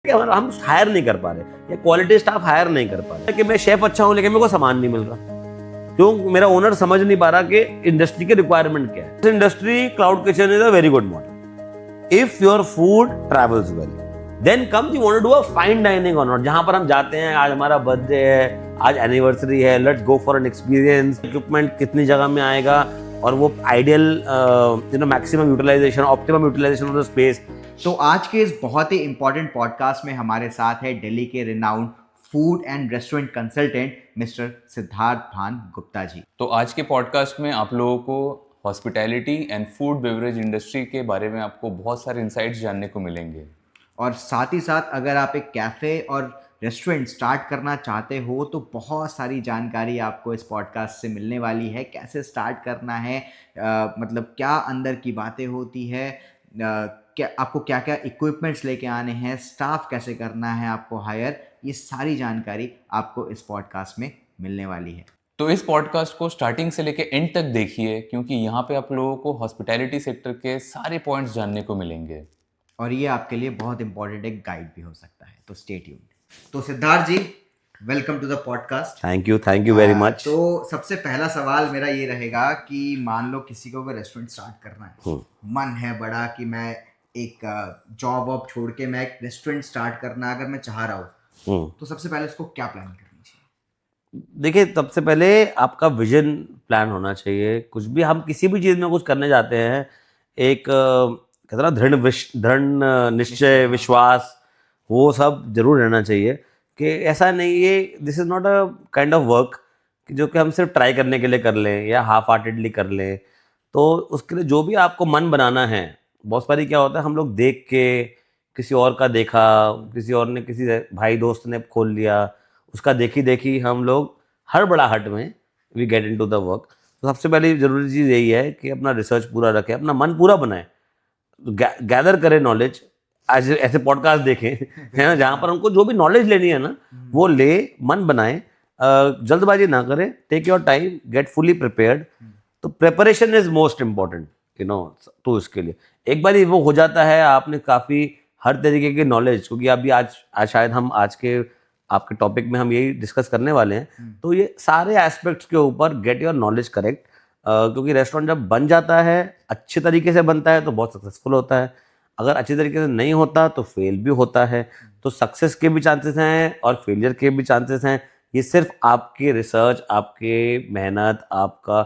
कि हम हायर नहीं कर पा रहे या क्वालिटी स्टाफ हायर नहीं कर पा रहे कि मैं शेफ अच्छा हूं लेकिन मेरे को सामान नहीं मिल रहा। क्यों? मेरा ओनर समझ नहीं पा रहा कि इंडस्ट्री की रिक्वायरमेंट क्या है। Industry cloud kitchen is a very good model. If your food travels well then come you want to do a fine dining और नॉट। जहां पर हम जाते हैं, आज हमारा बर्थडे है, आज एनिवर्सरी है, let's go for an experience. Equipment कितनी जगह में आएगा और वो ideal maximum utilisation, optimum utilisation of the space. तो आज के इस बहुत ही इंपॉर्टेंट पॉडकास्ट में हमारे साथ है दिल्ली के renowned food and restaurant consultant mister Siddharth भान गुप्ता जी। तो आज के पॉडकास्ट में आप लोगों को hospitality and food beverage industry के बारे में आपको बहुत सारे इंसाइट्स जानने को मिलेंगे। और साथ ही साथ अगर आप एक कैफ़े और रेस्टोरेंट स्टार्ट करना चाहते हो तो बहुत सारी जानकारी आपको इस पॉडकास्ट से मिलने वाली है। कैसे स्टार्ट करना है, मतलब क्या अंदर की बातें होती है, क्या आपको क्या क्या इक्विपमेंट्स लेके आने हैं, स्टाफ कैसे करना है आपको हायर, ये सारी जानकारी आपको इस पॉडकास्ट में मिलने वाली है। तो इस पॉडकास्ट को स्टार्टिंग से लेके एंड तक देखिए, क्योंकि यहाँ पे आप लोगों को हॉस्पिटैलिटी सेक्टर के सारे पॉइंट्स जानने को मिलेंगे और ये आपके लिए बहुत इंपॉर्टेंट एक गाइड भी हो सकता है। तो स्टे ट्यून्ड। तो Siddharth ji, welcome to the podcast. Thank you very much. तो सबसे पहला सवाल मेरा ये रहेगा कि मान लो किसी को अगर रेस्टोरेंट स्टार्ट करना है, मन है बड़ा कि मैं एक जॉब वॉब छोड़ के मैं एक रेस्टोरेंट स्टार्ट करना अगर मैं चाह रहा हूँ, तो सबसे पहले उसको क्या प्लान करनी चाहिए? देखिए, सबसे पहले आपका विजन प्लान होना चाहिए। कुछ भी हम किसी भी चीज़ में कुछ करने जाते हैं, एक कहते ना दृढ़ निश्चय, विश्वास, वो सब जरूर रहना चाहिए। कि ऐसा नहीं है, this is not a kind of work जो कि हम सिर्फ ट्राई करने के लिए कर लें या हाफ हार्टेडली कर लें। तो उसके लिए जो भी आपको मन बनाना है, बहुत सारी क्या होता है, हम लोग देख के किसी और का देखा, किसी और ने, किसी भाई दोस्त ने खोल लिया, उसका देखी देखी हम लोग हड़बड़ाहट में we get into the work. तो सबसे पहली ज़रूरी चीज़ यही है कि अपना रिसर्च पूरा रखें, अपना मन पूरा बनाएं, गैदर करें नॉलेज। आज ऐसे पॉडकास्ट देखें है ना, जहाँ पर हमको जो भी नॉलेज लेनी है ना वो ले, मन बनाएं, जल्दबाजी ना करें, take your time, get fully prepared. तो प्रिपरेशन इज मोस्ट इम्पॉर्टेंट तो इसके लिए एक बार वो हो जाता है, आपने काफ़ी हर तरीके की नॉलेज, क्योंकि अभी आज शायद हम आज के आपके टॉपिक में हम यही डिस्कस करने वाले हैं। तो ये सारे एस्पेक्ट्स के ऊपर गेट योर नॉलेज करेक्ट, क्योंकि रेस्टोरेंट जब बन जाता है, अच्छे तरीके से बनता है तो बहुत सक्सेसफुल होता है। अगर अच्छे तरीके से नहीं होता तो फेल भी होता है। तो सक्सेस के भी चांसेस हैं और फेलियर के भी चांसेस हैं। ये सिर्फ आपके रिसर्च, आपके मेहनत, आपका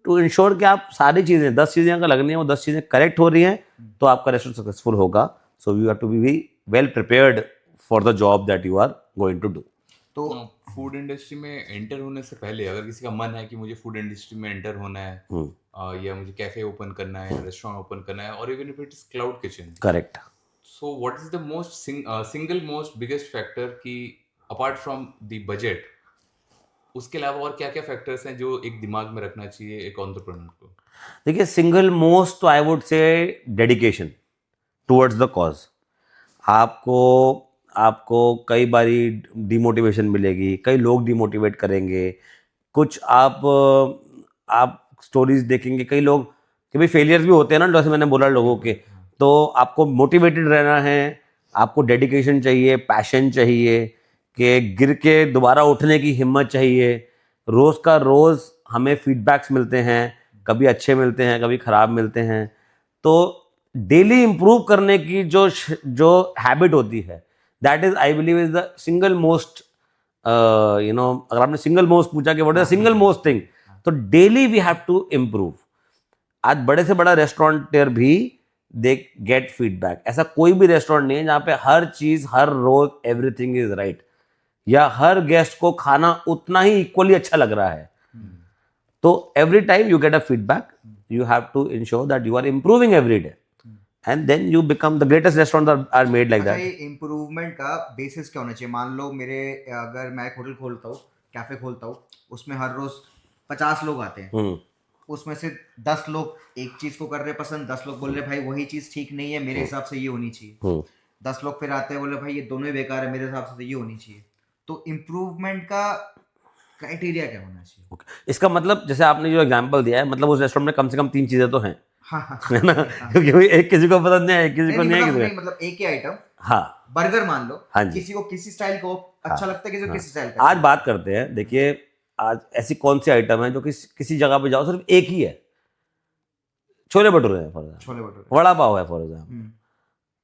टू इंश्योर कि आप सारी चीज़ें 10 चीज़ें अगर लगनी है, वो 10 चीज़ें करेक्ट हो रही हैं, तो आपका रेस्टोरेंट सक्सेसफुल होगा। So you have to be well prepared for the job that you are going to do. तो फूड इंडस्ट्री में एंटर होने से पहले अगर किसी का मन है कि मुझे फूड इंडस्ट्री में एंटर होना है, या मुझे कैफे ओपन करना है, रेस्टोरेंट ओपन करना है, और even if it is cloud kitchen, correct. So what is the most single most biggest factor कि अपार्ट फ्रॉम द बजट, उसके अलावा और क्या क्या फैक्टर्स हैं जो एक दिमाग में रखना चाहिए एक एंटरप्रेन्योर को? देखिए, सिंगल मोस्ट तो आई वुड से डेडिकेशन टुवर्ड्स द कॉज। आपको आपको कई बारी डिमोटिवेशन मिलेगी, कई लोग डिमोटिवेट करेंगे, कुछ आप स्टोरीज देखेंगे, कई लोग कि भाई फेलियर्स भी होते हैं ना, जैसे मैंने बोला लोगों के। तो आपको मोटिवेटेड रहना है, आपको डेडिकेशन चाहिए, पैशन चाहिए, कि गिर के दोबारा उठने की हिम्मत चाहिए। रोज़ का रोज़ हमें फीडबैक्स मिलते हैं, कभी अच्छे मिलते हैं, कभी ख़राब मिलते हैं। तो डेली इम्प्रूव करने की जो हैबिट होती है, that is I believe is the single most, अगर आपने सिंगल मोस्ट पूछा कि what is the single most thing, तो daily we have to improve. आज बड़े से बड़ा रेस्टोरेंटर भी दे गेट फीडबैक। ऐसा कोई भी रेस्टोरेंट नहीं है जहाँ पे हर चीज हर रोज एवरीथिंग इज राइट, या हर गेस्ट को खाना उतना ही इक्वली अच्छा लग रहा है। तो every time you get a feedback, you have to ensure that you are improving every day, and then you become the greatest restaurants are made like that. ये इम्प्रूवमेंट का बेसिस क्या होना चाहिए? मान लो अगर मैं एक होटल खोलता हूँ, कैफे खोलता हूँ, उसमें हर रोज 50 लोग आते हैं, उसमें से 10 लोग एक चीज को कर रहे पसंद, 10 लोग बोल रहे भाई वही चीज ठीक नहीं है, मेरे हिसाब से ये होनी चाहिए। 10 लोग फिर आते हैं, बोले भाई ये दोनों ही बेकार है, मेरे हिसाब से तो ये होनी चाहिए। तो इम्प्रूवमेंट का क्राइटेरिया क्या होना चाहिए? इसका मतलब, जैसे आपने जो एग्जांपल दिया है, मतलब उस रेस्टोरेंट में कम से कम 3 चीजें तो हैं। हाँ हाँ है ना, क्योंकि भाई एक किसी को पसंद नहीं है, एक किसी को नहीं है, किसी को मतलब एक ही आइटम, हाँ बर्गर मान लो, हाँ जी किसी को किसी स्टाइल को अच्छा हाँ लगता है, किसी को हाँ। किसी स्टाइल का आज बात करते हैं, देखिए आज ऐसी कौन सी आइटम है जो किसी जगह पे जाओ सिर्फ एक ही है, छोले भटूरे हैं फॉर एग्जाम्पल, छोले भटूरे। वड़ा पाव है फॉर एग्जाम्पल।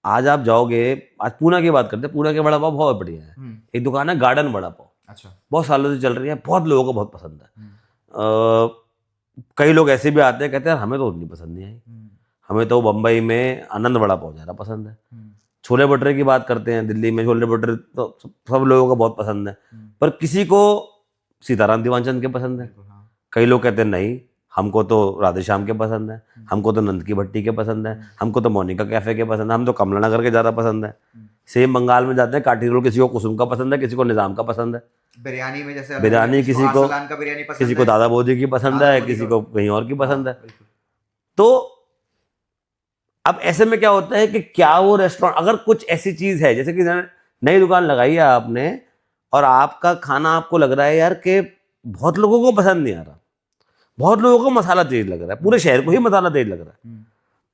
आज आप जाओगे, आज पूना की बात करते हैं, पूना के वड़ा पाव बहुत बढ़िया है। एक दुकान है गार्डन वड़ा पाव, अच्छा। बहुत सालों से चल रही है, बहुत लोगों को बहुत पसंद है। हम्म, कई लोग ऐसे भी आते हैं, कहते हैं हमें तो उतनी पसंद नहीं आई, हमें तो बम्बई में आनंद वड़ा पाव ज़्यादा पसंद है। छोले भटूरे की बात करते हैं, दिल्ली में छोले भटूरे तो सब लोगों को बहुत पसंद है, पर किसी को सीताराम दीवानचंद के पसंद है, हाँ, कई लोग कहते हैं नहीं हमको तो राधेश्याम के पसंद है, हमको तो नंद की भट्टी के पसंद है, हमको तो मोनिका कैफे के पसंद है, हम तो कमला नगर के ज़्यादा पसंद है। सेम बंगाल में जाते हैं, काठी रोल किसी को कुसुम का पसंद है, किसी को निज़ाम का पसंद है, बिरयानी में जैसे बिरयानी किसी को अरसलान का बिरयानी पसंद किसी को है, दादा बोधी की पसंद दादा है, बोधी किसी का- को कहीं और की पसंद है। हाँ, बिल्कुल। तो अब ऐसे में क्या होता है कि क्या वो रेस्टोरेंट, अगर कुछ ऐसी चीज़ है जैसे कि नई दुकान लगाई है आपने और आपका खाना आपको लग रहा है यार कि बहुत लोगों को पसंद नहीं आ रहा, बहुत लोगों को मसाला तेज लग रहा है, पूरे शहर को ही मसाला तेज लग रहा है,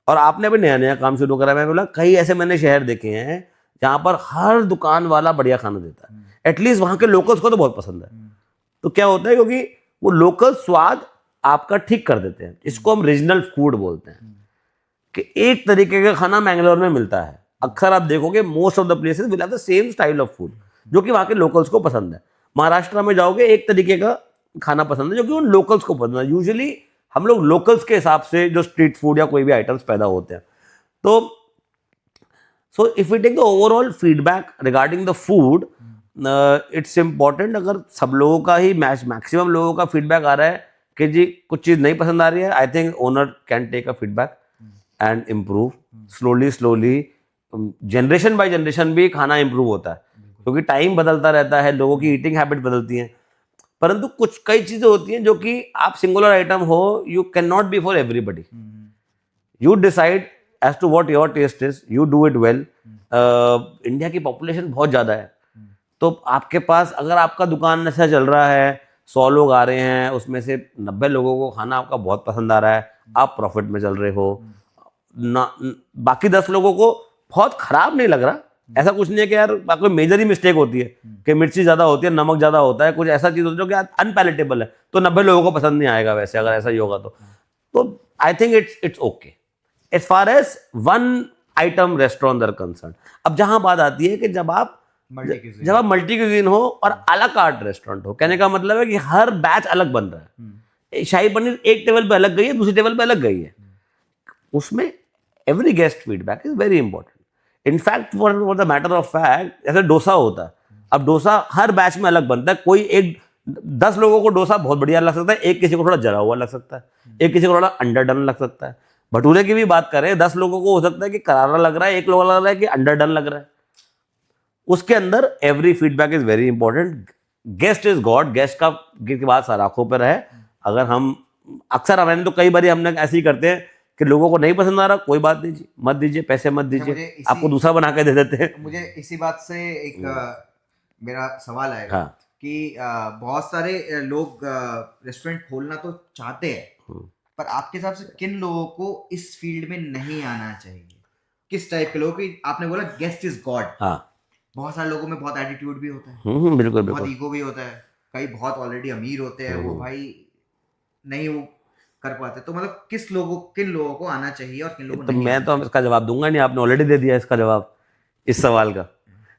और आपने अभी नया नया काम शुरू करा है, मैं बोला कई ऐसे मैंने शहर देखे हैं जहाँ पर हर दुकान वाला बढ़िया खाना देता है, एटलीस्ट वहाँ के लोकल्स को तो बहुत पसंद है। तो क्या होता है, क्योंकि वो लोकल स्वाद आपका ठीक कर देते हैं, इसको हम रीजनल फूड बोलते हैं, कि एक तरीके का खाना मैंगलोर में मिलता है, अक्सर आप देखोगे most of the places will have the same style of food जो कि वहाँ के लोकल्स को पसंद है। महाराष्ट्र में जाओगे एक तरीके का खाना पसंद है जो कि उन लोकल्स को पसंद है। यूजुअली हम लोग लोकल्स के हिसाब से जो स्ट्रीट फूड या कोई भी आइटम्स पैदा होते हैं। तो so if we take the overall feedback regarding the food, it's important, अगर सब लोगों का ही मैक्सिमम लोगों का फीडबैक आ रहा है कि जी कुछ चीज़ नहीं पसंद आ रही है, I think owner can take a feedback and improve slowly. Generation by generation भी खाना इम्प्रूव होता है, क्योंकि टाइम बदलता रहता है, लोगों की ईटिंग हैबिट बदलती हैं, परंतु कुछ कई चीज़ें होती हैं जो कि आप सिंगुलर आइटम हो, you can not be for everybody, you decide as to what your taste is, you do it well. India की पॉपुलेशन बहुत ज़्यादा है, तो आपके पास अगर आपका दुकान ऐसा चल रहा है, 100 लोग आ रहे हैं, उसमें से 90 लोगों को खाना आपका बहुत पसंद आ रहा है, आप प्रॉफिट में चल रहे हो ना, बाकी 10 लोगों को बहुत खराब नहीं लग रहा, ऐसा कुछ नहीं है कि यार कोई मेजर ही मिस्टेक होती है कि मिर्ची ज़्यादा होती है, नमक ज़्यादा होता है, कुछ ऐसा चीज़ होती है जो कि अनपैलेटेबल है, तो 90 लोगों को पसंद नहीं आएगा वैसे, अगर ऐसा ही होगा तो I think it's okay as far as one item restaurant are concern. अब जहां बात आती है कि जब आप मल्टी क्यूजीन हो और अला कार्ट रेस्टोरेंट हो, कहने का मतलब है कि हर बैच अलग बन रहा है, शाही पनीर एक टेबल पे अलग गई है, दूसरी टेबल पे अलग गई है, उसमें every guest feedback is very important. In fact for the matter of fact, जैसे डोसा होता है, अब डोसा हर बैच में अलग बनता है, कोई एक 10 लोगों को डोसा बहुत बढ़िया लग सकता है, एक किसी को थोड़ा जला हुआ लग सकता है, एक किसी को थोड़ा अंडरडन लग सकता है। भटूरे की भी बात करें, 10 लोगों को हो सकता है कि करारा लग रहा है, एक लोग लग रहा है कि अंडरडन लग रहा है, उसके अंदर every feedback is very important. Guest is God, guest की बात सारा आंखों पर है। अगर हम अक्सर हमारे तो कई बार हमने ऐसे ही करते हैं कि लोगों को नहीं पसंद आ रहा, कोई बात नहीं जी, मत दीजिए, पैसे मत दीजिए, आपको दूसरा बना के दे देते हैं। मुझे इसी बात से एक मेरा सवाल आएगा हाँ। कि बहुत सारे लोग रेस्टोरेंट खोलना तो चाहते हैं, पर आपके हिसाब से किन लोगों को इस फील्ड में नहीं आना चाहिए, किस टाइप के लोग? आपने बोला गेस्ट इज गॉड, हाँ, बहुत सारे लोगों में बहुत एटीट्यूड भी होता है, बिल्कुल बहुत बिल्कुल। ईगो भी होता है, कई बहुत ऑलरेडी अमीर होते हैं, वो भाई नहीं वो कर पाते, तो मतलब किन लोगों को आना चाहिए और किन लोगों को तो नहीं मैं आना तो इसका जवाब दूंगा नहीं, आपने ऑलरेडी दे दिया इसका जवाब इस सवाल का।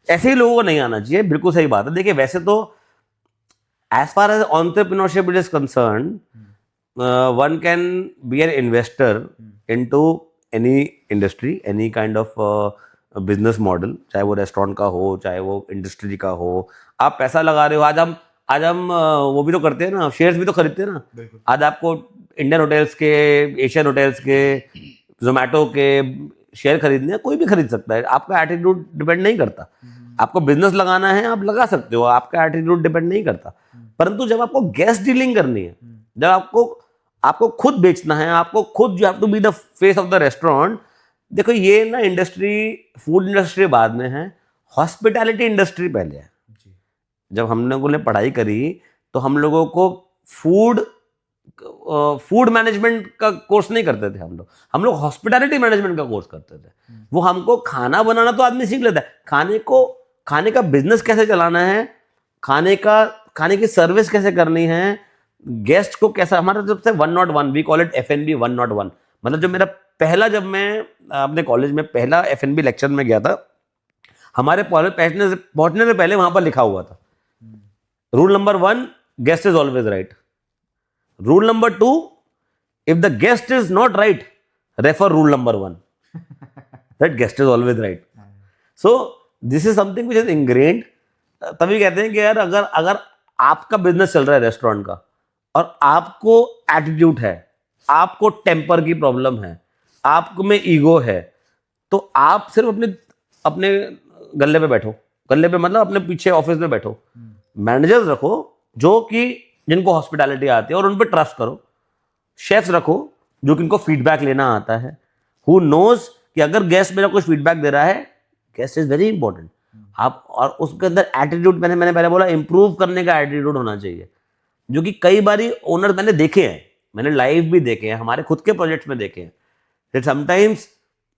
ऐसे ही लोगों को नहीं आना चाहिए, बिल्कुल सही बात है। देखिए वैसे तो as far as entrepreneurship is concern, one can be an investor into any industry, any kind of business model, चाहे वो रेस्टोरेंट का हो, चाहे वो इंडस्ट्री का हो, आप पैसा लगा रहे हो। आज हम वो भी तो करते हैं ना, शेयर्स भी तो खरीदते हैं ना। आज आपको इंडियन होटल्स के, एशियन होटल्स के, जोमेटो के शेयर खरीदने हैं, कोई भी खरीद सकता है, आपका एटीट्यूड डिपेंड नहीं करता। आपको बिजनेस लगाना है, आप लगा सकते हो, आपका एटीट्यूड डिपेंड नहीं करता। परंतु जब आपको गेस्ट डीलिंग करनी है, जब आपको खुद बेचना है, आपको खुद, you have to be the face of the restaurant. देखो ये ना इंडस्ट्री, फूड इंडस्ट्री बाद में है, हॉस्पिटैलिटी इंडस्ट्री पहले है। जब हमने पढ़ाई करी तो हम लोगों को फूड फूड मैनेजमेंट का कोर्स नहीं करते थे हम लोग हॉस्पिटैलिटी मैनेजमेंट का कोर्स करते थे। वो हमको खाना बनाना तो आदमी सीख लेता है, खाने का बिजनेस कैसे चलाना है, खाने की सर्विस कैसे करनी है, गेस्ट को कैसा, हमारा जब से 101 वी कॉल इट F&B 101, मतलब जो मेरा पहला, जब मैं अपने कॉलेज में पहला F&B लेक्चर में गया था, हमारे कॉलेज पहुंचने से पहले वहां पर लिखा हुआ था rule number 1 guest is always right, rule number 2 if the guest is not right refer rule number 1 that guest is always right. So this is something which is ingrained. तभी कहते हैं कि यार अगर आपका बिजनेस चल रहा है रेस्टोरेंट का और आपको एटीट्यूड है, आपको टेम्पर की प्रॉब्लम है, आपको में ईगो है, तो आप सिर्फ अपने गल्ले पे बैठो, गल्ले पे मतलब अपने पीछे ऑफिस में बैठो, मैनेजर्स रखो जो कि जिनको हॉस्पिटैलिटी आती है और उन पर ट्रस्ट करो, शेफ्स रखो जो कि इनको फीडबैक लेना आता है, हु नोज कि अगर गेस्ट मेरा कुछ फीडबैक दे रहा है, गेस्ट इज वेरी इंपॉर्टेंट, आप, और उसके अंदर एटीट्यूड, मैंने पहले बोला इंप्रूव करने का एटीट्यूड होना चाहिए, जो कि कई बारी ओनर मैंने देखे हैं, मैंने लाइव भी देखे हैं, हमारे खुद के प्रोजेक्ट्स में देखे हैं, that sometimes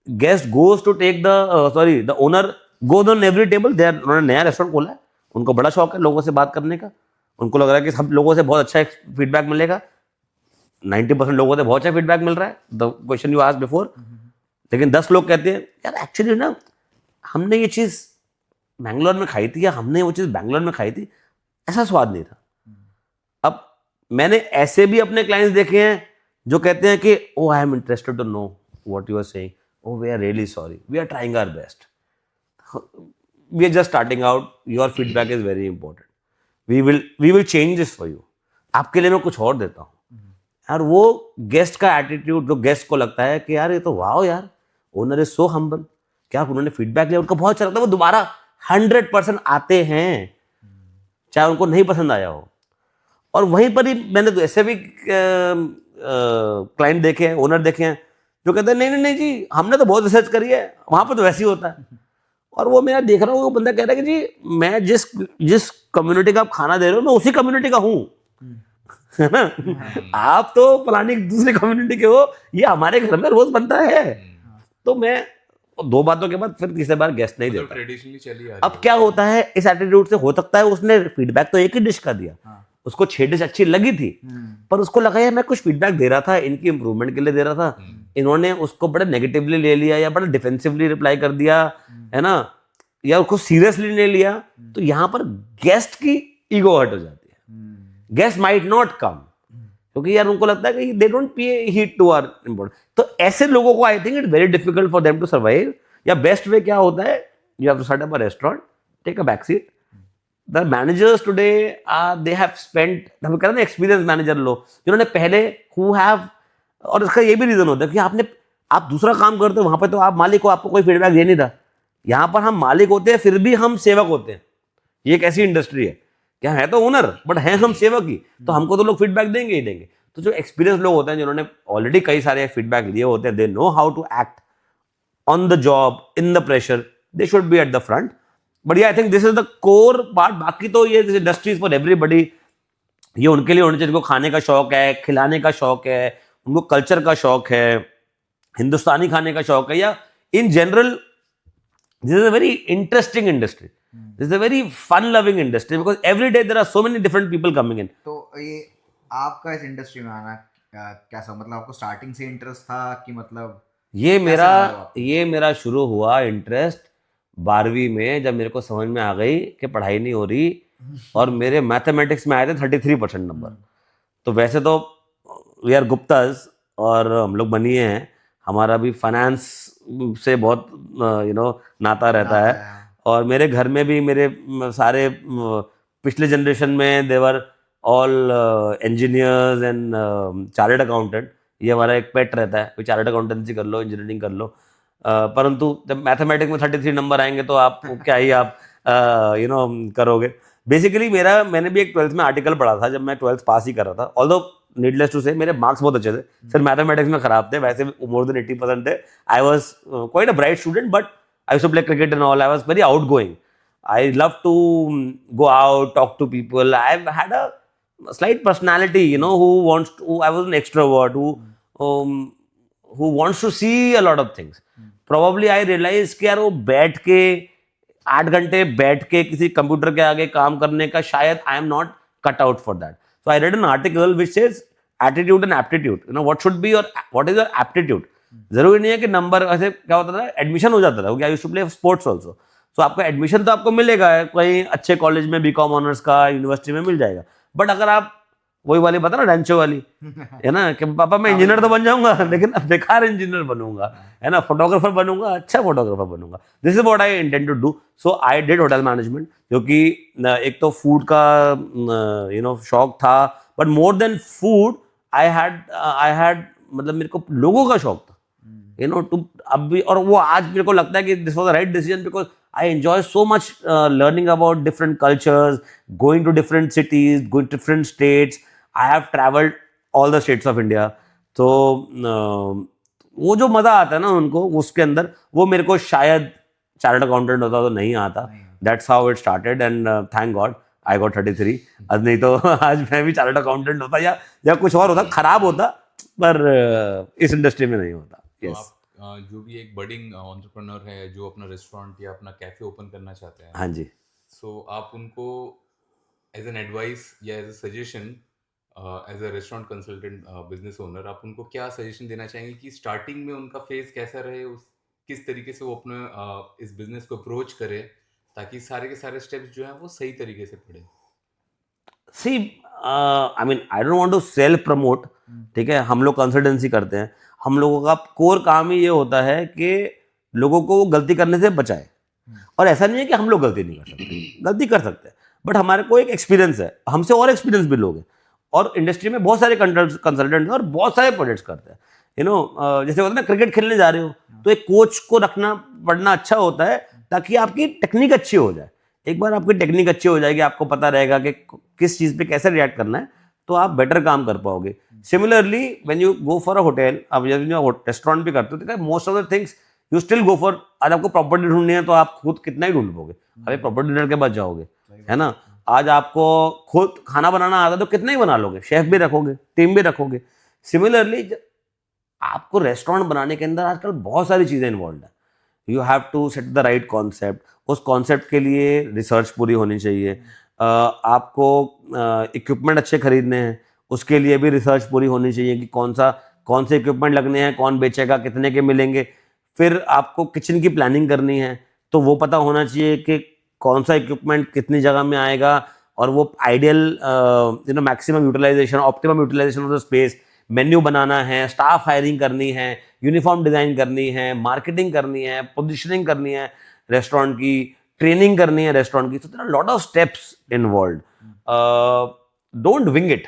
guest goes to take the owner goes on every table, उन्होंने नया रेस्टोरेंट खोला है, उनको बड़ा शौक है लोगों से बात करने का, उनको लग रहा है कि सब लोगों से बहुत अच्छा फीडबैक मिलेगा, 90% लोगों से बहुत अच्छा फीडबैक मिल रहा है, the question you asked before, लेकिन 10 लोग कहते हैं यार एक्चुअली ना हमने ये चीज़ बैंगलोर में खाई थी, या हमने वो चीज़ बैंगलोर में खाई थी, ऐसा स्वाद नहीं था। अब मैंने ऐसे भी अपने क्लाइंट्स देखे हैं जो कहते हैं कि oh I am interested to know what you are saying, oh we are really sorry, we are trying our best, we are just starting out, your feedback is very important, we will change this for you, आपके लिए मैं कुछ और देता हूँ। यार वो guest का एटीट्यूड, जो गेस्ट को लगता है कि यार ये तो वाओ यार, ओनर इज सो हम्बल, क्या उन्होंने फीडबैक लिया, उनको बहुत अच्छा लगता है, वो दोबारा 100% आते हैं, चाहे उनको नहीं पसंद आया हो। और वहीं पर ही मैंने तो ऐसे भी क्लाइंट देखे हैं, ओनर देखे हैं जो कहते हैं नहीं जी हमने तो बहुत रिसर्च करी है, वहां पर तो वैसे ही होता है। और वो मैं देख रहा हूँ, वो बंदा कह रहा है कि जी मैं जिस कम्युनिटी का आप खाना दे रहे हो मैं उसी कम्युनिटी का हूँ, है ना, आप तो फलानी दूसरी कम्युनिटी के हो, ये हमारे घर में रोज बनता है। तो मैं 2 बातों के बाद फिर तीसरे बार गेस्ट नहीं देता। ट्रेडिशनली चली आ रही अब क्या होता है, इस एटीट्यूड से हो सकता है उसने फीडबैक तो एक ही डिश का दिया, उसको 6 डिश अच्छी लगी थी, पर उसको लगा यार मैं कुछ फीडबैक दे रहा था, इनकी इंप्रूवमेंट के लिए दे रहा था, इन्होंने उसको बड़े नेगेटिवली ले लिया या बड़ा डिफेंसिवली रिप्लाई कर दिया, है ना, या उसको सीरियसली नहीं लिया, तो यहाँ पर गेस्ट की ईगो हर्ट हो जाती है। गेस्ट माइट नॉट कम क्योंकि यार उनको लगता है कि they don't pay heed to our important. तो ऐसे लोगों को I think it very difficult for them to survive. या बेस्ट वे क्या होता है, you have to set up a restaurant, take a back seat, the managers today they have spent, हम कहते हैं ना एक्सपीरियंस मैनेजर लो, जिन्होंने पहले हु हैव, और इसका ये भी रीजन होता है कि आप दूसरा काम करते हो, वहां पे तो आप मालिक हो, आपको कोई फीडबैक दे नहीं था, यहाँ पर हम मालिक होते हैं फिर भी हम सेवक होते हैं। ये एक ऐसी इंडस्ट्री है, क्या है तो ओनर बट है हम सेवक ही, तो हमको तो लोग फीडबैक देंगे ही देंगे। तो जो एक्सपीरियंस लोग होते हैं जिन्होंने ऑलरेडी कई सारे फीडबैक लिए होते हैं, they know how to act on the job in the pressure, they should be at the front. But I think this is the core part. बाकी तो ये इंडस्ट्री फॉर एवरीबडी, ये उनके लिए होनी चाहिए जिनको खाने का शौक है, खिलाने का शौक है, उनको कल्चर का शौक है, हिंदुस्तानी खाने का शौक है, या in general this is a very interesting industry, this is a very fun loving industry because every day there are so many different people coming in. तो ये आपका इस इंडस्ट्री में आना कैसा, मतलब आपको स्टार्टिंग से इंटरेस्ट था कि मतलब ये कैसे आया आपको? मेरा शुरू हुआ इंटरेस्ट 12वीं में, जब मेरे को समझ में आ गई कि पढ़ाई नहीं हो रही और मेरे मैथमेटिक्स में आए थे 33% नंबर। तो वैसे तो वी आर गुप्ताज और हम लोग बनिए हैं, हमारा भी फाइनेंस से बहुत नाता रहता है, और मेरे घर में भी मेरे सारे पिछले जनरेशन में they were all engineers and chartered accountant. ये हमारा एक पेट रहता है, कोई चार्टर्ड अकाउंटेंसी कर लो, इंजीनियरिंग कर लो, परंतु जब मैथमेटिक्स में 33 नंबर आएंगे तो आप क्या ही आप करोगे। बेसिकली मैंने भी एक 12th में आर्टिकल पढ़ा था जब मैं 12th पास ही कर रहा था, ऑल्दो नीडलेस टू से मेरे मार्क्स बहुत अच्छे थे, सिर्फ मैथमेटिक्स में खराब थे, वैसे मोर देन 80% थे। I was quite a bright student, but I used to play cricket and all, I was very outgoing, I love to go out, talk to people. I've had a slight personality, you know, I was an extrovert, who wants to see a lot of things. Probably I realized कि यार वो बैठ के 8 घंटे बैठ के किसी computer के आगे काम करने का शायद I am not cut out for that. So I read an article which says attitude and aptitude. You know, what is your aptitude? जरूरी नहीं है कि नंबर, ऐसे क्या होता था, एडमिशन हो जाता था, क्योंकि I used to play sports also. So आपका एडमिशन तो आपको मिलेगा कहीं अच्छे कॉलेज में, बीकॉम ऑनर्स का यूनिवर्सिटी में मिल जाएगा. बट अगर आप वही वाली बता ना, रैंचो वाली, है ना, कि पापा मैं इंजीनियर तो बन जाऊंगा लेकिन बेकार इंजीनियर बनूंगा, है ना, फोटोग्राफर बनूंगा, अच्छा फोटोग्राफर बनूंगा. This is what I intend to do. So I did hotel management, क्योंकि एक तो फूड का यू नो शौक था, but more than food I had मतलब मेरे को लोगों का शौक था, यू नो, टू अब भी. और वो आज मेरे को लगता है कि this was the right decision, because I enjoy so much learning about different cultures, going to different cities, going to different states. I have traveled all the states of India. तो वो जो मज़ा आता है ना उनको उसके अंदर, वो मेरे को शायद चार्टर्ड अकाउंटेंट होता तो नहीं आता. That's how it started and thank God I got 33. आज नहीं तो आज मैं भी चार्टर्ड अकाउंटेंट होता या कुछ और होता, खराब होता, पर इस इंडस्ट्री में नहीं होता. Yes. जो भी एक बडिंग एंटरप्रेन्योर है जो अपना रेस्टोरेंट या अपना कैफे ओपन करना चाहते हैं, हाँ जी. सो आप उनको एज एन एडवाइस या as a suggestion, as a restaurant consultant, business owner, आप उनको क्या सजेशन देना चाहेंगे कि स्टार्टिंग में उनका फेस कैसा रहे, किस तरीके से वो अपने इस बिजनेस को अप्रोच करे ताकि सारे के सारे स्टेप्स जो हैं वो सही तरीके से पड़े. See I mean I don't want to self promote, ठीक है, हम लोग कंसल्टेंसी करते हैं, हम लोगों का कोर काम ही ये होता है कि लोगों को वो गलती करने से बचाए. और ऐसा नहीं है कि हम लोग गलती नहीं कर सकते, गलती कर सकते हैं, बट हमारे को एक एक्सपीरियंस है, हमसे और एक्सपीरियंस भी लोग हैं, और इंडस्ट्री में बहुत सारे कंसल्टेंट हैं और बहुत सारे प्रोजेक्ट्स करते हैं. यू नो, जैसे होता है ना, क्रिकेट खेलने जा रहे हो तो एक कोच को रखना पड़ना अच्छा होता है ताकि आपकी टेक्निक अच्छी हो जाए. एक बार आपकी टेक्निक अच्छी हो जाएगी, आपको पता रहेगा कि किस चीज़ पे कैसे रिएक्ट करना है, तो आप बेटर काम कर पाओगे. Similarly when you go for a hotel, अब जब रेस्टोरेंट भी करते हो, most of the things you still go for. आज आपको प्रॉपर्टी ढूंढनी है तो आप खुद कितना ही ढूंढ पाओगे, अभी प्रॉपर्टी डीलर के पास जाओगे, है ना. आज आपको खुद खाना बनाना आता है तो कितना ही बना लोगे, शेफ भी रखोगे, टीम भी रखोगे. सिमिलरली आपको रेस्टोरेंट बनाने के अंदर आजकल बहुत सारी चीज़ें इन्वॉल्व है. You have to set the right concept, उस कॉन्सेप्ट के लिए रिसर्च पूरी होनी चाहिए. आपको इक्विपमेंट अच्छे खरीदने हैं, उसके लिए भी रिसर्च पूरी होनी चाहिए कि कौन से इक्विपमेंट लगने हैं, कौन बेचेगा, कितने के मिलेंगे. फिर आपको किचन की प्लानिंग करनी है तो वो पता होना चाहिए कि कौन सा इक्विपमेंट कितनी जगह में आएगा, और वो ideal you know maximum utilisation, optimum utilisation of the space. Menu बनाना है, स्टाफ हायरिंग करनी है, यूनिफॉर्म डिज़ाइन करनी है, मार्केटिंग करनी है, पोजिशनिंग करनी है रेस्टोरेंट की, ट्रेनिंग करनी है रेस्टोरेंट की. So there are lot of steps involved. Don't wing it,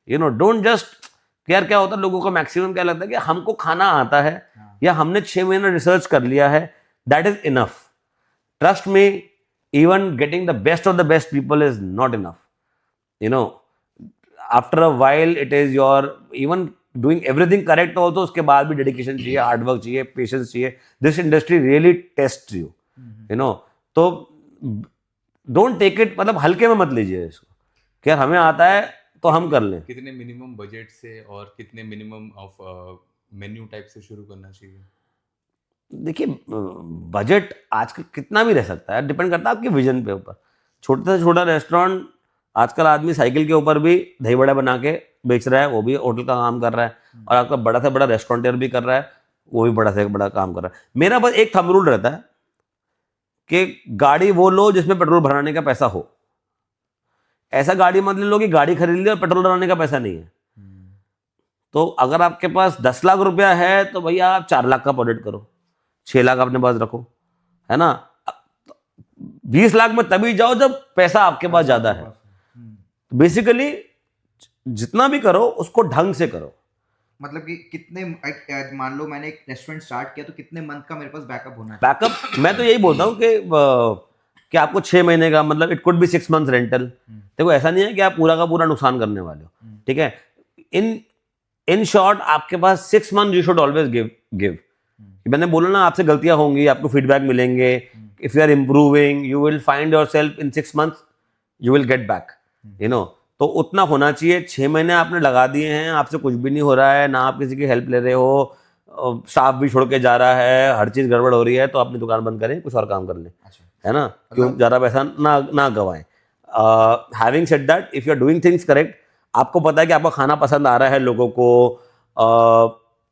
you know, don't just. यार क्या होता है, लोगों का मैक्सिमम क्या लगता है कि हमको खाना आता है या हमने 6 महीने रिसर्च कर लिया है, that is enough. Trust me, even getting the best of the best people is not enough. You know, after a while it is your even doing everything correct also, उसके बाद भी डेडिकेशन चाहिए, hard work चाहिए, patience चाहिए. This industry really test you, you know. तो don't take it, मतलब हल्के में मत लीजिए इसको कि यार हमें आता है तो हम कर लें. कितने मिनिमम बजट से और कितने मिनिमम ऑफ मेन्यू टाइप से शुरू करना चाहिए? देखिए, बजट आजकल कितना भी रह सकता है, डिपेंड करता है आपके विजन पे ऊपर. छोटे से छोटा रेस्टोरेंट, आजकल आदमी साइकिल के ऊपर भी दही बड़ा बना के बेच रहा है, वो भी होटल का काम कर रहा है. और आपका बड़ा से बड़ा रेस्टोरेंटर भी कर रहा है, वो भी बड़ा से बड़ा काम कर रहा है. मेरा बस एक थंब रूल रहता है कि गाड़ी वो लो जिसमें पेट्रोल भराने का पैसा हो. ऐसा गाड़ी मत ले लो कि गाड़ी खरीद ली और पेट्रोल भराने का पैसा नहीं है. तो अगर आपके पास 10 लाख रुपया है तो भैया आप 4 लाख का प्रोजेक्ट करो, 6 लाख अपने पास रखो, है ना. 20 लाख में तभी जाओ जब पैसा आपके पास ज्यादा है. बेसिकली जितना भी करो उसको ढंग से करो. मतलब कि कितने, मान लो मैंने एक रेस्टोरेंट स्टार्ट किया तो कितने मंथ का मेरे पास बैकअप होना चाहिए? बैकअप मैं तो यही बोलता हूँ कि आपको 6 महीने का, मतलब it could be 6 months rental. देखो, ऐसा नहीं है कि आप पूरा का पूरा नुकसान करने वाले हो, ठीक है. इन शॉर्ट आपके पास 6 month you should always give. मैंने बोला ना, आपसे गलतियां होंगी, आपको फीडबैक मिलेंगे. If you are improving you will find yourself in 6 months, you will get back, you know. तो उतना होना चाहिए। 6 महीने आपने लगा दिए हैं, आपसे कुछ भी नहीं हो रहा है, ना आप किसी की हेल्प ले रहे हो, स्टाफ भी छोड़ के जा रहा है, हर चीज़ गड़बड़ हो रही है, तो अपनी दुकान बंद करें, कुछ और काम कर लें, अच्छा, है ना? क्यों ज़्यादा पैसा ना गवाएं। Having said that, if you are doing things correct, आपको पता है कि आपका खाना पसंद आ रहा है लोगों को,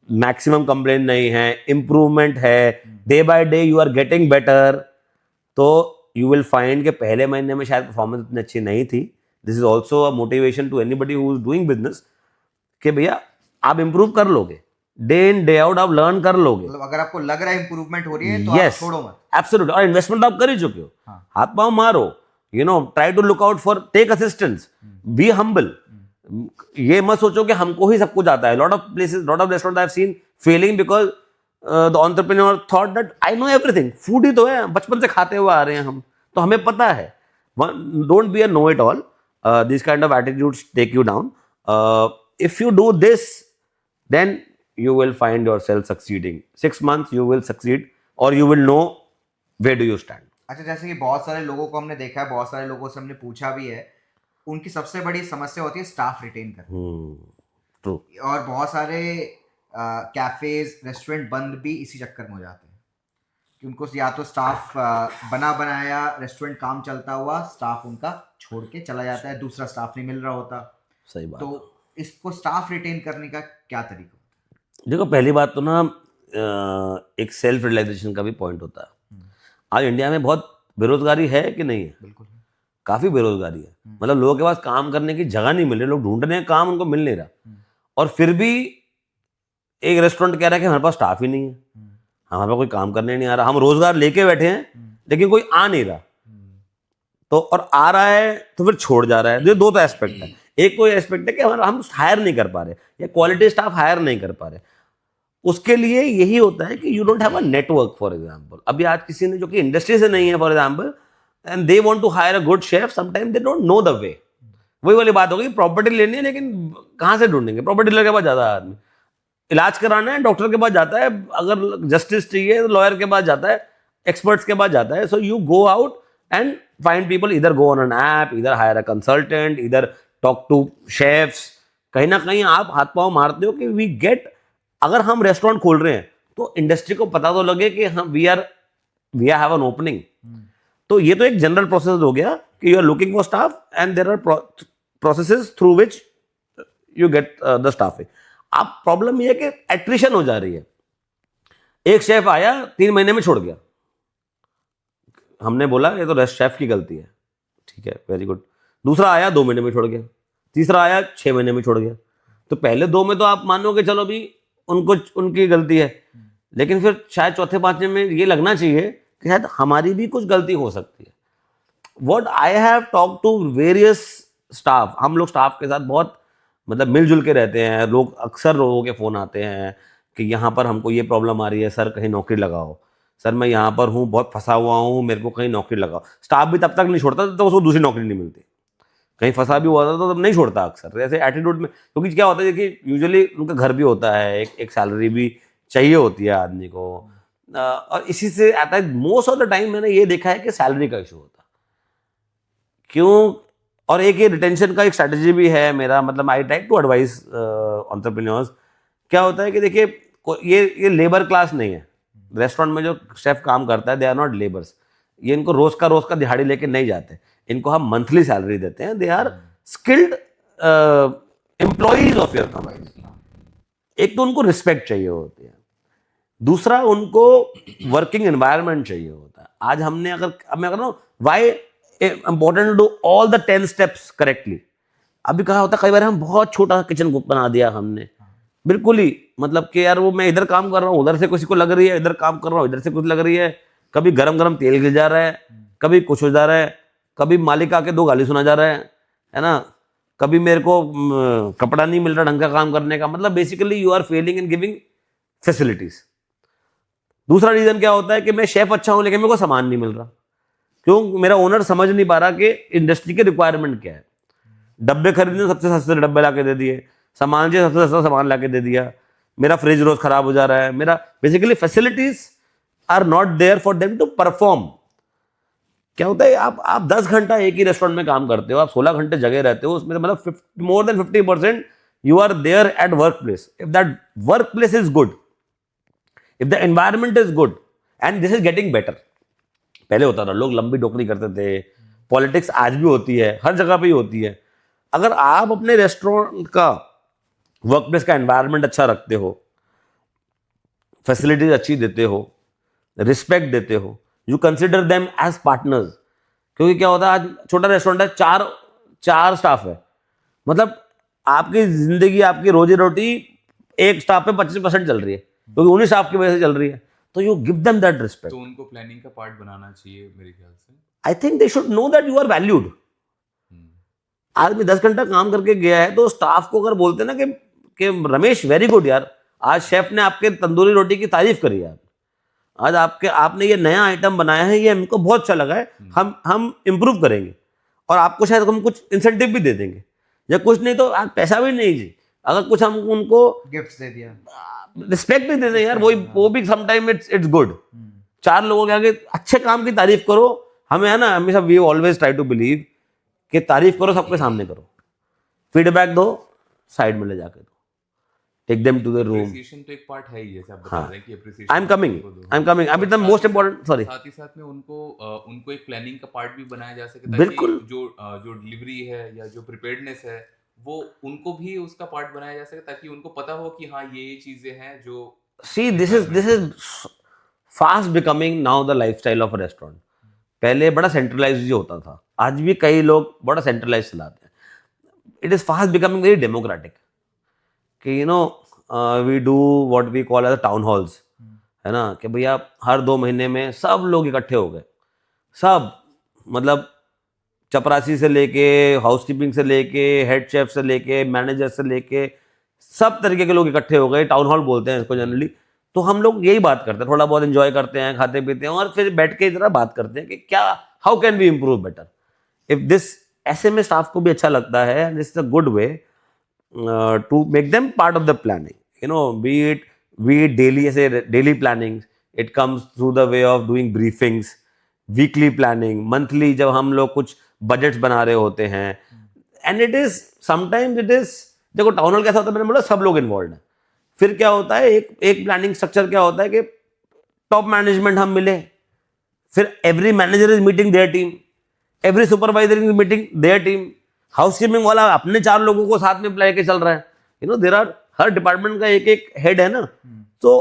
मैक्सिमम कंप्लेन नहीं है, इम्प्रूवमेंट है, day by day you are getting better, तो यू विल फाइंड कि पहले महीने में शायद परफॉर्मेंस इतनी अच्छी नहीं थी। This is also a motivation to anybody who is doing business कि भैया आप इंप्रूव कर लोगे, डे इन डे आउट आप लर्न कर लोगे। मतलब अगर आपको लग रहा है इंप्रूवमेंट हो रही है तो आप यस, छोड़ो मत। एब्सोल्यूट। और इन्वेस्टमेंट आप कर ही चुके हो, हाँ। हाथ पांव मारो, try to look out for, take assistance, be humble. ये मत सोचो कि हमको ही सब कुछ आता है। Lot of places, lot of restaurant I have seen failing because the entrepreneur thought that I know everything. Food ही तो है, बचपन से खाते हुए आ रहे हैं हम, तो हमें पता है। Don't be a know it all, this kind of attitudes take you down. If you do this, then you will find yourself succeeding. 6 months you will succeed, or you will know where do you stand. अच्छा, जैसे कि बहुत सारे लोगों को हमने देखा है, बहुत सारे लोगों से हमने पूछा भी है, उनकी सबसे बड़ी समस्या होती है स्टाफ रिटेन करना। True. और बहुत सारे कैफेज रेस्टोरेंट बंद भी इसी चक्कर में हो जाते हैं कि उनको या तो स्टाफ बना बनाया रेस्टोरेंट काम चलता हुआ स्टाफ उनका छोड़ के चला जाता है, दूसरा स्टाफ नहीं मिल रहा होता। सही बात। तो इसको स्टाफ रिटेन करने का क्या तरीका होता है? देखो, पहली बात तो ना, एक सेल्फ रियलाइजेशन का भी पॉइंट होता है। आज इंडिया में बहुत बेरोजगारी है कि नहीं है? बिल्कुल है। काफी बेरोजगारी है। मतलब लोगों के पास काम करने की जगह नहीं मिल रही, लोग ढूंढ रहे हैं काम, उनको मिल नहीं रहा। और फिर भी एक रेस्टोरेंट कह रहा है कि हमारे पास स्टाफ ही नहीं है, हमारे पास कोई काम करने नहीं आ रहा, हम रोजगार लेके बैठे हैं लेकिन कोई आ नहीं रहा। तो और आ रहा है तो फिर छोड़ जा रहा है। ये दो तो एस्पेक्ट है। एक कोई एस्पेक्ट है कि हम हायर नहीं कर पा रहे या क्वालिटी स्टाफ हायर नहीं कर पा रहे। उसके लिए यही होता है कि you don't have a network. For example, अभी आज किसी ने जो कि इंडस्ट्री से नहीं है, for example, and they want to hire a good chef, sometime they don't know the way. वही वाली बात होगी, प्रॉपर्टी लेनी है लेकिन कहाँ से ढूंढेंगे? प्रॉपर्टी डीलर के पास जाता है आदमी, इलाज कराना है डॉक्टर के पास जाता है, अगर जस्टिस चाहिए तो लॉयर के पास जाता है, एक्सपर्ट्स के पास जाता है। So you go out and find people, इधर गो ऑन एन ऐप, इधर हायर अ कंसल्टेंट, इधर टॉक टू शेफ्स। कहीं ना कहीं आप हाथ पांव मारते हो कि वी गेट, अगर हम रेस्टोरेंट खोल रहे हैं तो इंडस्ट्री को पता तो लगे कि हम वी हैव एन ओपनिंग। तो ये तो एक जनरल प्रोसेस हो गया कि you are looking for staff and there are processes through which you get the staff. अब प्रॉब्लम ये है कि एट्रिशन हो जा रही है। एक शेफ आया 3 महीने में छोड़ गया, हमने बोला ये तो शेफ की गलती है, ठीक है, वेरी गुड। दूसरा आया 2 महीने में छोड़ गया, तीसरा आया 6 महीने में छोड़ गया। तो पहले 2 में तो आप मानोगे चलो भी उनको उनकी गलती है, लेकिन फिर शायद चौथे पांचवें में ये लगना चाहिए कि शायद हमारी भी कुछ गलती हो सकती है। What I have talk to various staff, हम लोग स्टाफ के साथ बहुत मतलब मिलजुल के रहते हैं। लोग अक्सर लोगों के फ़ोन आते हैं कि यहाँ पर हमको ये प्रॉब्लम आ रही है सर, कहीं नौकरी लगाओ, सर मैं यहाँ पर हूँ, बहुत फंसा हुआ हूँ, मेरे को कहीं नौकरी लगाओ। स्टाफ भी तब तक नहीं छोड़ता तो उसको दूसरी नौकरी नहीं मिलती। कहीं फंसा भी हुआ था तो तब नहीं छोड़ता अक्सर, ऐसे एटीट्यूड में। क्योंकि क्या होता है कि यूजुअली उनका घर भी होता है, एक सैलरी भी चाहिए होती है आदमी को, और इसी से आता है। मोस्ट ऑफ द टाइम मैंने ये देखा है कि सैलरी का इशू होता है। क्यों? और एक ये रिटेंशन का एक स्ट्रैटेजी भी है मेरा, मतलब I try to advice entrepreneurs. क्या होता है कि देखिए, ये लेबर क्लास नहीं है। रेस्टोरेंट में जो शेफ काम करता है, दे आर नॉट लेबर्स। ये इनको रोज का दिहाड़ी लेके नहीं जाते, इनको हम मंथली सैलरी देते हैं। They are skilled employees of your company. एक तो उनको रिस्पेक्ट चाहिए होती है, दूसरा उनको वर्किंग एनवायरनमेंट चाहिए होता है। आज हमने अगर मैं कह रहा हूँ why important to do all the 10 steps correctly. अभी कहा होता कई बार हम बहुत छोटा किचन कुक बना दिया हमने, बिल्कुल ही, मतलब कि यार वो मैं इधर काम कर रहा हूँ, उधर से किसी को लग रही है, इधर काम कर रहा हूँ, इधर से कुछ लग रही है, कभी गरम तेल गिर जा रहा है, कभी कुछ हो जा रहा है, कभी मालिक आके 2 गाली सुना जा रहा है ना, कभी मेरे को कपड़ा नहीं मिल रहा ढंग का काम करने का। मतलब basically you are failing in giving facilities. दूसरा रीजन क्या होता है कि मैं शेफ अच्छा हूं लेकिन मेरे को सामान नहीं मिल रहा। क्यों? मेरा ओनर समझ नहीं पा रहा कि इंडस्ट्री के रिक्वायरमेंट क्या है। डब्बे खरीदने सबसे सस्ते डब्बे ला के दे दिए, सामान चाहिए सबसे सस्ता सामान ला के दे दिया, मेरा फ्रिज रोज खराब हो जा रहा है। मेरा basically facilities are not there for them to perform. क्या होता है, आप 10 घंटा एक ही रेस्टोरेंट में काम करते हो, आप 16 घंटे जगह रहते हो, उसमें मतलब more than 50% you are there at work place. If that work place is good, if the environment is good, and this is getting better. पहले होता था लोग लंबी डोकरी करते थे, पॉलिटिक्स आज भी होती है, हर जगह पे ही होती है. अगर आप अपने रेस्टोरेंट का वर्क प्लेस का एनवायरमेंट अच्छा रखते हो, फैसिलिटीज अच्छी देते हो, रिस्पेक्ट देते हो, you consider them as partners. क्योंकि क्या होता है, आज छोटा रेस्टोरेंट है, चार स्टाफ है, मतलब आपकी जिंदगी, आपकी रोजी रोटी एक स्टाफ पे 25% चल रही है, क्योंकि उन्हीं स्टाफ की वजह से चल रही है. तो you give them that respect. तो उनको प्लानिंग का पार्ट बनाना चाहिए मेरे ख्याल से. I think they should know that you are valued. Hmm, आदमी 10 घंटा काम करके गया है, तो स्टाफ को अगर बोलते ना कि रमेश वेरी गुड यार, आज शेफ ने आपके तंदूरी रोटी की तारीफ करी यार, आज आपने ये नया आइटम बनाया है, ये हमको बहुत अच्छा लगा है, हम इम्प्रूव करेंगे, और आपको शायद हम कुछ इंसेंटिव भी दे देंगे, या कुछ नहीं तो आज पैसा भी नहीं जी, अगर कुछ हम उनको गिफ्ट्स दे दिया, रिस्पेक्ट भी दे दें यार, वो भी समटाइम इट्स गुड. 4 लोगों के आगे अच्छे काम की तारीफ करो. हमें है ना, हमेशा we always try to believe कि तारीफ करो, सबके सामने करो, फीडबैक दो, साइड में ले जाके दो, take them to the room. Appreciation तो एक पार्ट है ही, जैसे आप बता रहे हैं कि अप्रिसिएशन. आई एम कमिंग अभी द मोस्ट इंपॉर्टेंट, सॉरी. साथ ही साथ में उनको एक प्लानिंग का पार्ट भी बनाया जा सके, ताकि बिल्कुल. जो डिलीवरी है या जो प्रिपेयर्डनेस है, वो उनको भी उसका पार्ट बनाया जा सके, ताकि उनको पता हो कि हाँ ये चीजें हैं जो. See, this is fast becoming now the lifestyle of a restaurant. पहले बड़ा सेंट्रलाइज होता था, आज भी कई लोग बड़ा सेंट्रलाइज चलाते हैं. It is fast becoming very democratic, कि we do what we call as town halls, है ना, कि भैया हर 2 महीने में सब लोग इकट्ठे हो गए, सब, मतलब चपरासी से लेके, हाउसकीपिंग से लेके, हेड शेफ से लेके, मैनेजर से लेके, सब तरीके के लोग इकट्ठे हो गए. टाउन हॉल बोलते हैं इसको जनरली. तो हम लोग यही बात करते हैं, थोड़ा बहुत एंजॉय करते हैं, खाते पीते हैं, और फिर बैठ के जरा बात करते हैं कि क्या, how can we improve better. If this, ऐसे में स्टाफ को भी अच्छा लगता है, this is a good way to make them part of the planning. Be it daily, ऐसे daily planning, it comes through the way of doing briefings, weekly planning, monthly जब हम लोग कुछ बजट्स बना रहे होते हैं. And it is sometimes it is, देखो टाउन हॉल कैसा होता है, मैंने बोला सब लोग इन्वॉल्व हैं. फिर क्या होता है, एक प्लानिंग स्ट्रक्चर क्या होता है कि टॉप मैनेजमेंट हम मिले, फिर every manager is meeting their team, every supervisor is meeting their team, housekeeping वाला अपने 4 लोगों को साथ में लेके चल रहा है. देयर आर, हर डिपार्टमेंट का एक हेड है ना. तो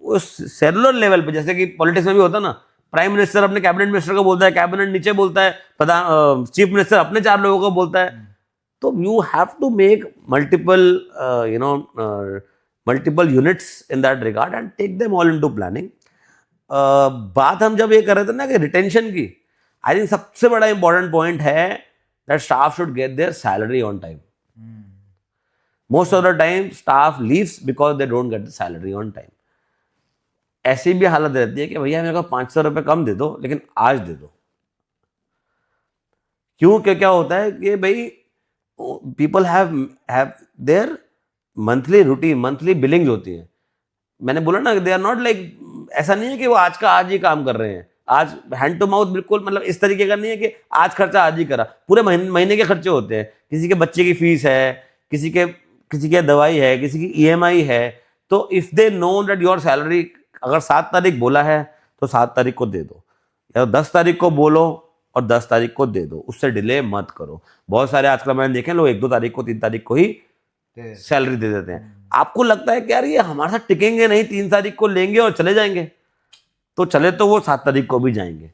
उस सेलुलर लेवल पे, जैसे कि पॉलिटिक्स में भी होता है ना, प्राइम मिनिस्टर अपने कैबिनेट मिनिस्टर को बोलता है, कैबिनेट नीचे बोलता है, चीफ मिनिस्टर अपने 4 लोगों को बोलता है. तो you have to make multiple units in that regard and take them all into planning. बात हम जब ये कर रहे थे ना कि रिटेंशन की, आई थिंक सबसे बड़ा इंपॉर्टेंट पॉइंट है that staff should get there salary on time. Most of the time staff leaves because they don't get the salary on time. ऐसी भी हालत रहती है कि भैया मेरे को 500 रुपये कम दे दो, लेकिन आज दे दो. क्यों, क्या होता है कि भाई people have their monthly routine, monthly Billings होती है. मैंने बोला ना, दे आर नॉट लाइक, ऐसा नहीं है कि वो आज का आज ही काम कर रहे हैं, आज हैंड टू माउथ, बिल्कुल मतलब इस तरीके का नहीं है कि आज खर्चा आज ही करा, पूरे महीने के खर्चे होते हैं. किसी के बच्चे की फीस है, किसी के दवाई है, किसी की EMI है. तो if they know that your salary, अगर 7 तारीख बोला है तो 7 तारीख को दे दो, या 10 तारीख को बोलो और 10 तारीख को दे दो, उससे डिले मत करो. बहुत सारे आजकल मैंने देखे लोग 1-2 तारीख को, 3 तारीख को ही सैलरी दे देते हैं. आपको लगता है कि यार ये हमारे साथ टिकेंगे नहीं, 3 तारीख को लेंगे और चले जाएंगे, तो चले तो वो 7 तारीख को भी जाएंगे.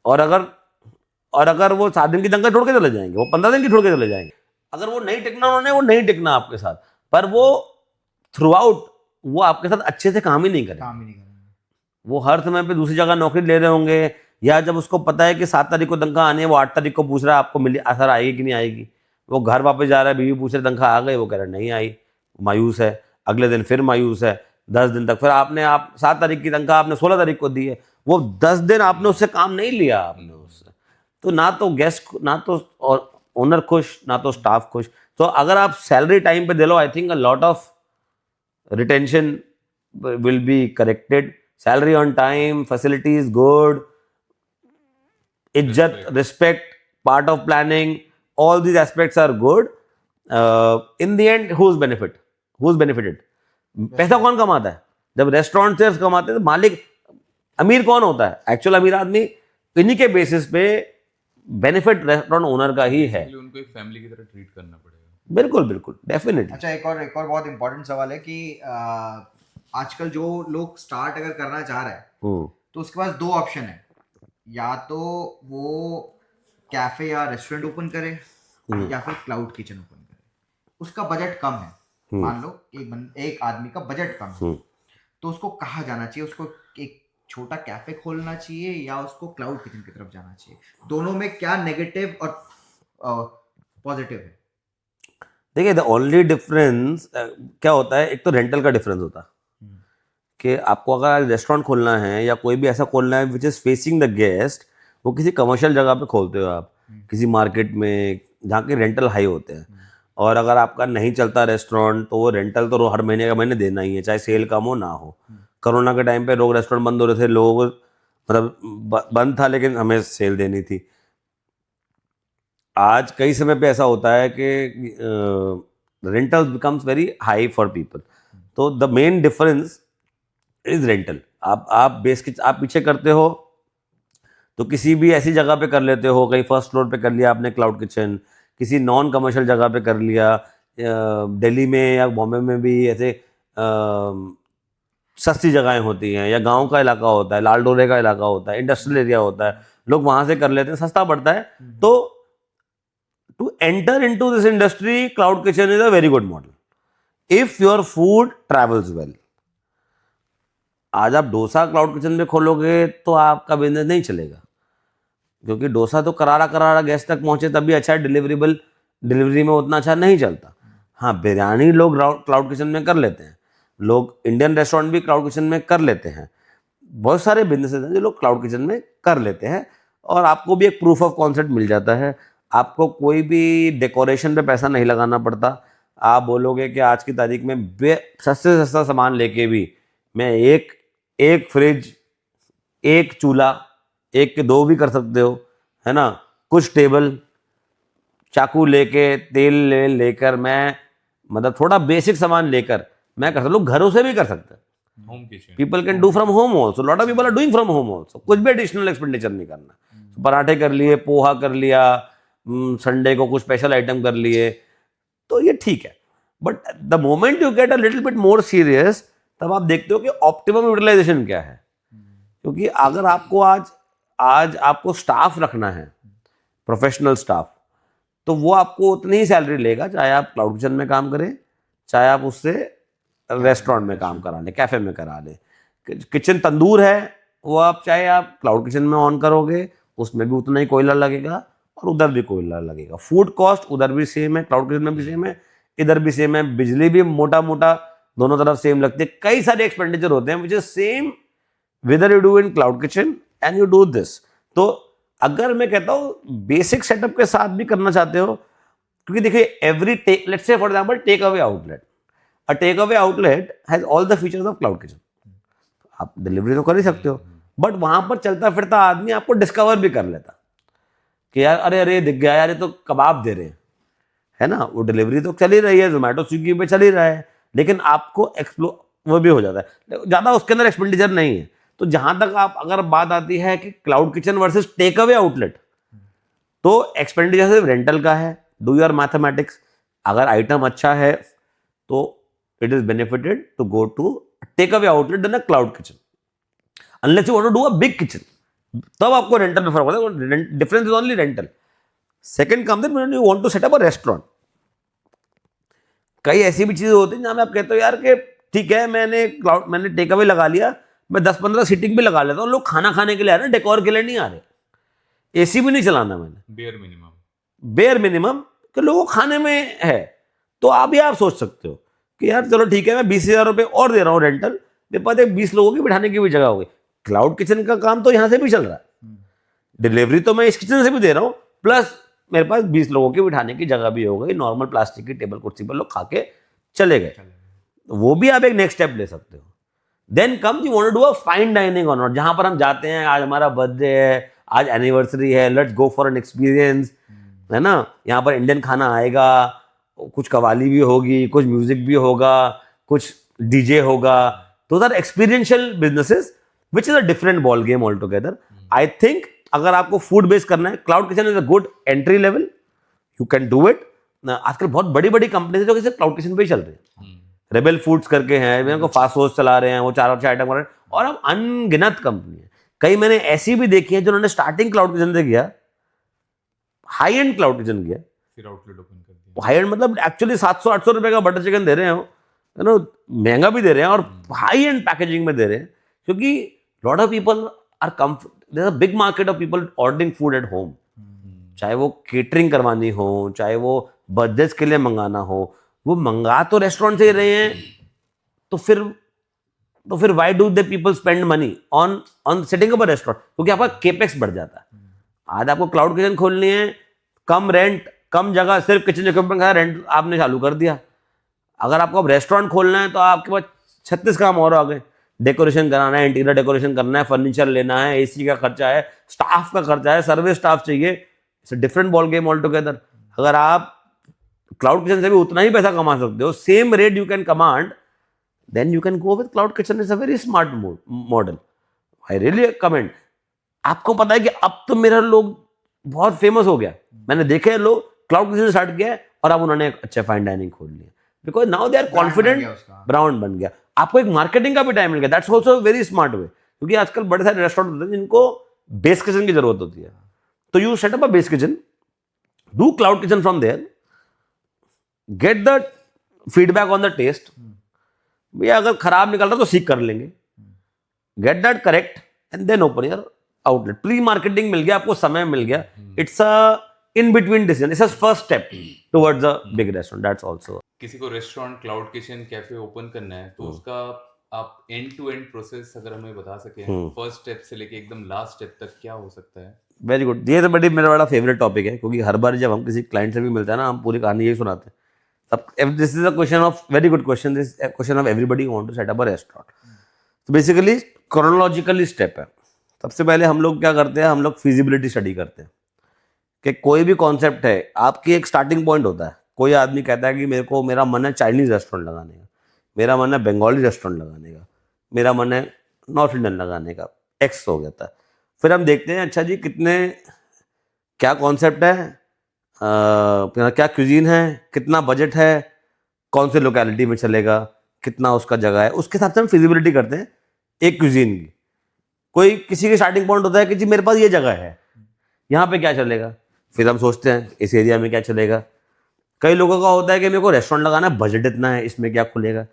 और अगर वो 7 दिन की तनख्वाह छोड़ के चले जाएंगे, वो 15 दिन की छोड़ के चले जाएंगे. अगर वो नहीं टिकना उन्होंने, वो नहीं टिकना आपके साथ, पर वो थ्रू आउट वो आपके साथ अच्छे से काम ही नहीं करेंगे. वो हर समय पे दूसरी जगह नौकरी ले रहे होंगे, या जब उसको पता है कि 7 तारीख को तनख्वाह आनी है, वो 8 तारीख को पूछ रहा है आपको मिली, असर आएगी कि नहीं आएगी. वो घर वापस जा रहा है, बीवी पूछ रहे तनख्वाह आ गई, वो कह रहा नहीं आई, मायूस है. अगले दिन फिर मायूस है, 10 दिन तक. फिर आप 7 तारीख की तनख्वाह आपने 16 तारीख को दी है, वो 10 दिन आपने उससे काम नहीं लिया आपने उससे. तो ना तो गेस्ट, ना तो ओनर खुश, ना तो स्टाफ खुश. तो अगर आप सैलरी टाइम पे दे लो, I think a lot of retention will be corrected. Salary on time, facilities good, इज्जत, respect, part of planning, all these aspects are good. In the end who is benefited? पैसा कौन कमाता है? जब restaurant से कमाते हैं तो मालिक, अमीर कौन होता है? एक्चुअल अमीर आदमी इन्हीं के बेसिस पे बेनिफिट रेस्टोरेंट ओनर का ही है. इसलिए उनको एक फैमिली की तरह ट्रीट करना पड़ेगा. बिल्कुल बिल्कुल, डेफिनेटली. अच्छा, एक और बहुत इंपॉर्टेंट सवाल है कि आजकल जो लोग स्टार्ट अगर करना चाह रहे हैं तो उसके पास दो ऑप्शन है. या तो वो कैफे या रेस्टोरेंट ओपन करे या फिर क्लाउड किचन ओपन करे. उसका बजट कम है, मान लो एक आदमी का बजट कम है, तो उसको कहाँ जाना चाहिए? उसको एक छोटा कैफे खोलना चाहिए या उसको क्लाउड किचन की तरफ जाना चाहिए? दोनों में क्या नेगेटिव और पॉजिटिव है? देखिए, द ओनली डिफरेंस क्या होता है, एक तो रेंटल का डिफरेंस होता है कि आपको अगर रेस्टोरेंट खोलना है या कोई भी ऐसा खोलना है which is facing the guest, वो किसी कमर्शियल जगह पे खोलते हो आप, किसी मार्केट में जहाँ के रेंटल हाई होते हैं. और अगर आपका नहीं चलता रेस्टोरेंट तो वो रेंटल तो हर महीने का महीने देना ही है, चाहे सेल कम हो ना हो. कोरोना के टाइम पे लोग रेस्टोरेंट बंद हो रहे थे, लोग मतलब बंद था लेकिन हमें सेल देनी थी. आज कई समय पे ऐसा होता है कि rental becomes very high for people. तो the main difference is rental. आप आप पीछे करते हो तो किसी भी ऐसी जगह पे कर लेते हो, कहीं फर्स्ट फ्लोर पे कर लिया आपने क्लाउड किचन, किसी नॉन कमर्शियल जगह पे कर लिया. दिल्ली में या बॉम्बे में भी ऐसे सस्ती जगहें होती हैं, या गांव का इलाका होता है, लाल डोरे का इलाका होता है, इंडस्ट्रियल एरिया होता है, लोग वहां से कर लेते हैं, सस्ता पड़ता है. तो to enter into this industry, cloud kitchen is a very good model if your food travels well. आज आप डोसा क्लाउड किचन में खोलोगे तो आपका बिजनेस नहीं चलेगा, क्योंकि डोसा तो करारा करारा गैस तक पहुंचे तभी अच्छा है, डिलीवरी में उतना अच्छा नहीं चलता. हाँ, बिरयानी लोग क्लाउड किचन में कर लेते हैं, लोग इंडियन रेस्टोरेंट भी क्लाउड किचन में कर लेते हैं. बहुत सारे बिजनेसेस हैं जो लोग क्लाउड किचन में कर लेते हैं, और आपको भी एक प्रूफ ऑफ कॉन्सेप्ट मिल जाता है. आपको कोई भी डेकोरेशन पे पैसा नहीं लगाना पड़ता. आप बोलोगे कि आज की तारीख में सस्ते से सस्ता सामान लेके भी मैं एक फ्रिज, एक चूल्हा, एक के दो भी कर सकते हो, है ना, कुछ टेबल, चाकू लेके, तेल लेकर मैं, मतलब थोड़ा बेसिक सामान लेकर मैं कर सकता. लोग घरों से भी कर सकते हैं. Home kitchen people can do from home also. Lot of people are doing from home also. कुछ भी एडिशनल एक्सपेंडिचर नहीं करना. पराठे कर लिए, पोहा कर लिया, संडे को कुछ स्पेशल आइटम कर लिए, तो ये ठीक है. But the moment you get a little bit more serious, तब आप देखते हो कि ऑप्टिमम यूटिलाइजेशन क्या है. क्योंकि अगर आपको आज आपको स्टाफ रखना है, प्रोफेशनल स्टाफ, तो वो आपको उतनी ही सैलरी लेगा, चाहे आप क्लाउड किचन में काम करें, चाहे आप उससे रेस्टोरेंट में काम करा लें, कैफे में करा लें. किचन तंदूर है, वो आप चाहे आप क्लाउड किचन में ऑन करोगे, उसमें भी उतना ही कोयला लगेगा और उधर भी कोयला लगेगा. फूड कॉस्ट उधर भी सेम है, क्लाउड किचन में भी सेम है, इधर भी सेम है. बिजली भी मोटा मोटा दोनों तरफ सेम लगती है. कई सारे एक्सपेंडिचर होते हैं which is same whether you do in cloud kitchen and you do this. तो अगर मैं कहता हूँ बेसिक सेटअप के साथ भी करना चाहते हो, क्योंकि देखिए let's say for example take away outlet. A take away outlet has all the features of cloud kitchen. आप डिलीवरी तो कर ही सकते हो, बट वहां पर चलता फिरता आदमी आपको डिस्कवर भी कर लेता कि यार अरे दिख गया यार, ये तो कबाब दे रहे हैं, है ना. वो डिलीवरी तो चल ही रही है, जोमेटो स्विगी पे चल ही रहा है, लेकिन आपको वो भी हो जाता है, ज़्यादा उसके अंदर एक्सपेंडिचर नहीं है. तो जहां तक आप अगर बात आती है कि cloud kitchen versus takeaway outlet, तो एक्सपेंडिचर सिर्फ रेंटल का है. Do your mathematics. अगर आइटम अच्छा है तो it is benefited to go to takeaway outlet than a cloud kitchen, unless you want to do a big kitchen. तब आपको रेंटल में फर्क होता है. Difference is only rental. Second comes when you want to set up a restaurant. कई ऐसी भी चीजें होती हैं जहां आप कहते हो यार कि ठीक है, मैंने टेक अवे लगा लिया, मैं 10-15 सीटिंग भी लगा लेता हूँ, लोग खाना खाने के लिए आ रहे हैं, डेकोर के लिए नहीं आ रहे. एसी भी नहीं चलाना मैंने, बेयर मिनिमम कि लोगों खाने में है. तो आप सोच सकते हो कि यार चलो ठीक है, मैं 20,000 रुपये और दे रहा हूँ रेंटल, मेरे पास 20 लोगों की बिठाने की भी जगह होगी. क्लाउड किचन का काम तो यहाँ से भी चल रहा है, डिलीवरी तो मैं इस किचन से भी दे रहा हूँ, प्लस मेरे पास 20 लोगों की बिठाने की जगह भी हो गई. नॉर्मल प्लास्टिक की टेबल कुर्सी पर लोग खा के चले गए. वो भी आप एक नेक्स्ट स्टेप ले सकते हो. Then come you want to do a fine dining और नॉट, जहां पर हम जाते हैं, आज हमारा बर्थडे है, आज एनिवर्सरी है, let's go for an experience, है ना। यहाँ पर इंडियन खाना आएगा, कुछ कवाली भी होगी, कुछ म्यूजिक भी होगा, कुछ डीजे होगा। Those are experiential businesses which is a different ball game all together. I think अगर आपको फूड बेस्ड करना है, cloud kitchen is a good entry level, you can do it. आजकल बहुत बड़ी बड़ी कंपनीज है जो कि क्लाउड किचन पे ही चल रही है। रेबेल फूड्स करके हैं, मेरे को फास्ट फूड चला रहे हैं, वो 4 आइटम कर रहे हैं, और अब अनगिनत कंपनी है। कई मैंने ऐसी भी देखी है जिन्होंने स्टार्टिंग क्लाउड किचन से किया, हाई एंड क्लाउड किचन किया। फिर आउटलेट ओपन कर दिया। हाई एंड मतलब एक्चुअली 700-800 रुपए का बटर चिकन दे रहे हैं, यू नो, महंगा भी दे रहे हैं और हाई एंड पैकेजिंग में दे रहे हैं, क्योंकि lot of people are there is a big market of people ordering food at home. चाहे वो केटरिंग करवानी हो, चाहे वो बर्थडेज के लिए मंगाना हो, वो मंगा तो रेस्टोरेंट से ही रहे हैं, तो फिर why do they people spend money on setting up a restaurant? क्योंकि आपका केपेक्स बढ़ जाता है। आज आपको क्लाउड किचन खोलनी है, कम रेंट, कम जगह, सिर्फ किचन इक्विपमेंट का रेंट आपने चालू कर दिया। अगर आपको अब रेस्टोरेंट खोलना है तो आपके पास 36 काम और आ गए। डेकोरेशन कराना है, इंटीरियर डेकोरेशन करना है, फर्नीचर लेना है, एसी का खर्चा है, स्टाफ का खर्चा है, सर्विस स्टाफ चाहिए। It's a different ball game all together. अगर आप क्लाउड किचन से भी उतना ही पैसा कमा सकते हो, same rate you can command, then you can go with cloud kitchen. Is a very smart model, I really comment. आपको पता है कि अब तो मेरा लोग बहुत फेमस हो गया, मैंने देखे लोग क्लाउड किचन स्टार्ट किया है और अब उन्होंने एक अच्छा फाइन डाइनिंग खोल लिया, because now they are confident, brand बन गया। आपको एक मार्केटिंग का भी टाइम मिल गया, that's also very smart way, क्योंकि आजकल बड़े सारे रेस्टोरेंट होते हैं जिनको बेस किचन की जरूरत होती है। तो you set up a base kitchen, do cloud kitchen from there, get the feedback on the taste. भैया अगर खराब निकल रहा तो सीख कर लेंगे, get that correct and then open your outlet. Pre marketing मिल गया, आपको समय मिल गया, it's a in between decision, it's a first step towards a big restaurant, that's also. किसी को restaurant, cloud kitchen, cafe open करना है तो उसका आप एंड टू एंड प्रोसेस अगर हमें बता सकें, फर्स्ट स्टेप से लेके एकदम लास्ट स्टेप तक क्या हो सकता है? वेरी गुड, ये तो मेरा बड़ा फेवरेट टॉपिक है, क्योंकि हर बार जब हम किसी क्लाइंट से भी मिलते हैं ना, हम पूरी कहानी यही सुनाते हैं। सब this is a question of very good question, this question of everybody want to set up a restaurant. तो बेसिकली क्रोनोलॉजिकली स्टेप है। सबसे पहले हम लोग क्या करते हैं, हम लोग फिजिबिलिटी स्टडी करते हैं कि कोई भी कॉन्सेप्ट है, आपकी एक स्टार्टिंग पॉइंट होता है। कोई आदमी कहता है कि मेरा मन है चाइनीज रेस्टोरेंट लगाने का, मेरा मन है बंगाली रेस्टोरेंट लगाने का, मेरा मन है नॉर्थ इंडियन लगाने का, एक्स हो जाता है। फिर हम देखते हैं अच्छा जी क्या कॉन्सेप्ट है, क्या क्यूजीन है, कितना बजट है, कौन से लोकेलिटी में चलेगा, कितना उसका जगह है, उसके हिसाब से हम फिजिबिलिटी करते हैं एक क्यूजीन की। कोई किसी की स्टार्टिंग पॉइंट होता है कि जी मेरे पास ये जगह है, यहाँ पे क्या चलेगा, फिर हम सोचते हैं इस एरिया में क्या चलेगा। कई लोगों का होता है कि मेरे को रेस्टोरेंट लगाना है, बजट इतना है, इसमें क्या खुलेगा।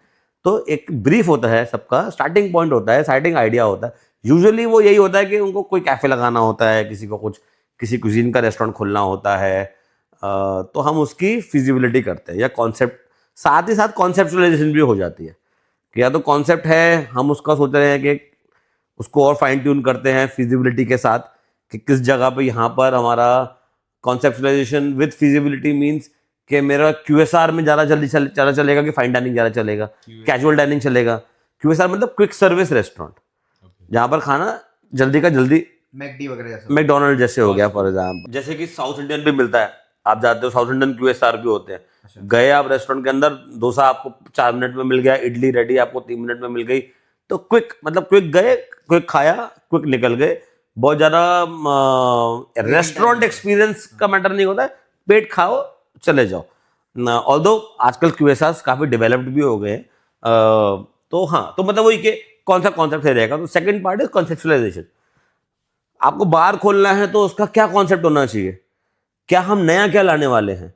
तो एक ब्रीफ होता है, सबका स्टार्टिंग पॉइंट होता है, स्टार्टिंग आइडिया होता है। यूजुअली वो यही होता है कि उनको कोई कैफे लगाना होता है, किसी कुजीन का रेस्टोरेंट खोलना होता है, तो हम उसकी फिजिबिलिटी करते हैं या कॉन्सेप्ट, साथ ही साथ कॉन्सेप्चुअलाइजेशन भी हो जाती है कि या तो कॉन्सेप्ट है, हम उसका सोच रहे हैं कि उसको और फाइन ट्यून करते हैं फिजिबिलिटी के साथ कि किस जगह पे यहाँ पर हमारा कॉन्सेप्चुलाइजेशन विद फिजिबिलिटी मींस कि मेरा क्यूएसआर में ज़्यादा जल्दी ज़्यादा चलेगा कि फाइन डाइनिंग ज़्यादा चलेगा, कैजुअल डाइनिंग चलेगा। क्यूएसआर मतलब क्विक सर्विस रेस्टोरेंट, जहाँ पर खाना जल्दी का जल्दी, मैकडी वगैरह जैसा, मैकडोनल्ड जैसे हो गया फॉर एग्जाम्पल। जैसे कि साउथ इंडियन भी मिलता है, आप जाते हो साउथ इंडियन क्यूएसआर भी होते हैं। गए आप रेस्टोरेंट के अंदर, डोसा आपको 4 मिनट में मिल गया, इडली रेडी आपको 3 मिनट में मिल गई, तो क्विक मतलब क्विक गए, क्विक खाया, क्विक निकल गए। बहुत ज़्यादा रेस्टोरेंट एक्सपीरियंस का मैटर नहीं होता है, पेट खाओ चले जाओ। ऑल्दो आजकल क्यूएसआर्स काफ़ी डेवलप्ड भी हो गए, तो हाँ, तो मतलब वही कि कौन सा कॉन्सेप्ट सही रहेगा। तो सेकंड पार्ट इज कॉन्सेप्चुअलाइजेशन। आपको बार खोलना है तो उसका क्या कॉन्सेप्ट होना चाहिए, क्या हम नया क्या लाने वाले हैं।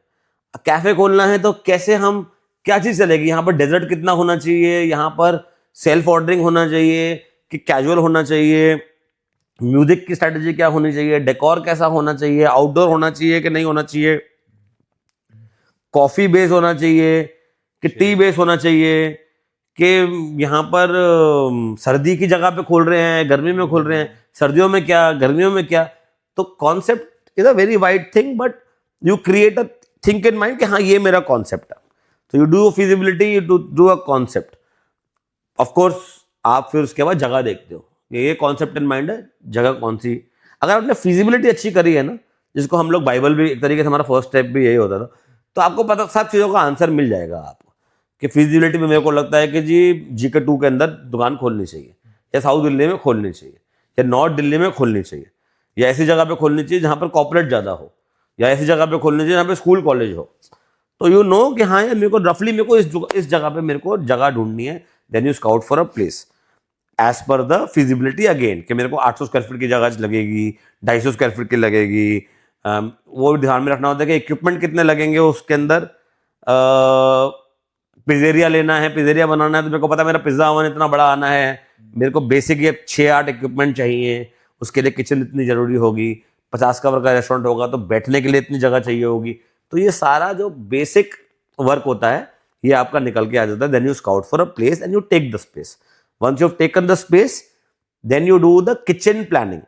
कैफे खोलना है तो कैसे हम, क्या चीज़ चलेगी, यहाँ पर डेजर्ट कितना होना चाहिए, यहाँ पर सेल्फ ऑर्डरिंग होना चाहिए कि कैजुअल होना चाहिए, म्यूजिक की स्ट्रैटेजी क्या होनी चाहिए, डेकोर कैसा होना चाहिए, आउटडोर होना चाहिए कि नहीं होना चाहिए, कॉफी बेस होना चाहिए कि टी बेस होना चाहिए, कि यहाँ पर सर्दी की जगह पे खोल रहे हैं, गर्मी में खोल रहे हैं, सर्दियों में क्या, गर्मियों में क्या। तो concept is a very wide thing, but you create a think in mind कि हाँ ये मेरा कॉन्सेप्ट है। तो you do feasibility, you do a concept. Of course आप फिर उसके बाद जगह देखते हो, ये कॉन्सेप्ट इन माइंड है, जगह कौन सी। अगर आपने फिजिबिलिटी अच्छी करी है ना, जिसको हम लोग बाइबल भी एक तरीके से, हमारा फर्स्ट स्टेप भी यही होता था, तो आपको पता सब चीज़ों का आंसर मिल जाएगा आपको कि फिजिबिलिटी में मेरे को लगता है कि जी के 2 के अंदर दुकान खोलनी चाहिए, या साउथ दिल्ली में खोलनी चाहिए, या नॉर्थ दिल्ली में खोलनी चाहिए, या ऐसी जगह पे खोलनी चाहिए जहाँ पर कॉर्पोरेट ज़्यादा हो, या ऐसी जगह पे खोलनी चाहिए जहाँ पे स्कूल कॉलेज हो। तो यू नो कि हाँ यार, मेरे को रफली मेरे को इस जगह पे मेरे को जगह ढूंढनी है। Then you scout for a place as per the feasibility again, कि मेरे को 800 स्क्वायर फीट की जगह लगेगी, 250 स्क्वायर फीट की लगेगी। वो ध्यान में रखना होता है कि इक्विपमेंट कितने लगेंगे उसके अंदर। पिज़्ज़ेरिया लेना है, पिज़्ज़ेरिया बनाना है, तो मेरे को पता है मेरा पिज़्ज़ा ओवन इतना बड़ा आना है, मेरे को बेसिक ये 6-8 इक्विपमेंट चाहिए, उसके लिए किचन इतनी ज़रूरी होगी, 50 कवर का रेस्टोरेंट होगा तो बैठने के लिए इतनी जगह चाहिए होगी। तो ये सारा जो बेसिक वर्क होता है ये आपका निकल के आ जाता है। Then you scout for a place and you take the space. Once you have taken the space, then you do the kitchen planning.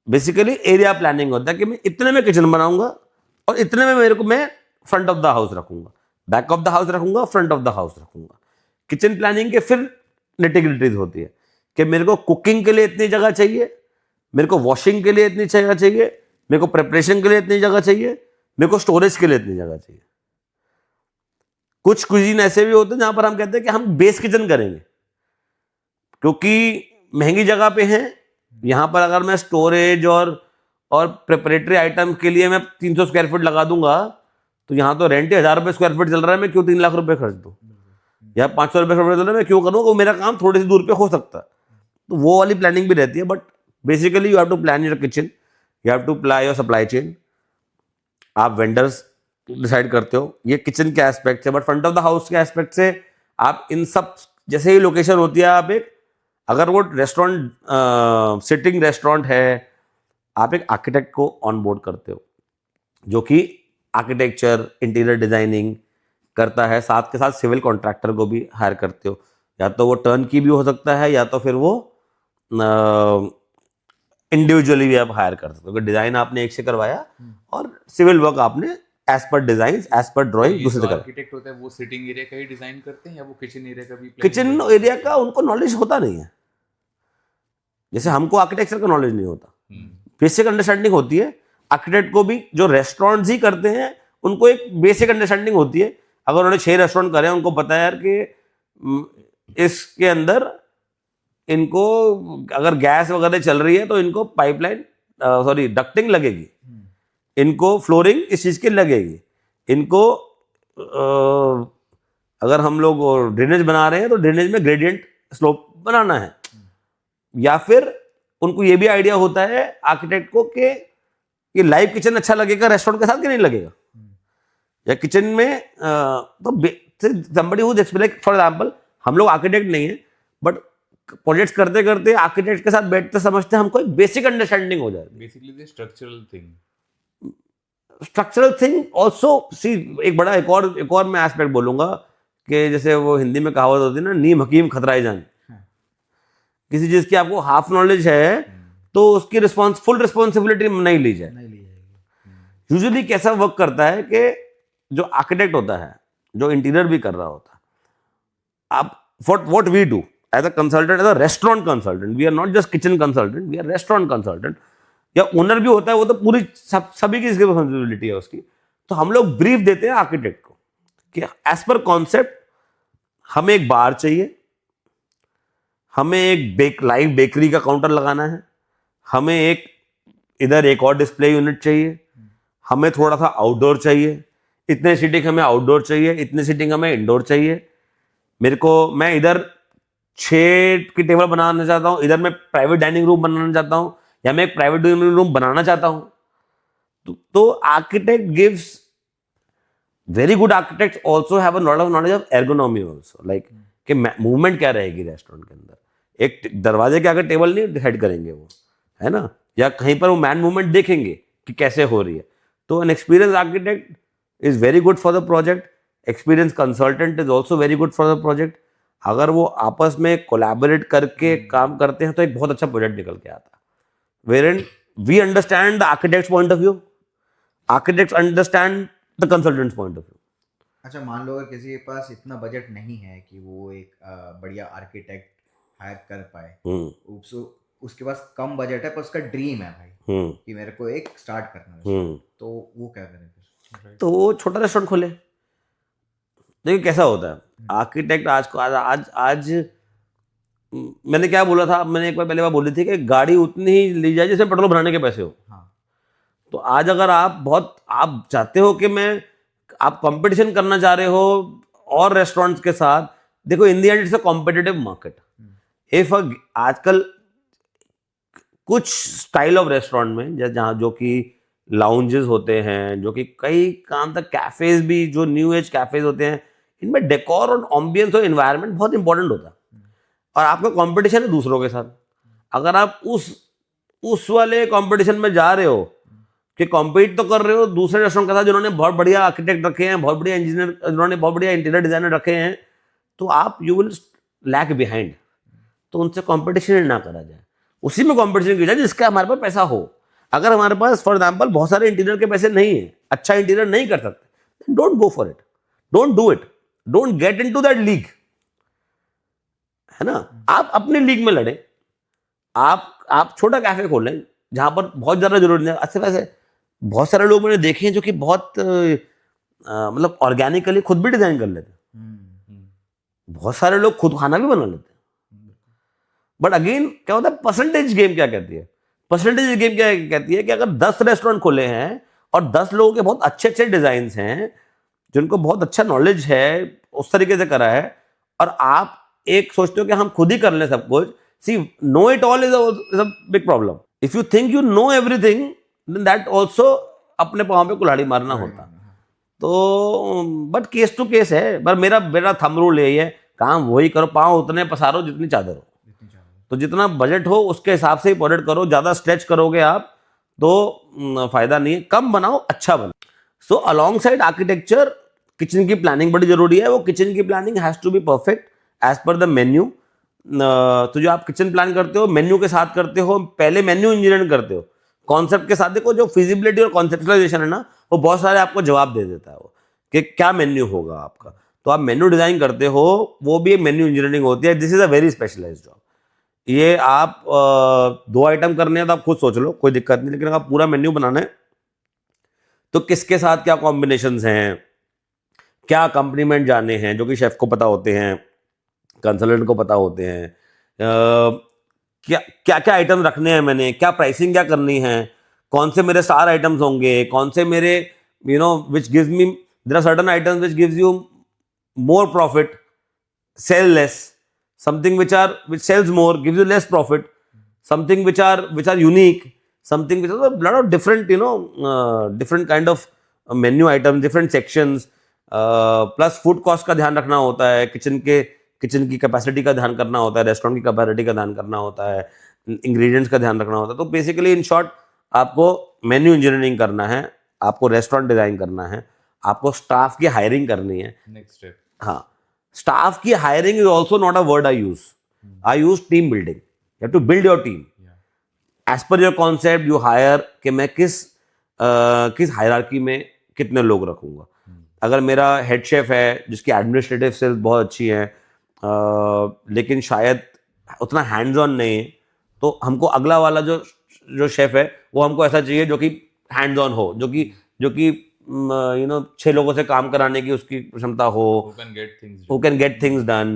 Basically area planning होता है कि मैं इतने में किचन बनाऊंगा और इतने में मेरे को मैं फ्रंट ऑफ द हाउस रखूंगा, बैक ऑफ द हाउस रखूंगा, फ्रंट ऑफ द हाउस रखूंगा। किचन प्लानिंग के फिर निटिग्रिटीज होती है कि मेरे को कुकिंग के लिए इतनी जगह चाहिए, मेरे को वॉशिंग के लिए इतनी जगह चाहिए, मेरे को प्रिपरेशन के लिए इतनी जगह चाहिए, मेरे को स्टोरेज के लिए इतनी जगह चाहिए। कुछ कुजीन ऐसे भी होते हैं जहां पर हम कहते हैं कि हम बेस किचन करेंगे, क्योंकि महंगी जगह पे हैं। यहां पर अगर मैं स्टोरेज और प्रिपरेटरी आइटम के लिए मैं 300 स्क्वायर फीट लगा दूंगा, तो यहाँ तो रेंट ही 1000 रुपये स्क्वायर फीट चल रहा है, मैं क्यों 3 लाख रुपए खर्च दूँ, या 500 रुपये स्क्वायर फीट चल रहा है, मैं क्यों करूँ, वो मेरा काम थोड़ी सी दूर पे हो सकता है। तो वो वाली प्लानिंग भी रहती है। But basically you have to plan your kitchen, you have to plan your supply chain. आप वेंडर्स डिसाइड करते हो, ये किचन के एस्पेक्ट से। But front of the house के एस्पेक्ट से आप इन सब, जैसे ही लोकेशन होती है, आप एक, अगर वो रेस्टोरेंट सिटिंग रेस्टोरेंट है, आप एक आर्किटेक्ट को ऑन बोर्ड करते हो जो कि आर्किटेक्चर इंटीरियर डिजाइनिंग करता है, साथ के साथ सिविल कॉन्ट्रैक्टर को भी हायर करते हो। या तो वो टर्न की भी हो सकता है, या तो फिर वो इंडिविजुअली भी आप हायर कर सकते हो। डिजाइन आपने एक से करवाया और सिविल वर्क आपने as per design, as per drawing दूसरे से करा। आर्किटेक्ट होता है वो सिटिंग एरिया का ही डिजाइन करते हैं या वो किचन एरिया का भी किचन एरिया का उनको नॉलेज होता नहीं है, जैसे हमको आर्किटेक्चर का नॉलेज नहीं होता। बेसिक अंडरस्टैंडिंग होती है। आर्किटेक्ट को भी, जो रेस्टोरेंट्स ही करते हैं, उनको एक बेसिक अंडरस्टैंडिंग होती है। अगर उन्होंने 6 रेस्टोरेंट करे हैं, उनको पता है यार कि इसके अंदर इनको अगर गैस वगैरह चल रही है तो इनको पाइपलाइन, सॉरी, डक्टिंग लगेगी, इनको फ्लोरिंग इस चीज की लगेगी, इनको अगर हम लोग ड्रेनेज बना रहे हैं तो ड्रेनेज में ग्रेडियंट स्लोप बनाना है। या फिर उनको ये भी आइडिया होता है आर्किटेक्ट को कि लाइव किचन अच्छा लगेगा रेस्टोरेंट के साथ कि नहीं लगेगा, या किचन में तो somebody who is experienced, for example हम लोग आर्किटेक्ट नहीं है, बट प्रोजेक्ट्स करते करते आर्किटेक्ट के साथ बैठते समझते हमको एक बेसिक अंडरस्टैंडिंग हो जाएगी। Basically the structural thing also see, एक बड़ा एक और मैं एस्पेक्ट बोलूंगा कि जैसे वो हिंदी में कहावत होती है ना, नीम हकीम खतराए जान। किसी चीज की आपको हाफ नॉलेज है तो उसकी फुल रिस्पॉन्सिबिलिटी नहीं ली जाए। यूजुअली कैसा वर्क करता है कि जो आर्किटेक्ट होता है, जो इंटीरियर भी कर रहा होता है, आप what we do as a consultant, as a restaurant consultant, we are not just kitchen consultant, we are restaurant consultant. या ओनर भी होता है, वो तो पूरी सभी की रिस्पॉन्सिबिलिटी है उसकी। तो हम लोग ब्रीफ देते हैं आर्किटेक्ट को कि एज पर कॉन्सेप्ट हमें एक बार चाहिए, हमें एक लाइव बेकरी का काउंटर लगाना है, हमें इधर एक और डिस्प्ले यूनिट चाहिए, हमें थोड़ा सा आउटडोर चाहिए, इतने सीटिंग हमें आउटडोर चाहिए, इतने सीटिंग हमें इंडोर चाहिए। मैं इधर 6 की टेबल बनाना चाहता हूं, इधर मैं प्राइवेट डाइनिंग रूम बनाना चाहता हूं, या मैं एक प्राइवेट डाइनिंग रूम बनाना चाहता हूं। तो architect gives, very good architect also have a lot of knowledge of ergonomy also, like कि मूवमेंट क्या रहेगी रेस्टोरेंट के अंदर। एक दरवाजे के आगे टेबल नहीं डिसाइड करेंगे वो, है ना, या कहीं पर वो मैन मूवमेंट देखेंगे कि कैसे हो रही है। तो an experience architect is very good for the project, experience consultant is also very good for the project. अगर वो आपस में कोलैबोरेट करके काम करते हैं तो एक बहुत अच्छा प्रोजेक्ट निकल के आता है, where we understand the architects point of view, architects understand the consultants point of view. अच्छा, मान लो अगर किसी के पास इतना बजट नहीं है कि वो एक बढ़िया आर्किटेक्ट हायर कर पाए, सो उसके पास कम बजट है पर उसका ड्रीम है भाई हम्म कि मेरे को एक स्टार्ट करना है restaurant। हम्म तो वो क्या करे फिर? तो वो छोटा रेस्टोरेंट खोले। देखिए कैसा होता है, आर्किटेक्ट आज को आज आज आज मैंने क्या बोला था, मैंने एक बार पहले बार बोली थी कि गाड़ी उतनी ही ली जाए जिसमें पेट्रोल भराने के पैसे हो। हाँ तो आज अगर आप चाहते हो कि मैं आप कंपटीशन करना चाह रहे हो और रेस्टोरेंट्स के साथ, देखो इन the and it's a competitive market. If आजकल कुछ स्टाइल ऑफ रेस्टोरेंट में जहाँ जो कि लाउंजेस होते हैं, जो कि कई काम तक कैफेज भी, जो न्यू एज कैफेज होते हैं, इनमें डेकोर और ऑम्बियंस और इन्वायरमेंट बहुत इंपॉर्टेंट होता है। और आपका कंपटीशन है दूसरों के साथ। अगर आप उस वाले कंपटीशन में जा रहे हो कि कॉम्पीट तो कर रहे हो दूसरे रेस्टोरेंट के साथ जिन्होंने बहुत बढ़िया आर्किटेक्ट रखे हैं, बहुत बढ़िया इंजीनियर, जिन्होंने बहुत बढ़िया इंटीरियर डिजाइनर रखे हैं, तो आप यू विल लैग बिहाइंड। तो उनसे कंपटीशन ना करा जाए, उसी में कंपटीशन किया जाए जिसका हमारे पास पैसा हो। अगर हमारे पास फॉर एग्जाम्पल बहुत सारे इंटीरियर के पैसे नहीं है, अच्छा इंटीरियर नहीं कर सकते, don't go for it, don't do it, don't get into that league, है ना। आप अपनी लीग में लड़े, आप छोटा कैफे खोलें जहां पर बहुत ज्यादा जरूरी नहीं है। अच्छे वैसे बहुत सारे लोग मैंने देखे हैं जो कि बहुत मतलब ऑर्गेनिकली खुद भी डिजाइन कर लेते हैं। बहुत सारे लोग खुद खाना भी बना लेते हैं। बट अगेन क्या होता है, परसेंटेज गेम क्या कहती है, परसेंटेज गेम क्या कहती है कि अगर 10 रेस्टोरेंट खोले हैं और 10 लोगों के बहुत अच्छे अच्छे डिजाइन हैं, जिनको बहुत अच्छा नॉलेज है, उस तरीके से करा है, और आप एक सोचते हो कि हम खुद ही कर लें सब कुछ, see know it all is a big problem. If you think you know everything, then that also अपने पाँव पे कुल्हाड़ी मारना होता। तो बट केस टू केस है। पर मेरा थंब रूल यही है, काम वही करो, पाँव उतने पसारो जितनी चादर हो। तो जितना बजट हो उसके हिसाब से ही बजट करो। ज्यादा स्ट्रेच करोगे आप तो फायदा नहीं है। कम बनाओ, अच्छा बनाओ। So alongside architecture, kitchen की प्लानिंग बड़ी जरूरी है। वो किचन की planning has to be perfect as per the menu. तो जो आप किचन प्लान करते हो मेन्यू के साथ करते हो, पहले मेन्यू इंजीनियरिंग करते हो कॉन्सेप्ट के साथ। देखो जो फिजिबिलिटी और कॉन्सेप्चुलाइजेशन है ना, वो बहुत सारे आपको जवाब दे देता है वो कि क्या मेन्यू होगा आपका। तो आप मेन्यू डिजाइन करते हो, वो भी एक मेन्यू इंजीनियरिंग होती है। This is a very specialised job. ये आप 2 आइटम करने हैं तो आप खुद सोच लो, कोई दिक्कत नहीं। लेकिन अगर पूरा मेन्यू बनाना है तो किसके साथ क्या कॉम्बिनेशंस हैं, क्या कंप्लीमेंट जाने हैं, जो कि शेफ को पता होते हैं, कंसल्टेंट को पता होते हैं। क्या क्या क्या आइटम रखने हैं मैंने, क्या प्राइसिंग क्या करनी है, कौन से मेरे स्टार आइटम्स होंगे, कौन से मेरे which gives me, there are certain items which gives you more profit, sell less, something which sells more gives you less profit, something which are unique, something which are a lot of different different kind of menu items, different sections, plus food cost का ध्यान रखना होता है, kitchen की capacity का ध्यान करना होता है, रेस्टोरेंट की कैपेसिटी का ध्यान करना होता है, इंग्रेडिएंट्स का ध्यान रखना होता है। तो बेसिकली इन शॉर्ट आपको मेन्यू इंजीनियरिंग करना है, आपको रेस्टोरेंट डिजाइन करना है, आपको स्टाफ की हायरिंग करनी है। Next step. हाँ, स्टाफ की hiring is also not a word I use team building. You have to build your team as per your concept. You hire कि मैं किस हायरार्की में कितने लोग रखूंगा। अगर मेरा हेड शेफ है जिसकी एडमिनिस्ट्रेटिव स्किल्स बहुत अच्छी हैं, लेकिन शायद उतना हैंड्स ऑन नहीं है, तो हमको अगला वाला जो शेफ है वो हमको ऐसा चाहिए जो कि हैंड्स ऑन हो, जो कि 6 लोगों से काम कराने की उसकी क्षमता हो, who can get things done.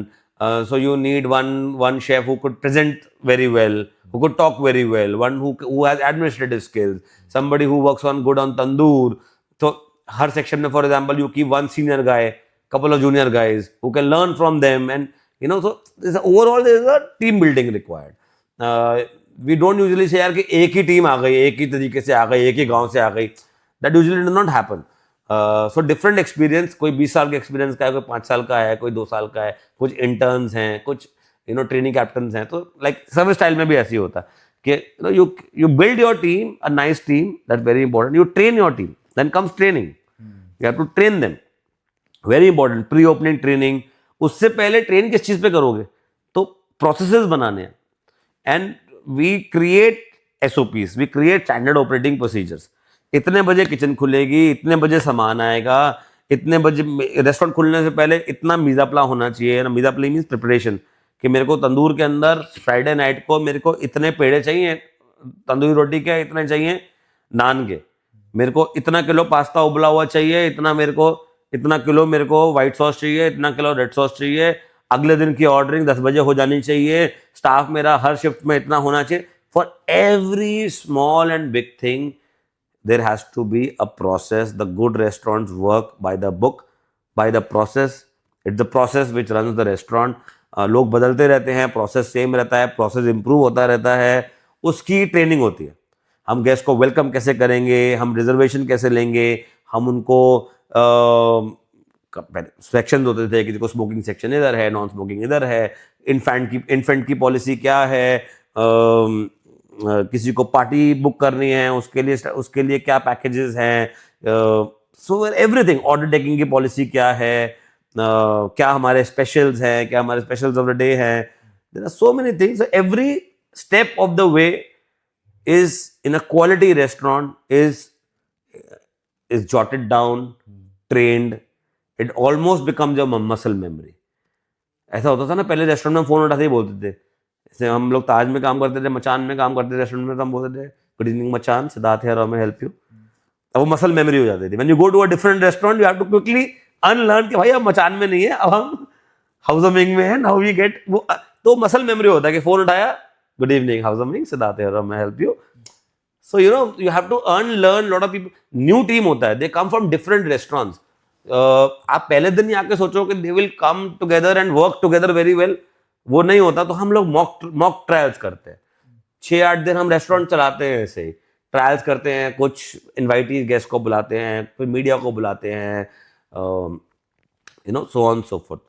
So you need one chef who could present very well, who could talk very well, one who has administrative skills, somebody who works good on tandoor. So her section में for example you keep one senior guy, couple of junior guys who can learn from them, and so overall there is a team building required. We don't usually say यार कि एक ही team आ गई, एक ही तरीके से आ गई, एक ही गांव से आ गई। That usually does not happen. So different experience, कोई 20 साल का एक्सपीरियंस का है, कोई 5 साल का है, कोई 2 साल का है, कुछ इंटर्न्स हैं, कुछ ट्रेनिंग कैप्टन्स हैं। तो लाइक सर्विस स्टाइल में भी ऐसे ही होता है कि you build your team, a nice team, that very important. You train your team, then comes training. You have to train them, very important. Pre opening training, उससे पहले ट्रेन किस चीज पे करोगे, तो प्रोसेसेस बनाने हैं। And we create SOPs, we create standard operating procedures. इतने बजे किचन खुलेगी, इतने बजे सामान आएगा, इतने बजे रेस्टोरेंट खुलने से पहले इतना मीज़ा प्ला होना चाहिए ना। मीज़ा प्ला मीन्स प्रिपरेशन, कि मेरे को तंदूर के अंदर फ्राइडे नाइट को मेरे को इतने पेड़े चाहिए तंदूरी रोटी के, इतने चाहिए नान के, मेरे को इतना किलो पास्ता उबला हुआ चाहिए, इतना किलो मेरे को व्हाइट सॉस चाहिए, इतना किलो रेड सॉस चाहिए, अगले दिन की ऑर्डरिंग 10 बजे हो जानी चाहिए, स्टाफ मेरा हर शिफ्ट में इतना होना चाहिए. For every small and big thing there has to be a process. The good restaurants work by the book, by the process. It's the process which runs the restaurant. लोग बदलते रहते हैं, process same रहता है, process improve होता रहता है, उसकी ट्रेनिंग होती है. हम गेस्ट को वेलकम कैसे करेंगे, हम रिजर्वेशन कैसे लेंगे, हम उनको सेक्शन होते थे कि देखो स्मोकिंग सेक्शन इधर है, नॉन स्मोकिंग इधर है, इन्फेंट की पॉलिसी क्या है, किसी को पार्टी बुक करनी है उसके लिए क्या पैकेजेस हैं, सो एवरीथिंग, ऑर्डर टेकिंग की पॉलिसी क्या है, क्या हमारे स्पेशल्स हैं, क्या हमारे स्पेशल्स ऑफ द डे हैं. There are so many things. Every step of the way is in a quality restaurant is jotted down, trained. It almost becomes a muscle memory. ऐसा होता था ना पहले रेस्टोरेंट में फोन उठाते ही बोलते थे. जैसे हम लोग ताज में काम करते थे, मचान में काम करते थे, रेस्टोरेंट में तो हम बोलते थे good evening Machan, Siddharth here, मैं हेल्प यू. अब वो मसल मेमोरी हो जाती थी. When you go to a different restaurant you have to quickly unlearn कि भाई अब मचान में नहीं है, अब हम हाउसिंग में है. नाउ वी गेट वो, तो मसल मेमोरी होता है कि फोन उठाया, good evening housing, Siddharth here, मैं help you. So you have to learn. Lot of people, new team होता है, they come from different restaurants. आप पहले दिन ही आके सोचो कि they will come together and work together very well, वो नहीं होता. तो हम लोग मॉक ट्रायल्स करते हैं. 6-8 दिन हम रेस्टोरेंट चलाते हैं, ऐसे ही ट्रायल्स करते हैं. कुछ इन्वाइटीज गेस्ट को बुलाते हैं, फिर मीडिया को बुलाते हैं, so on so forth.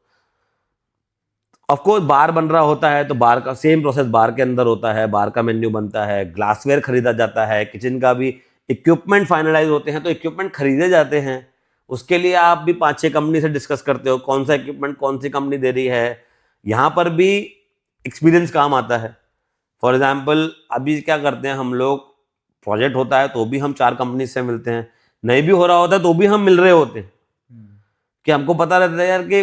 Of course bar बन रहा होता है तो बार का सेम प्रोसेस बार के अंदर होता है. बार का मेन्यू बनता है, ग्लासवेयर खरीदा जाता है, किचन का भी इक्विपमेंट फाइनलाइज होते हैं, तो इक्विपमेंट खरीदे जाते हैं. उसके लिए आप भी 5-6 कंपनी से डिस्कस करते हो कौन सा इक्विपमेंट कौन सी कंपनी दे रही है. यहाँ पर भी एक्सपीरियंस काम आता है. फॉर एग्जाम्पल अभी क्या करते हैं हम लोग, प्रोजेक्ट होता है तो भी हम 4 कंपनी से मिलते हैं, नहीं भी हो रहा होता है तो भी हम मिल रहे होते हैं कि हमको पता रहता है यार कि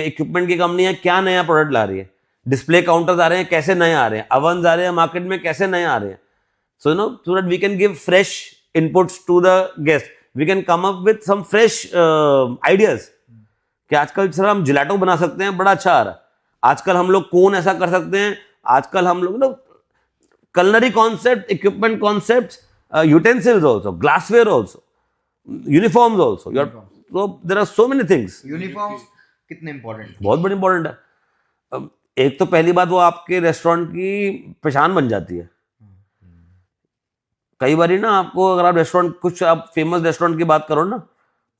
इक्विपमेंट की कंपनी है क्या नया प्रोडक्ट ला रही है, डिस्प्ले काउंटर्स आ रहे हैं कैसे नए आ रहे हैं, अवन्स आ रहे हैं मार्केट में कैसे नए आ रहे हैं. So so that we can give fresh inputs to the guest, we can come up with some fresh ideas. कि आजकल सर हम जिलेटो बना सकते हैं, बड़ा अच्छा आ रहा है. आजकल हम लोग कोन ऐसा कर सकते हैं, आजकल हम लोग culinary concept, equipment concepts, utensils also, glassware also, uniforms also. So there are so many things. Uniforms कितने इंपॉर्टेंट? बहुत बड़ी इंपॉर्टेंट है. एक तो पहली बात वो आपके रेस्टोरेंट की पहचान बन जाती है. कई बार ना आपको अगर आप रेस्टोरेंट, कुछ आप फेमस रेस्टोरेंट की बात करो ना,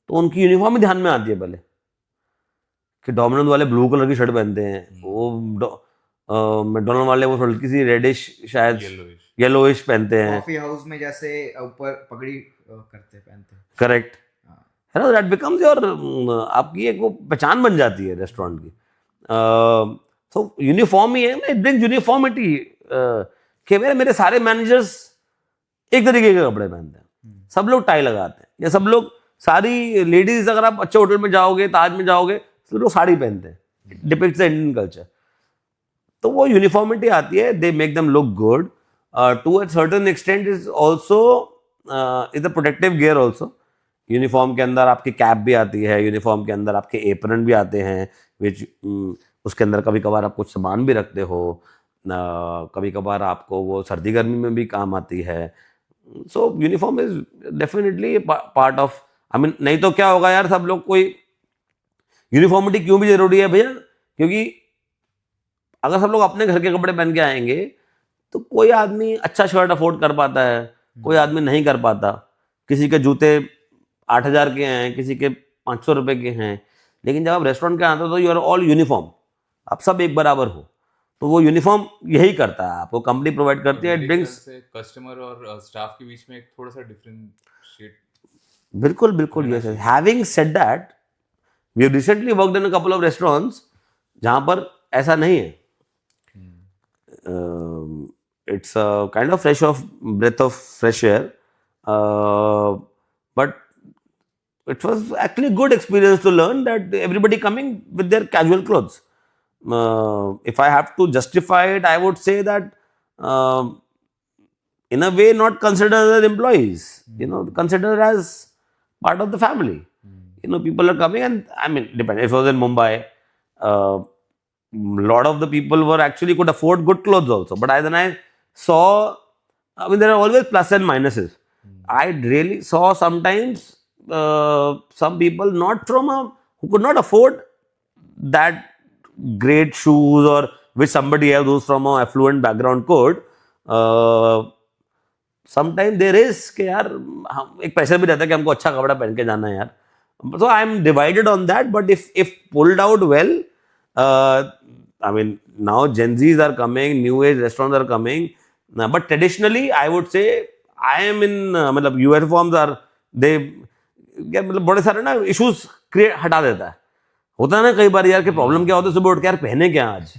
तो उनकी यूनिफॉर्म ही ध्यान में आती है पहले कि डोमिनोज वाले ब्लू कलर की शर्ट पहनते हैं, वो मैकडोनल्ड वाले वो हल्की सी रेडिश शायद येलोइश पहनते हैं. कॉफी हाउस में जैसे ऊपर पगड़ी पहनते हैं. करेक्ट है ना. दैट बिकम्स योर, आपकी एक वो पहचान बन जाती है रेस्टोरेंट की. सो यूनिफॉर्म ही है, इट ब्रिंग्स यूनिफॉर्मिटी. कि मेरे सारे मैनेजर्स एक तरीके के कपड़े पहनते हैं, सब लोग टाई लगाते हैं, या सब लोग, सारी लेडीज अगर आप अच्छे होटल में जाओगे, ताज में जाओगे, सब लोग साड़ी पहनते हैं. Depicts the Indian culture. तो वो यूनिफॉर्मिटी आती है, they make them look good. To a certain extent is also is a protective gear also. Uniform के अंदर आपकी कैप भी आती है, यूनिफॉर्म के अंदर आपके एप्रन भी आते हैं, विच उसके अंदर कभी कभार आप कुछ सामान भी रखते हो, कभी कभार आपको वो सर्दी गर्मी में भी काम आती है. सो uniform is definitely part of, I mean, नहीं तो क्या होगा यार, सब लोग कोई यूनिफॉर्मिटी क्यों भी जरूरी है भैया, क्योंकि अगर सब लोग अपने घर के कपड़े पहन के आएंगे तो कोई आदमी अच्छा शर्ट अफोर्ड कर पाता है, कोई आदमी नहीं कर पाता. किसी के जूते 8,000 के हैं, किसी के 500 रुपए के हैं, लेकिन जब आप रेस्टोरेंट के आते हो तो यू आर ऑल यूनिफॉर्म, आप सब एक बराबर हो. तो वो यूनिफॉर्म यही करता है, आपको कंपनी प्रोवाइड करती है. इट ब्रिंग्स कस्टमर और स्टाफ के बीच में एक थोड़ा सा डिफरेंशिएट. बिल्कुल बिल्कुल. Yes, having said that, we have recently worked in a couple of restaurants जहां पर ऐसा नहीं है. It's a kind of breath of fresh air, but it was actually good experience to learn that everybody coming with their casual clothes. if I have to justify it, I would say that in a way not considered as employees, considered as part of the family. People are coming, and I mean, depend. If I was in Mumbai, lot of the people were actually could afford good clothes also. But then I saw, I mean, there are always plus and minuses. I really saw sometimes some people who could not afford that great shoes, or which somebody else who's from a affluent background could. Sometime there is कि यार हम एक pressure भी रहता है कि हमको अच्छा कपड़ा पहन के जाना है यार. So I'm divided on that, but if pulled out well, I mean, now Gen Zs are coming, new age restaurants are coming, but traditionally I would say I am in मतलब uniforms are they मतलब बड़े सारे ना issues create हटा देता है. होता है ना कई बार यार कि प्रॉब्लम क्या होता है, सुबह उठ के यार पहने क्या आज,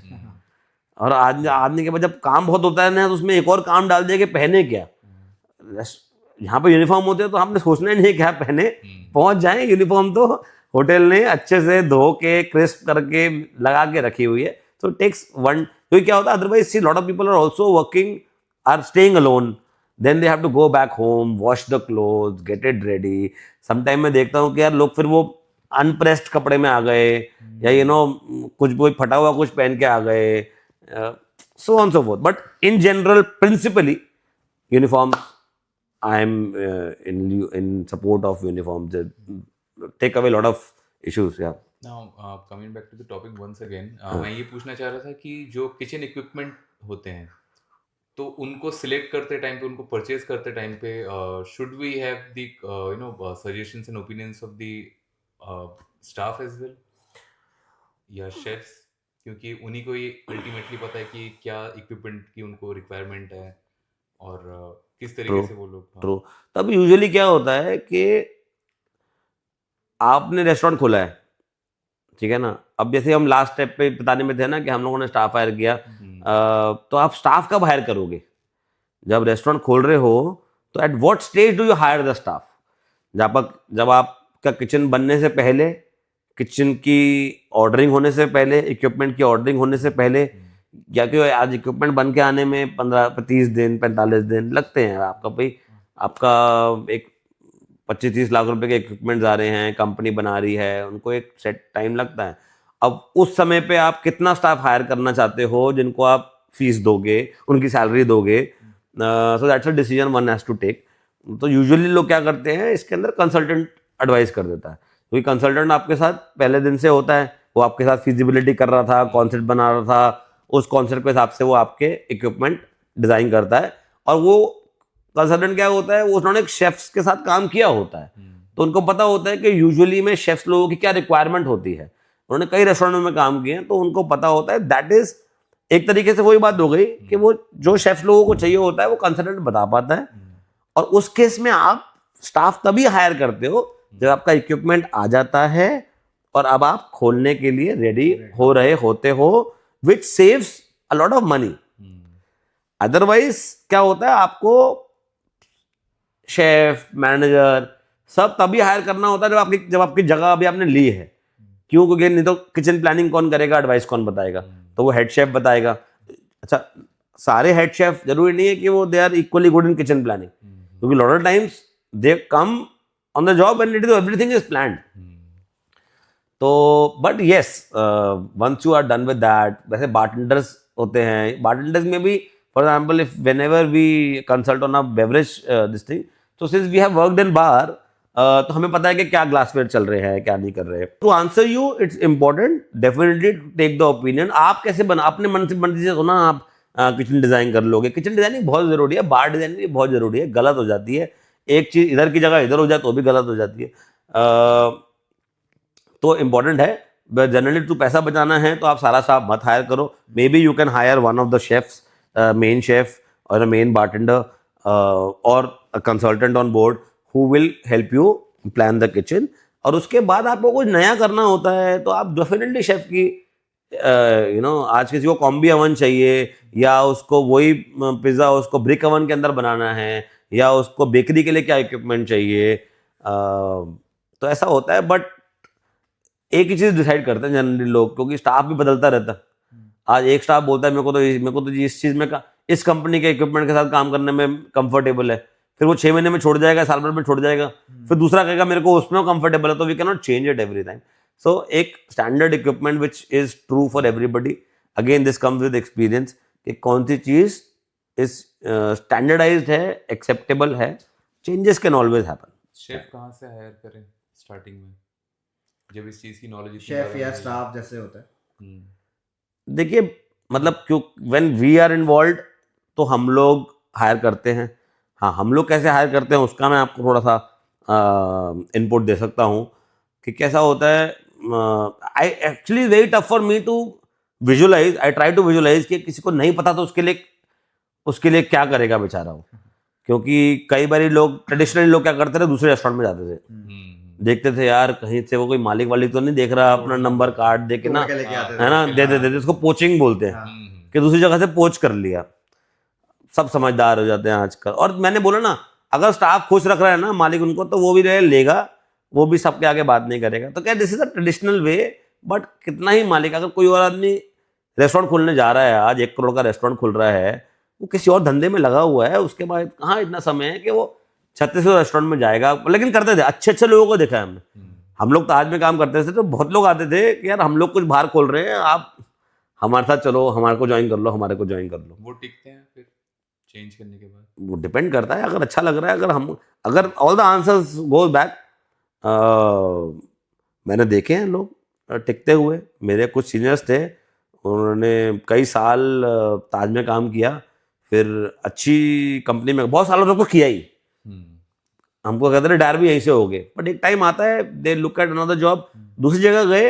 और आज आदमी के बाद जब काम बहुत होता है ना तो उसमें एक और काम डाल दिया कि पहने क्या. यहाँ पे यूनिफॉर्म होते हैं तो हमने सोचना ही नहीं क्या पहने, पहुंच जाए. यूनिफॉर्म तो होटल ने अच्छे से धो के क्रिस्प करके लगा के रखी हुई है. तो टेक्स वन, तो क्या होता है otherwise see lot of people are also working, are staying alone, then they have to go back home, wash the clothes, get it ready. Sometime मैं देखता हूँ कि यार लोग फिर वो अनप्रेस्ड कपड़े में आ गए, या कुछ कोई फटा हुआ कुछ पहन के आ गए, so on so forth. But in general, principally, uniforms, I am in support of uniforms. They take away a lot of issues. Yeah. Now, coming back to the topic once again, मैं ये पूछना चाह रहा था कि जो kitchen equipment होते हैं तो उनको सिलेक्ट करते टाइम पे, उनको परचेज करते टाइम पे, should we have the suggestions and opinions of the staff as well या शेफ्स, क्योंकि उन्हीं को ये अल्टीमेटली पता है कि क्या इक्विपमेंट की उनको रिक्वायरमेंट है और किस तरीके से वो लोग. ट्रू. तब यूजुअली क्या होता है कि आपने रेस्टोरेंट खोला है, ठीक है ना. अब जैसे हम लास्ट स्टेप पे बताने में थे ना कि हम लोगों ने स्टाफ हायर किया, तो आप स्टाफ कब हायर करोगे? जब रेस्टोरेंट खोल रहे हो तो at what stage do you hire the staff? जब आपका किचन बनने से पहले, किचन की ऑर्डरिंग होने से पहले, इक्विपमेंट की ऑर्डरिंग होने से पहले, या कि आज इक्विपमेंट बन के आने में 15-30 दिन 45 दिन लगते हैं. आपका एक 25-30 लाख रुपए के इक्विपमेंट्स आ रहे हैं, कंपनी बना रही है, उनको एक सेट टाइम लगता है. अब उस समय पे आप कितना स्टाफ हायर करना चाहते हो जिनको आप फीस दोगे, उनकी सैलरी दोगे. So that's a decision one has to take. तो यूजुअली लोग क्या करते हैं, इसके अंदर कंसल्टेंट एडवाइस कर देता है, क्योंकि कंसल्टेंट आपके साथ पहले दिन से होता है, वो आपके साथ फिजिबिलिटी कर रहा था, कॉन्सेप्ट बना रहा था, उस कॉन्सेप्ट के हिसाब से वो आपके इक्विपमेंट डिजाइन करता है. और वो कंसल्टेंट क्या होता है, वो उन्होंने शेफ्स के साथ काम किया होता है, तो उनको पता होता है कि यूजुअली में शेफ्स लोगों की क्या रिक्वायरमेंट होती है. उन्होंने कई रेस्टोरेंट में काम किए हैं, तो उनको पता होता है. दैट इज एक तरीके से वही बात हो गई कि वो जो शेफ्स लोगों को चाहिए होता है वो कंसल्टेंट बता पाता है. और उस केस में आप स्टाफ तभी हायर करते हो जब आपका इक्विपमेंट आ जाता है और अब आप खोलने के लिए रेडी हो रहे होते हो, which saves a lot of money. Otherwise क्या होता है, आपको शेफ, मैनेजर सब तभी हायर करना होता है जब आपकी जगह अभी आपने ली है. क्यों? क्योंकि नहीं तो किचन प्लानिंग कौन करेगा, एडवाइस कौन बताएगा? तो वो हेड शेफ बताएगा. अच्छा, सारे हेड शेफ जरूरी नहीं है कि वो they are equally good in kitchen planning, क्योंकि lot of times they come on the job and everything is planned. तो but yes, once you are done with that, वैसे बारटेंडर्स होते हैं. बारटेंडर्स में भी for example if whenever we consult on a beverage this thing, तो since we have worked in bar, तो हमें पता है कि क्या ग्लासवेयर चल रहे हैं, क्या नहीं कर रहे हैं. To answer you, it's important definitely to take the opinion. आप कैसे बना अपने मर्जी से होना, आप किचन डिजाइन कर लोगे. किचन डिजाइनिंग बहुत जरूरी है, बार डिजाइनिंग भी बहुत जरूरी है. गलत हो जाती है, एक चीज इधर की जगह इधर हो जाए तो भी गलत हो जाती है. तो इम्पॉर्टेंट है. जनरली टू पैसा बचाना है तो आप सारा स्टाफ मत हायर करो. May be you can hire one of the chefs, main chef और a main bartender, or a consultant on board who will help you plan the kitchen. और उसके बाद आपको कुछ नया करना होता है तो आप डेफिनेटली शेफ की आज किसी को कॉम्बी अवन चाहिए, या उसको वही पिज्ज़ा उसको ब्रिक अवन के अंदर बनाना है, या उसको बेकरी के लिए क्या इक्विपमेंट चाहिए. तो ऐसा होता है. बट एक ही चीज़ डिसाइड करते हैं जनरली लोग, क्योंकि स्टाफ भी बदलता रहता है. आज एक स्टाफ बोलता है मेरे को तो जी इस चीज़ में इस कंपनी के इक्विपमेंट के साथ काम करने में कंफर्टेबल है, फिर वो 6 महीने में छोड़ जाएगा, साल भर में छोड़ जाएगा, फिर दूसरा कहेगा मेरे को उसमें कंफर्टेबल है, तो we can not change it every time. So एक standard equipment which is true for everybody. Again this comes with experience कि कौन सी चीज़ इस स्टैंडर्डाइज्ड है, एक्सेप्टेबल है. Changes can always happen. Chef कहाँ से हायर करें स्टार्टिंग में, जब इस चीज़ की नॉलेज शेफ या स्टाफ जैसे होता है? देखिए मतलब क्यों व्हेन वी आर इन्वॉल्व तो हम लोग हायर करते हैं. हाँ, हम लोग कैसे हायर करते हैं उसका मैं आपको थोड़ा सा इनपुट दे सकता हूँ कि कैसा होता है. I actually very tough for me to visualize. I try to visualize कि किसी को नहीं पता तो उसके लिए क्या करेगा बेचारा वो. क्योंकि कई बार लोग ट्रेडिशनली लोग क्या करते थे, दूसरे रेस्टोरेंट में जाते थे, देखते थे यार कहीं से वो कोई मालिक वालिक तो नहीं देख रहा, अपना नंबर कार्ड दे के ना, है ना, दे देते थे. उसको पोचिंग बोलते हैं कि दूसरी जगह से पोच कर लिया. सब समझदार हो जाते हैं आजकल. और मैंने बोला ना, अगर स्टाफ खुश रख रहा है ना मालिक उनको, तो वो भी लेगा, वो भी सबके आगे बात नहीं करेगा. तो क्या this is a traditional way. But कितना ही मालिक, अगर कोई और आदमी रेस्टोरेंट खोलने जा रहा है, आज 1 करोड़ का रेस्टोरेंट खुल रहा है, वो किसी और धंधे में लगा हुआ है, उसके बाद कहाँ इतना समय है कि वो 36 रेस्टोरेंट में जाएगा. लेकिन करते थे, अच्छे लोगों को देखा है हमने. हम लोग ताज में काम करते थे तो बहुत लोग आते थे कि यार हम लोग कुछ बाहर खोल रहे हैं, आप हमारे साथ चलो, हमारे को ज्वाइन कर लो, हमारे को ज्वाइन कर लो. वो टिकते हैं फिर चेंज करने के बाद? वो डिपेंड करता है, अगर अच्छा लग रहा है, अगर all the answers goes back. मैंने देखे हैं लोग टिकते हुए. मेरे कुछ सीनियर्स थे, उन्होंने कई साल ताज में काम किया, फिर अच्छी कंपनी में बहुत सालों तक तो किया ही. हमको कहते थे रिटायर भी यहीं से हो गए. बट एक टाइम आता है, they look at another job, दूसरी जगह गए,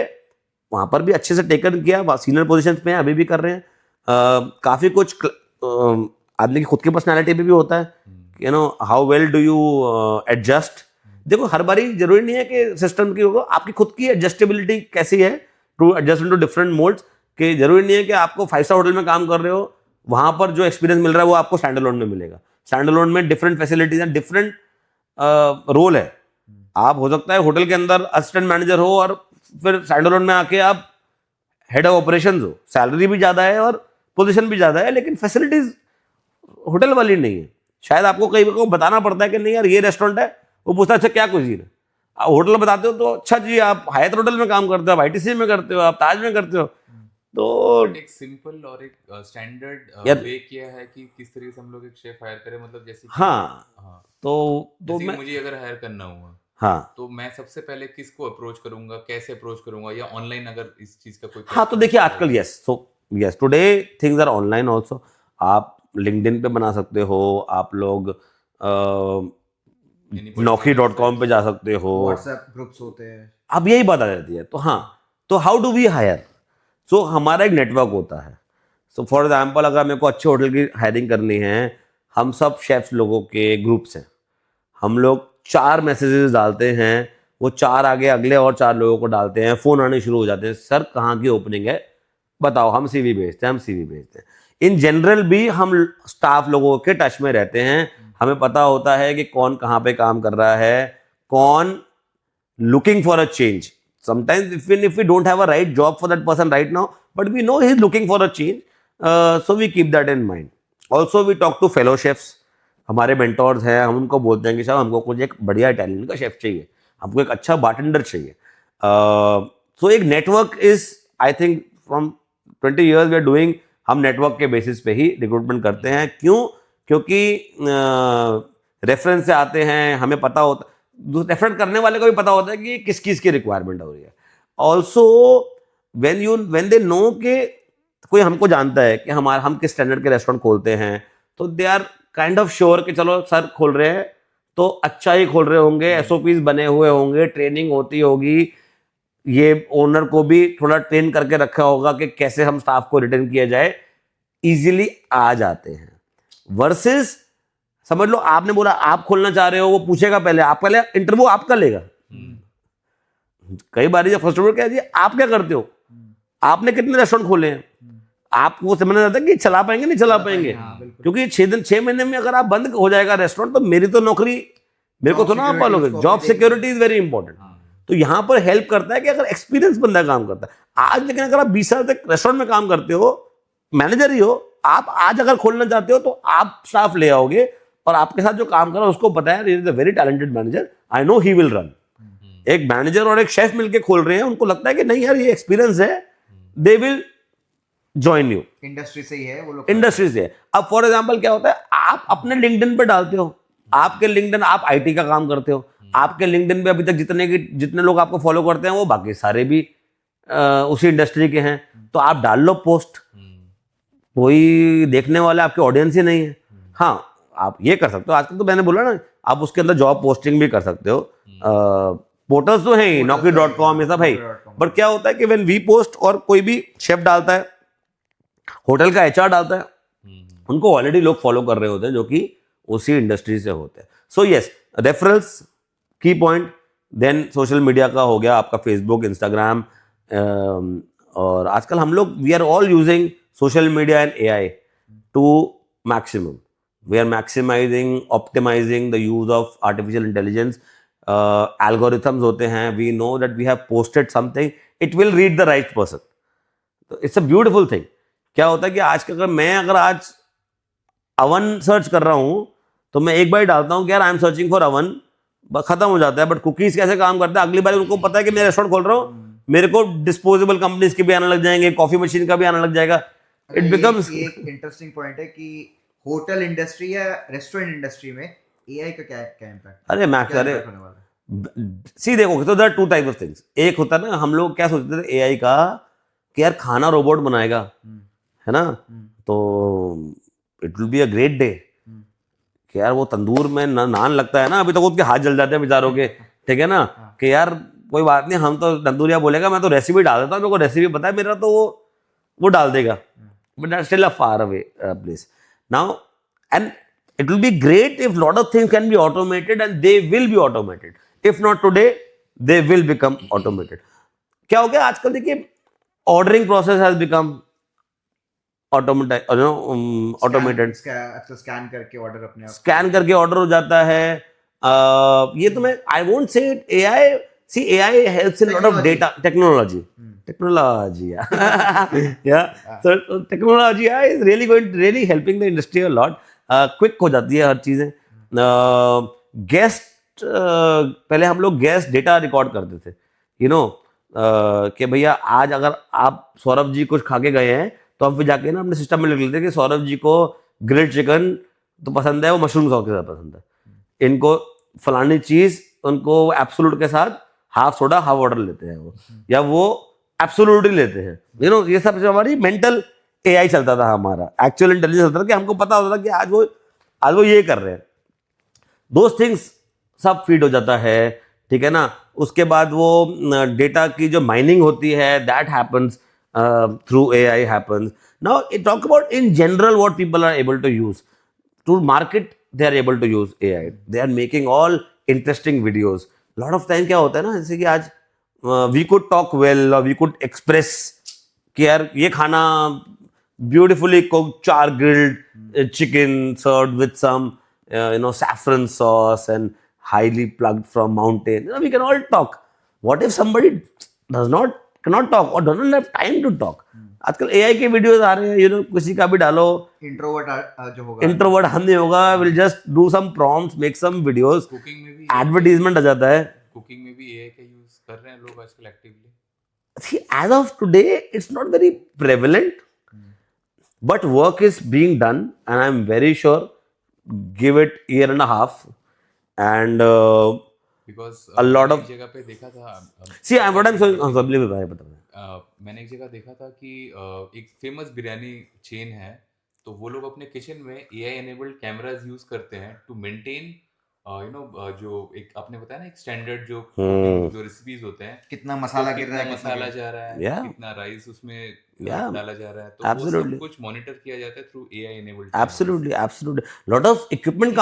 वहाँ पर भी अच्छे से टेकन किया, सीनियर पोजीशन पे हैं, अभी भी कर रहे हैं. काफ़ी कुछ आदमी की खुद की पर्सनैलिटी पे भी होता है, you know, how well do you adjust. देखो हर बारी जरूरी नहीं है कि सिस्टम की होगा, आपकी खुद की एडजस्टेबिलिटी कैसी है to adjust into different modes. कि जरूरी नहीं है कि आपको 5 स्टार होटल में काम कर रहे हो, वहाँ पर जो एक्सपीरियंस मिल रहा है वो आपको स्टैंडअलोन में मिलेगा. स्टैंडअलोन में डिफरेंट फैसिलिटीज हैं, डिफरेंट रोल है. आप हो सकता है होटल के अंदर असिस्टेंट मैनेजर हो और फिर स्टैंडअलोन में आके आप हेड ऑफ ऑपरेशंस हो. सैलरी भी ज़्यादा है और पोजीशन भी ज़्यादा है, लेकिन फैसिलिटीज होटल वाली नहीं है. शायद आपको कई को बताना पड़ता है कि नहीं यार ये रेस्टोरेंट है, वो पूछता है अच्छा क्या कुजीन है. आप होटल में बताते हो तो अच्छा जी आप हायत होटल में काम करते हो, आप ITC में करते हो, आप ताज में करते हो. तो एक सिंपल और एक स्टैंडर्ड यार- वे किया है कि किस तरीके से हम लोग एक शेफ हायर करें, मतलब जैसे कि हाँ, तो जैसे कि मैं, मुझे अगर हायर करना हुआ हाँ तो मैं सबसे पहले किसको अप्रोच करूंगा, कैसे अप्रोच करूंगा, या ऑनलाइन अगर इस चीज का कोई हाँ, तो देखिए आजकल yes today things are online also. आप लिंक्डइन पे बना सकते हो, आप लोग Naukri.com पे जा सकते हो, व्हाट्सएप ग्रुप्स होते हैं. अब यही बात आ जाती है. तो हाँ, तो हाउ डू वी हायर. सो हमारा एक नेटवर्क होता है. सो फॉर एग्जाम्पल अगर मेरे को अच्छे होटल की हायरिंग करनी है, हम सब शेफ्स लोगों के ग्रुप्स हैं, हम लोग 4 मैसेजेस डालते हैं, वो 4 आगे अगले और 4 लोगों को डालते हैं, फ़ोन आने शुरू हो जाते हैं, सर कहाँ की ओपनिंग है बताओ, हम CV भेजते हैं. इन जनरल भी हम स्टाफ लोगों के टच में रहते हैं, हमें पता होता है कि कौन कहाँ पे काम कर रहा है, कौन looking for a change. Sometimes even if we don't have a right job for that person right now, but we know he is looking for a change, so we keep that in mind. Also we talk to fellow chefs. हमारे mentors हैं, हम उनको बोलते हैं कि साहब हमको कुछ एक बढ़िया इटालियन का शेफ चाहिए, हमको एक अच्छा बारटेंडर चाहिए. So एक network is, I think from 20 years we are doing, हम नेटवर्क के बेसिस पे ही रिक्रूटमेंट करते हैं. क्यों? क्योंकि रेफरेंस से आते हैं, हमें पता होता, रेफर करने वाले को भी पता होता है कि किस चीज़ की रिक्वायरमेंट हो रही है. ऑल्सो व्हेन दे नो कि कोई हमको जानता है कि हम किस स्टैंडर्ड के रेस्टोरेंट खोलते हैं, तो they are kind of sure कि चलो सर खोल रहे हैं तो अच्छा ही खोल रहे होंगे, SOPs बने हुए होंगे, ट्रेनिंग होती होगी, ये ओनर को भी थोड़ा ट्रेन करके रखा होगा कि कैसे हम स्टाफ को रिटेन किया जाए, इजीली आ जाते हैं. वर्सेस समझ लो आपने बोला आप खोलना चाह रहे हो, वो पूछेगा पहले, आप पहले इंटरव्यू आपका लेगा. कई बार फर्स्ट ऑफ क्या जी आप क्या करते हो, आपने कितने रेस्टोरेंट खोले हैं, आपको समझना रहता है कि चला पाएंगे नहीं चला पाएंगे. क्योंकि 6 महीने में अगर आप बंद हो जाएगा रेस्टोरेंट, तो मेरी तो नौकरी, मेरे को तो ना आप पालोगे. Job security is very important. तो यहाँ पर हेल्प करता है कि अगर एक्सपीरियंस बंदा काम करता है. आज लेकिन अगर आप 20 साल तक रेस्टोरेंट में काम करते हो, मैनेजर ही हो, आप आज अगर खोलना चाहते हो तो आप स्टाफ ले आओगे और आपके साथ जो काम कर रहा है उसको पता है is a very talented manager, I know he will run. एक मैनेजर और एक शेफ मिलके खोल रहे हैं, उनको लगता है कि नहीं यार ये एक्सपीरियंस है, they will join you, industry से ही है वो लोग। इंडस्ट्री से। अब फॉर एग्जांपल क्या होता है, आप अपने लिंक्डइन पे डालते हो, आपके लिंक्डइन, आप आईटी का काम करते हो, आपके लिंक्डइन पे अभी तक जितने लोग आपको फॉलो करते हैं वो बाकी सारे भी उसी इंडस्ट्री के हैं, तो आप डाल लो पोस्ट, कोई देखने वाला आपके ऑडियंस ही नहीं है। हाँ, आप ये कर सकते हो, आजकल तो मैंने बोला ना, आप उसके अंदर जॉब पोस्टिंग भी कर सकते हो, पोर्टल्स तो हैं ही, naukri.com ये सब है ही। बट क्या होता है कि व्हेन वी पोस्ट और कोई भी शेफ डालता है, होटल का एचआर डालता है, उनको ऑलरेडी लोग फॉलो कर रहे होते हैं जो कि उसी इंडस्ट्री से होते हैं। सो यस, रेफरल्स की पॉइंट, देन सोशल मीडिया का हो गया आपका फेसबुक, इंस्टाग्राम, और आजकल हम लोग we are all using social media and AI to maximum. We are maximizing, optimizing the use of artificial intelligence. Algorithms होते हैं, we know that we have posted something, it will read the right person. तो it's a beautiful thing. क्या होता है कि आज का अगर आज अवन सर्च कर रहा हूं तो मैं एक बार डालता हूं कि यार I am searching for oven, खत्म हो जाता है। बट कुकीज कैसे काम करता है, अगली बार उनको पता है कि मैं रेस्टोरेंट खोल रहा हूं, मेरे को डिस्पोजेबल कंपनीज के भी आने लग जाएंगे, कॉफी मशीन का भी आने लग जाएगा। इट बिकम्स एक इंटरेस्टिंग पॉइंट है कि होटल इंडस्ट्री या रेस्टोरेंट इंडस्ट्री में एआई का क्या इम्पैक्ट, अरे मैक्स, क्या अरे impact होने वाला है? सी देखो, तो there are two type of things. एक होता है ना, हम लोग क्या सोचते थे एआई का कि यार खाना रोबोट बनाएगा, है ना, तो it will be a great day कि यार वो तंदूर में नान लगता है ना, अभी तक उसके हाथ जल जाते हैं बेचारों के, ठीक है ना, कि यार कोई बात नहीं, हम तो तंदूरिया बोलेगा, मैं तो रेसिपी डाल देता हूँ, मेरे को रेसिपी पता है, मेरा तो वो डाल देगा, but that's still a far away place now. And it will be great if lot of things can be automated, and they will be automated. If not today, they will become automated. क्या हो गया आजकल, देखिए ordering process has become automated, automated, scan करके order अपने आप scan करके order हो जाता है। ये तो मैं I won't say AI, see AI helps in lot of data technology yeah, so technology is really helping the industry a lot. Quick हो जाती है हर चीजें। गेस्ट, पहले हम लोग गेस्ट डेटा रिकॉर्ड करते थे, यू नो, कि भैया आज अगर आप सौरभ जी कुछ खा के गए हैं तो हम फिर जाके ना अपने सिस्टम में लिख लेते हैं कि सौरभ जी को ग्रिल्ड चिकन तो पसंद है, वो मशरूम सॉस के साथ पसंद है, इनको फलानी चीज, उनको एब्सोल्यूट के साथ हाफ सोडा हाफ वाटर लेते हैं वो, या वो एब्सोल्यूटली लेते हैं, यू नो। ये सब जो हमारी मेंटल एआई चलता था, हमारा एक्चुअल इंटेलिजेंस होता था कि हमको पता होता था कि आज वो ये कर रहे हैं। दोज थिंग्स सब फीड हो जाता है, ठीक है ना। उसके बाद वो डेटा की जो माइनिंग होती है, that happens through AI happens. Now it talk about in general what people are able to use to market, they are able to use AI, they are making all interesting videos. Lot of time क्या होता है ना, जैसे कि आज we could talk well और we could express कि यार ये खाना beautifully cooked char grilled chicken served with some saffron sauce and highly plugged from mountain, we can all talk. What if somebody cannot talk or doesn't have time to talk? आजकल AI के videos आ रहे हैं, किसी का भी डालो, introvert जो होगा, इंट्रोवर्ट हम नहीं होगा, will just do some prompts, make some videos, cooking में भी एडवर्टाइजमेंट आ जाता है। कुकिंग में भी एआई का यूज कर रहे हैं लोग आजकल actively. See, as of today it's not very prevalent, but work is being done, and I'm very sure, give it year and a half, and because a lot of जगह पे देखा था, see what I'm saying, सबले भी बता मैंने एक जगह देखा था कि एक फेमस बिरयानी चेन है, तो वो लोग अपने किचन में एआई एनेबल्ड कैमरास यूज करते हैं टू मेंटेन जो एक आपने बताया ना, एक स्टैंडर्ड जो रेसिपीज होते हैं, कितना मसाला गिर रहा है, कितना मसाला जा रहा है, Yeah. कितना राइस उसमें Yeah. डाला जा रहा है, तो वो Absolutely. सब कुछ मॉनिटर किया जाता है through AI enabled. absolutely lot of equipment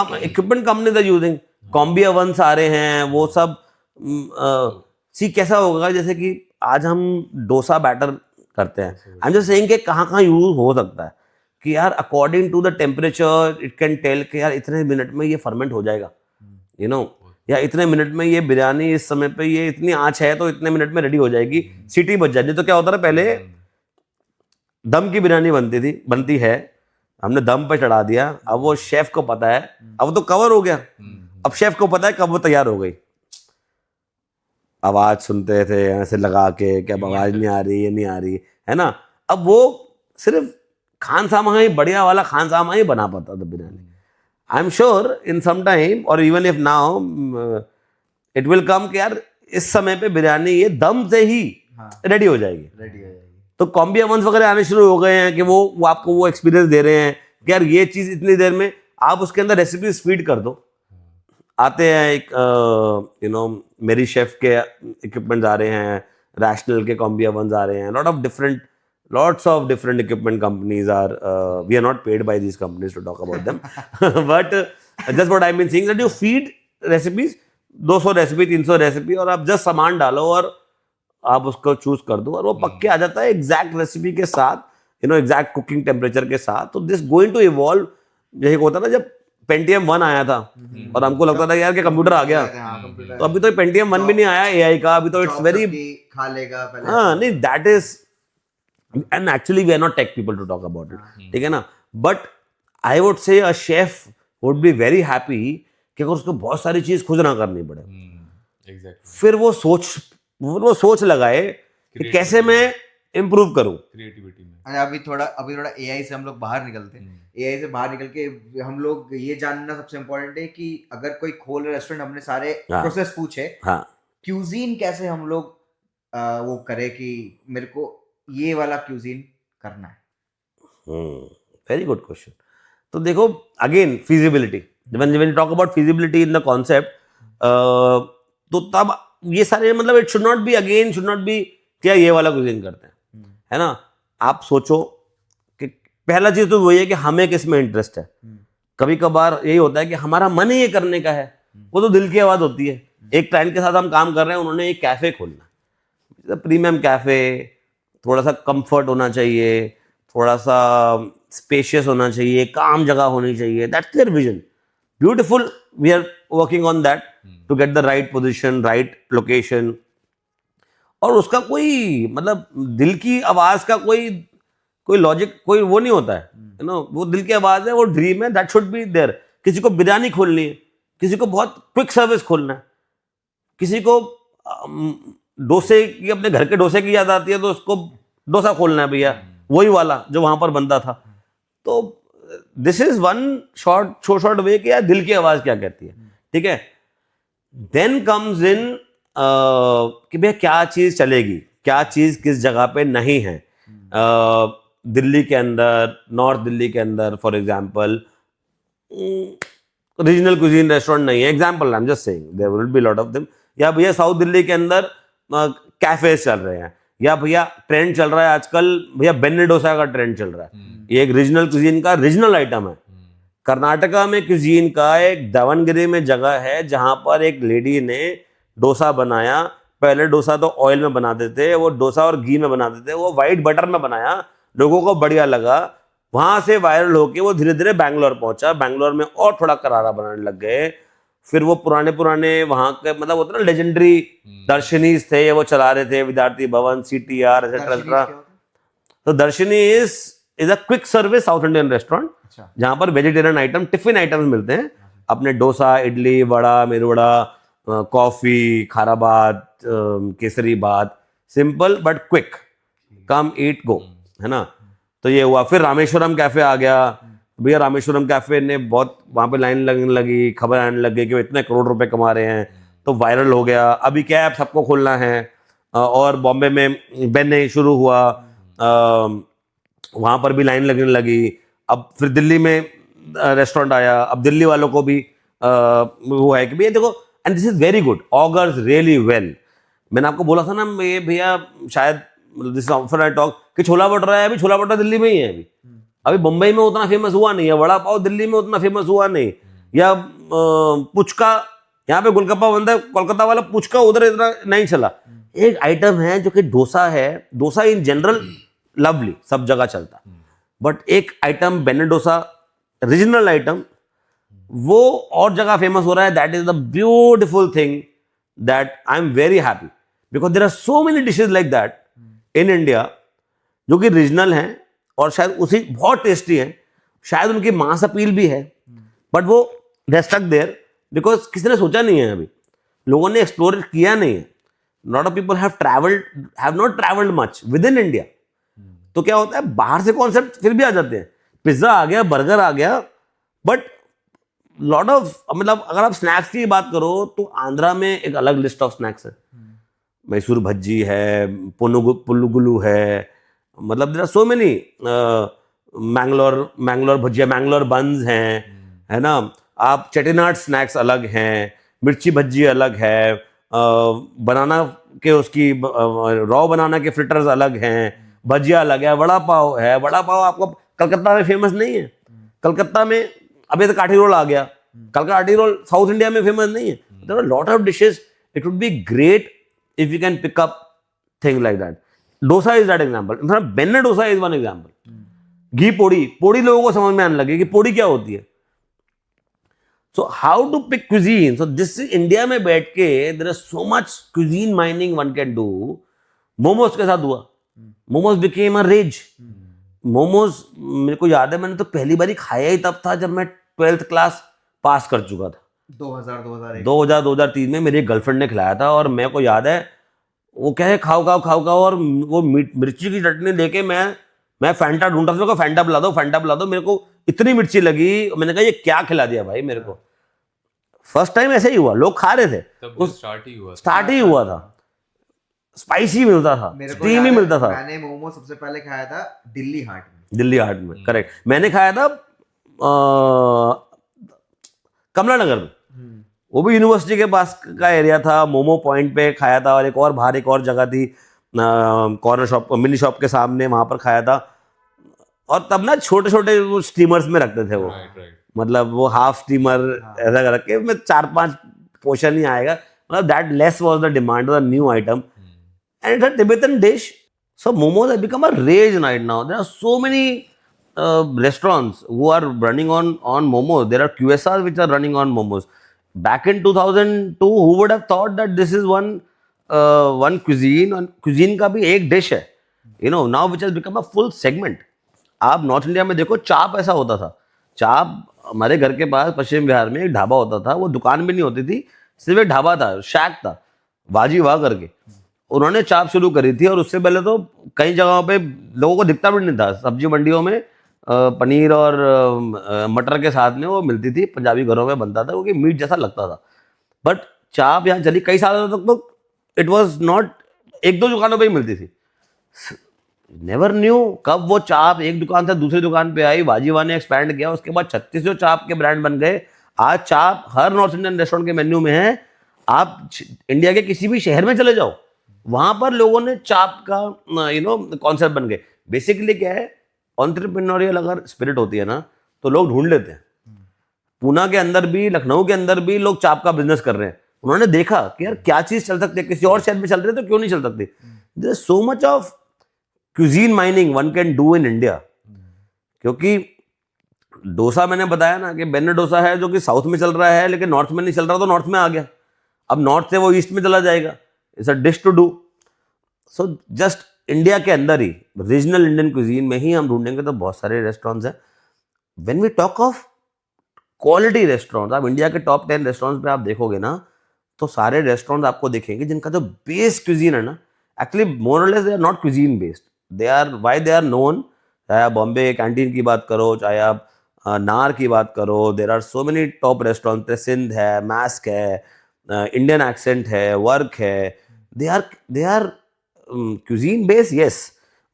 companies are using combi ovens आ रहे हैं, वो सब। सी कैसा होगा, जैसे कि आज हम डोसा बैटर करते हैं, आई एम जस्ट सेइंग कि कहाँ यूज हो सकता है कि यार according to the temperature it can tell कि यार इतने मिनट में ये फर्मेंट हो जाएगा, या इतने मिनट में ये बिरयानी इस समय पे ये इतनी आंच है तो इतने मिनट में रेडी हो जाएगी, सीटी बज जाएगी। तो क्या होता था पहले, दम की बिरयानी बनती है, हमने दम पे चढ़ा दिया, अब वो शेफ को पता है, अब तो कवर हो गया, अब शेफ को पता है कब वो तैयार हो गई। आवाज सुनते थे ऐसे लगा के कि अब आवाज नहीं आ रही, ये नहीं आ रही है ना, अब वो सिर्फ खान सामा ही, बढ़िया वाला खान सामा ही बना पाता था biryani. I am sure in some time और even if now it will come कि यार इस समय पे बिरयानी ये दम से ही रेडी हो जाएगी। तो कॉम्बी ओवन्स वगैरह आने शुरू हो गए हैं कि वो आपको वो एक्सपीरियंस दे रहे हैं कि यार ये चीज़ इतनी देर में आप उसके अंदर रेसिपीज फीड कर दो। आते हैं एक मेरी शेफ के इक्विपमेंट्स आ रहे हैं, रैशनल के कॉम्बी ओवन्स आ रहे हैं, lots of different equipment companies are we are not paid by these companies to talk about them but just what I've been saying that you feed recipes 200 recipe 300 recipe और आप just सामान डालो और आप उसको choose कर दो और वो पक के आ जाता है एग्जैक्ट रेसिपी के साथ, एग्जैक्ट कुकिंग टेम्परेचर के साथ। तो दिस गोइंग टू इवॉल्व। जैसे होता ना जब Pentium 1 आया था और हमको लगता था यार कि कंप्यूटर आ गया, तो अभी तो Pentium 1 भी नहीं आया AI का, अभी तो इट्स वेरी खा लेगा पहले। हाँ नहीं, that is and actually we are not take people to talk about it, ठीक है ना, but I would say a chef would be very happy कि अगर उसको बहुत सारी चीज खुद ना करनी पड़े। एग्जैक्टली। फिर वो सोच लगाए कि कैसे मैं इम्प्रूव करूं क्रिएटिविटी में। अच्छा, अभी थोड़ा एआई से हम लोग बाहर निकलते हैं। एआई से बाहर निकल के हम लोग ये जानना सबसे इम्पोर्टेंट है कि अगर कोई खोल रहा रेस्टोरेंट, हमने सारे प्रोसेस पूछे, हाँ क्यूजीन कैसे हम लोग वो करे कि मेरे को ये वाला क्यूजीन करना है। Very good question. तो देखो again feasibility, when you talk about feasibility in the concept, तो तब ये सारे मतलब इट शुड नॉट बी क्या ये वाला क्यूजीन करते हैं, है ना। आप सोचो कि पहला चीज तो वही है कि हमें किस में इंटरेस्ट है। कभी कभार यही होता है कि हमारा मन ही ये करने का है, वो तो दिल की आवाज होती है। एक क्लाइंट के साथ हम काम कर रहे हैं, उन्होंने एक कैफे खोलना, प्रीमियम कैफे, थोड़ा सा कंफर्ट होना चाहिए, थोड़ा सा स्पेशियस होना चाहिए, काम जगह होनी चाहिए, that's their vision. Beautiful, we are working on that to get the right position, right location. और उसका कोई मतलब दिल की आवाज का कोई लॉजिक, कोई वो नहीं होता है, वो दिल की आवाज है, वो ड्रीम है, दैट शुड बी देयर। किसी को बिरयानी खोलनी है, किसी को बहुत क्विक सर्विस खोलना है, किसी को डोसे की, अपने घर के डोसे की याद आती है तो उसको डोसा खोलना है भैया, वही वाला जो वहां पर बनता था। तो this is one short way कि यार दिल की आवाज क्या कहती है, ठीक है। देन कम्स इन कि भैया क्या चीज चलेगी, क्या चीज किस जगह पे नहीं है। दिल्ली के अंदर, नॉर्थ दिल्ली के अंदर for example regional cuisine restaurant नहीं है, example I am just saying, there will be lot of them. या भैया साउथ दिल्ली के अंदर कैफेज चल रहे हैं, या भैया ट्रेंड चल रहा है आजकल, भैया बेन्ने डोसा का ट्रेंड चल रहा है, ये एक रीजनल कुजीन का रीजनल आइटम है। कर्नाटका में कुजीन का एक दावनगिरी में जगह है जहां पर एक लेडी ने डोसा बनाया। पहले डोसा तो ऑयल में बनाते थे, वो डोसा और घी में बनाते थे, वो व्हाइट बटर में बनाया, लोगों को बढ़िया लगा, वहां से वायरल होके वो धीरे धीरे बैंगलोर पहुंचा, बैंगलोर में और थोड़ा करारा बनाने लग गए। फिर वो पुराने वहां के मतलब होता ना लेजेंडरी दर्शनीज थे, वो चला रहे थे, विद्यार्थी भवन, CTR एक्सेट्रा। तो दर्शनी is a quick service south Indian restaurant जहां पर वेजिटेरियन आइटम, टिफिन आइटम्स मिलते हैं, अपने डोसा, इडली, वड़ा, मेरू वड़ा, कॉफी, खारा बात, केसरी बात, सिंपल बट क्विक, कम ईट गो, है ना। तो ये हुआ। फिर रामेश्वरम कैफे आ गया भैया, रामेश्वरम कैफे ने बहुत वहां पे लाइन लगने लगी, खबर आने लगी कि वो इतने करोड़ रुपए कमा रहे हैं, तो वायरल हो गया। अभी क्या है, सबको खोलना है, और बॉम्बे में बेन्ने शुरू हुआ, वहां पर भी लाइन लगने लगी। अब फिर दिल्ली में रेस्टोरेंट आया, अब दिल्ली वालों को भी वो है कि भैया देखो, and this is very good, augurs really well. मैंने आपको बोला था ना ये भैया, शायद दिस ऑफर आई टॉक कि छोला भटूरा है, अभी छोला भटूरा दिल्ली में ही है, अभी मुंबई में उतना फेमस हुआ नहीं है, वड़ा पाव दिल्ली में उतना फेमस हुआ नहीं, या पुचका, यहाँ पे गोलगप्पा बनता है, कोलकाता वाला पुचका उधर इतना नहीं चला। एक आइटम है जो कि डोसा है, डोसा इन जनरल लवली, सब जगह चलता, बट एक item benne dosa, regional item, वो और जगह फेमस हो रहा है। That is the beautiful thing that I am very happy, because there are so many dishes like that in India जो कि रीजनल हैं, और शायद उसी बहुत टेस्टी है, शायद उनकी मास अपील भी है, बट वो दे स्टक देयर बिकॉज किसी ने सोचा नहीं है, अभी लोगों ने एक्सप्लोर किया नहीं है. Lot of people have not travelled much with in India. तो क्या होता है, बाहर से कॉन्सेप्ट फिर भी आ जाते हैं, पिज्जा आ गया, बर्गर आ गया, बट लॉट ऑफ, मतलब अगर आप स्नैक्स की बात करो तो आंध्रा में एक अलग लिस्ट ऑफ स्नैक्स है. मैसूर भज्जी है, पुल्लुगुलू है, मतलब there are so many. Mangalore bhajiya, Mangalore buns हैं, है ना. आप चेटीनाड स्नैक्स अलग हैं, मिर्ची भज्जी अलग है, बनाना के उसकी रॉ बनाना के फ्रिटर्स अलग हैं, भजिया अलग है, वड़ा पाव है. वड़ा पाव आपको कलकत्ता में फेमस नहीं है. कलकत्ता में अभी तो काठी रोल आ गया, काठी रोल साउथ इंडिया में फेमस नहीं है. There are lot of dishes. It would be great if you can pick up things like that. Dosa is that example. Benne dosa is one example. घी पोड़ी लोगों को समझ में आने लगे कि पोड़ी क्या होती है. So how to pick cuisine? So this is India में बैठ के there is so much cuisine mining one can do. Momos के साथ हुआ. Momos became a rage. Momos मेरे को याद है, मैंने तो पहली बार खाया ही तब था जब मैं 12th क्लास पास कर चुका था. 2003 में मेरी गर्लफ्रेंड ने खिलाया था, और मेरे को याद है वो क्या है, खाओ, और वो मिर्ची की चटनी लेके मैं फैंटा ढूंढ रहा था, फैंटा पिला दो. मेरे को इतनी मिर्ची लगी, मैंने कहा ये क्या खिला दिया भाई मेरे को. फर्स्ट टाइम ऐसे ही हुआ, लोग खा रहे थे, तब स्टार्ट ही हुआ था. स्पाइसी मिलता था, स्टीम ही मिलता था. मैंने मोमो सबसे पहले खाया था दिल्ली हाट में. करेक्ट. मैंने खाया था कमला नगर में, वो भी यूनिवर्सिटी के पास का एरिया था. मोमो पॉइंट पे खाया था, और एक और बाहर एक और जगह थी कॉर्नर शॉप, मिनी शॉप के सामने, वहां पर खाया था. और तब ना छोटे छोटे स्टीमर्स में रखते थे वो, मतलब वो हाफ स्टीमर ऐसा कर रखे में 4-5 पोर्शन ही आएगा. मतलब that less was the demand of the new item, and it's a Tibetan dish. So momos have become a rage right now. There are so many restaurants who are running on momos. There are QSRs which are running on momos. Back in 2002, who would have thought that this is one cuisine, and cuisine का भी एक dish है, you know, now which has become a full segment. आप north India में देखो, चाप ऐसा होता था. चाप हमारे घर के पास पश्चिम बिहार में एक ढाबा होता था, वो दुकान भी नहीं होती थी, सिर्फ एक ढाबा था, शैक था, वाजी वाह करके. उन्होंने चाप शुरू करी थी, और उससे पहले तो कई जगहों पे लोगों को दिखता भी नहीं था. सब्जी मंडियों में पनीर और मटर के साथ में वो मिलती थी, पंजाबी घरों में बनता था, क्योंकि मीट जैसा लगता था. बट चाप यहाँ चली कई सालों तक, तो इट वाज नॉट, 1-2 दुकानों पे ही मिलती थी. नेवर न्यू कब वो चाप एक दुकान से दूसरी दुकान पे आई, वाजीवा ने एक्सपैंड किया, उसके बाद 36 चाप के ब्रांड बन गए. आज चाप हर नॉर्थ इंडियन रेस्टोरेंट के मेन्यू में है. आप इंडिया के किसी भी शहर में चले जाओ, वहां पर लोगों ने चाप का कॉन्सेप्ट बन गए. बेसिकली क्या है, एंटरप्रेन्योरियल अगर स्पिरिट होती है ना, तो लोग ढूंढ लेते हैं. पूना के अंदर भी, लखनऊ के अंदर भी लोग चाप का बिजनेस कर रहे हैं. उन्होंने देखा कि यार क्या चीज चल सकती है, किसी और शहर में चल रही है तो क्यों नहीं चल सकती. There is so much of cuisine mining one can do in India. क्योंकि डोसा मैंने बताया ना कि बेन्ने डोसा है जो कि साउथ में चल रहा है, लेकिन नॉर्थ में नहीं चल रहा, तो नॉर्थ में आ गया. अब नॉर्थ से वो ईस्ट में चला जाएगा. It's a dish to do. So just India के अंदर ही, रीजनल इंडियन क्यूजीन में ही हम ढूंढेंगे तो बहुत सारे रेस्टोरेंट्स हैं. When we talk of quality restaurants, आप इंडिया के टॉप 10 रेस्टोरेंट्स पे आप देखोगे ना, तो सारे रेस्टोरेंट्स आपको दिखेंगे जिनका जो बेस क्यूजीन है ना, एक्चुअली मोर और less they are not cuisine based. They are known. चाहे आप बॉम्बे कैंटीन की बात करो, चाहे आप नार की बात करो, there are so many top restaurant. Sindh है, मैस्क है, इंडियन एक्सेंट है, वर्क है. They are cuisine based, yes,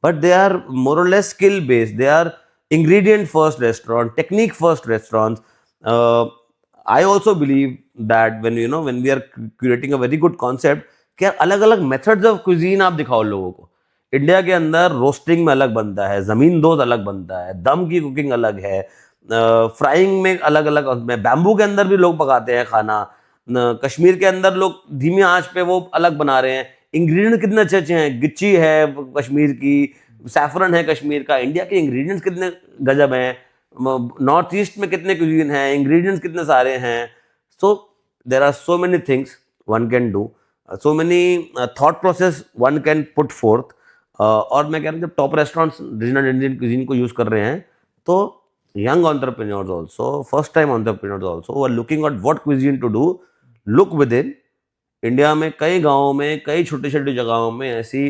but they are more or less skill based. They are ingredient first restaurant, technique first restaurants. I also believe that when we are creating a very good concept, क्या अलग अलग methods of cuisine आप दिखाओ लोगों को. India के अंदर roasting में अलग बनता है, जमीन दोज अलग बनता है, दम की कुकिंग अलग है, फ्राइंग में अलग अलग, बैम्बू के अंदर भी लोग पकाते हैं खाना. कश्मीर के अंदर लोग धीमी आंच पे वो अलग बना रहे हैं. इंग्रेडिएंट कितने अच्छे अच्छे हैं. गिच्ची है कश्मीर की, सैफरन है कश्मीर का. इंडिया के इंग्रेडिएंट्स कितने गजब हैं. नॉर्थ ईस्ट में कितने क्यूजीन हैं, इंग्रेडिएंट्स कितने सारे हैं. So there are so many things one can do, so many thought process one can put forth. और मैं कह रहा हूँ जब top restaurants regional Indian cuisine को यूज़ कर रहे हैं तो young entrepreneurs also, first time entrepreneurs also who are looking at what cuisine to do, look within. India में कई गांवों में कई छोटी छोटी जगहों में ऐसी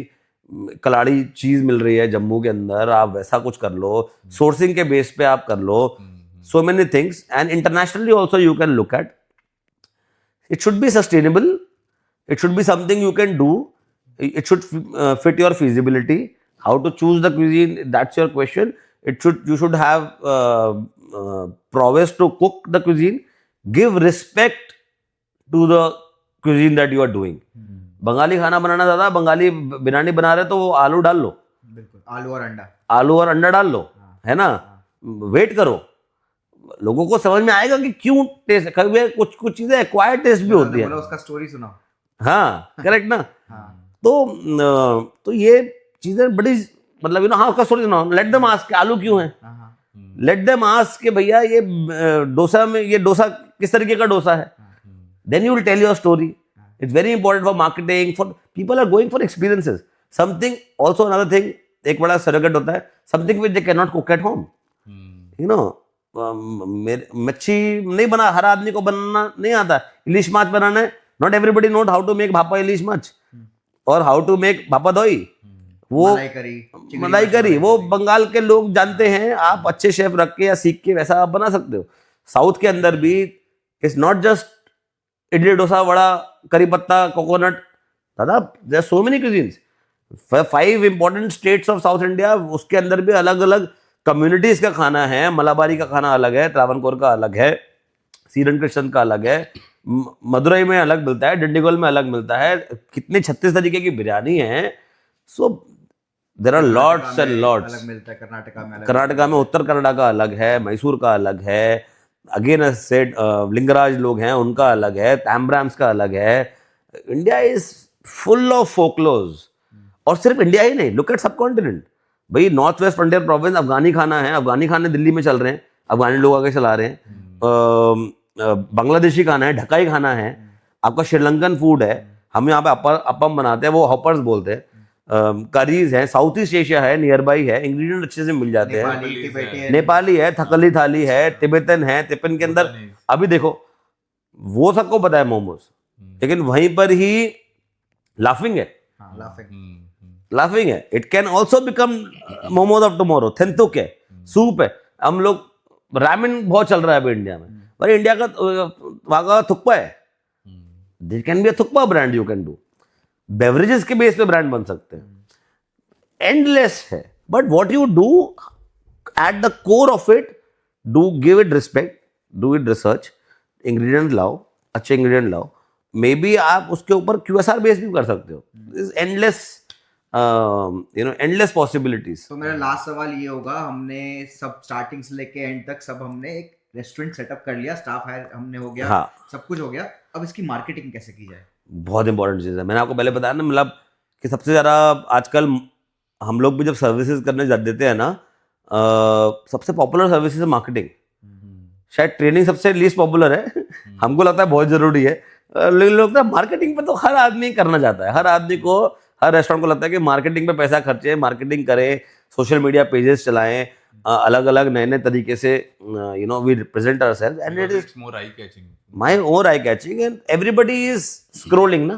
कलाड़ी चीज मिल रही है जम्मू के अंदर, आप वैसा कुछ कर लो, सोर्सिंग के बेस पे आप कर लो, so many things, and internationally also you can look at. It should be sustainable, it should be something you can do, it should fit your feasibility. How to choose the cuisine, that's your question. You should have prowess to cook the cuisine, give respect to the cuisine that you are doing. Bengali खाना बनाना ज़्यादा, बंगाली बिरयानी बना रहे तो वो आलू डाल लो, बिल्कुल आलू और अंडा डाल लो, है ना, वेट करो, लोगों को समझ में आएगा कि क्यों टेस्ट, कभी कुछ चीजें एक्वायर्ड टेस्ट भी होती है, उसका स्टोरी सुनाओ। हाँ करेक्ट ना। तो ये चीजें बड़ी मतलब हाँ उसका स्टोरी सुनाओ, लेट देम आस्क आलू क्यों है, लेट देम आस्क कि भैया ये डोसा में ये डोसा किस तरीके का डोसा है, then you will tell your story. It's very important for marketing, for people are going for experiences, something also another thing, एक बड़ा सरोगेट होता है, something which they can not cook at home, you know. मच्छी नहीं बना, हर आदमी को बनाना नहीं आता, इलिश माछ बनाना है, not everybody knows how to make bhapa ilish machh और हाउ टू मेक भापा दोई, वो मलाई करी वो बंगाल के लोग जानते हैं, आप अच्छे शेफ रख के या सीख के वैसा आप बना सकते हो। साउथ के अंदर भी it's not just idli dosa vada करी पत्ता कोकोनट, दादा there are so many cuisines, 5 important states of south India, उसके अंदर भी अलग अलग कम्युनिटीज का खाना है, मलाबारी का खाना अलग है, त्रावणकोर का अलग है, सीरन कृष्ण का अलग है, मदुरई में अलग मिलता है, डिंडीगुल में अलग मिलता है, कितने 36 तरीके की बिरयानी है। So there are lots and lots, अलग मिलता है कर्नाटका में उत्तर कन्नड़ा का अलग है, मैसूर का अलग है, अगेन सेड लिंगराज लोग हैं उनका अलग है, तैम्ब्राम्स का अलग है। India is full of folklores, और सिर्फ इंडिया ही नहीं, लुक एट सब कॉन्टिनेंट, भाई नॉर्थ वेस्ट फ्रंटियर प्रोविंस अफगानी खाना है, अफगानी खाने दिल्ली में चल रहे हैं, अफगानी लोग आगे चला रहे हैं, बांग्लादेशी खाना है, ढकाई खाना है, आपका श्रीलंकन फूड है, हम यहाँ पे अपम बनाते हैं, वो हॉपर्स बोलते हैं, करीज है, साउथ ईस्ट एशिया है, नियर बाई है, इंग्रेडिएंट अच्छे से मिल जाते हैं, नेपाली है, थकली थाली है, तिब्बतन है, तिब्बत के अंदर अभी देखो वो सबको पता है मोमोज, लेकिन वहीं पर ही लाफिंग है, लाफिंग है, it can also become momos of tomorrow, thenthuk है, सूप है, हम लोग रामेन बहुत चल रहा है अभी इंडिया में, पर इंडिया का वहां का थुक्पा है, there can be a thukpa brand you can do, beverages के बेस पे ब्रांड बन सकते हैं, एंडलेस है, but what you do at the core of it, do give it respect, do it research, ingredient लाओ, अच्छे इंग्रेडिएंट लाओ, मे बी आप उसके ऊपर QSR बेस भी कर सकते हो, एंडलेस एंडलेस पॉसिबिलिटीज। तो मेरा लास्ट सवाल ये होगा, हमने सब स्टार्टिंग से लेके एंड तक सब हमने एक रेस्टोरेंट सेटअप कर लिया, स्टाफ हायर हमने हो गया, हाँ, सब कुछ हो गया, अब इसकी मार्केटिंग कैसे की जाए? बहुत इंपॉर्टेंट चीज़ है, मैंने आपको पहले बताया ना, मतलब कि सबसे ज़्यादा आजकल हम लोग भी जब सर्विसेज करने देते हैं ना, सबसे पॉपुलर सर्विसेज है मार्केटिंग, शायद ट्रेनिंग सबसे लीस्ट पॉपुलर है, हमको लगता है बहुत ज़रूरी है, लेकिन लगता है मार्केटिंग पे तो हर आदमी करना चाहता है, हर आदमी को, हर रेस्टोरेंट को लगता है कि मार्केटिंग पे पैसा खर्चे, मार्केटिंग करें, सोशल मीडिया पेजेस चलाएं, अलग अलग नए नए तरीके से we represent ourselves, and it is more eye catching, more eye catching, and everybody is scrolling na,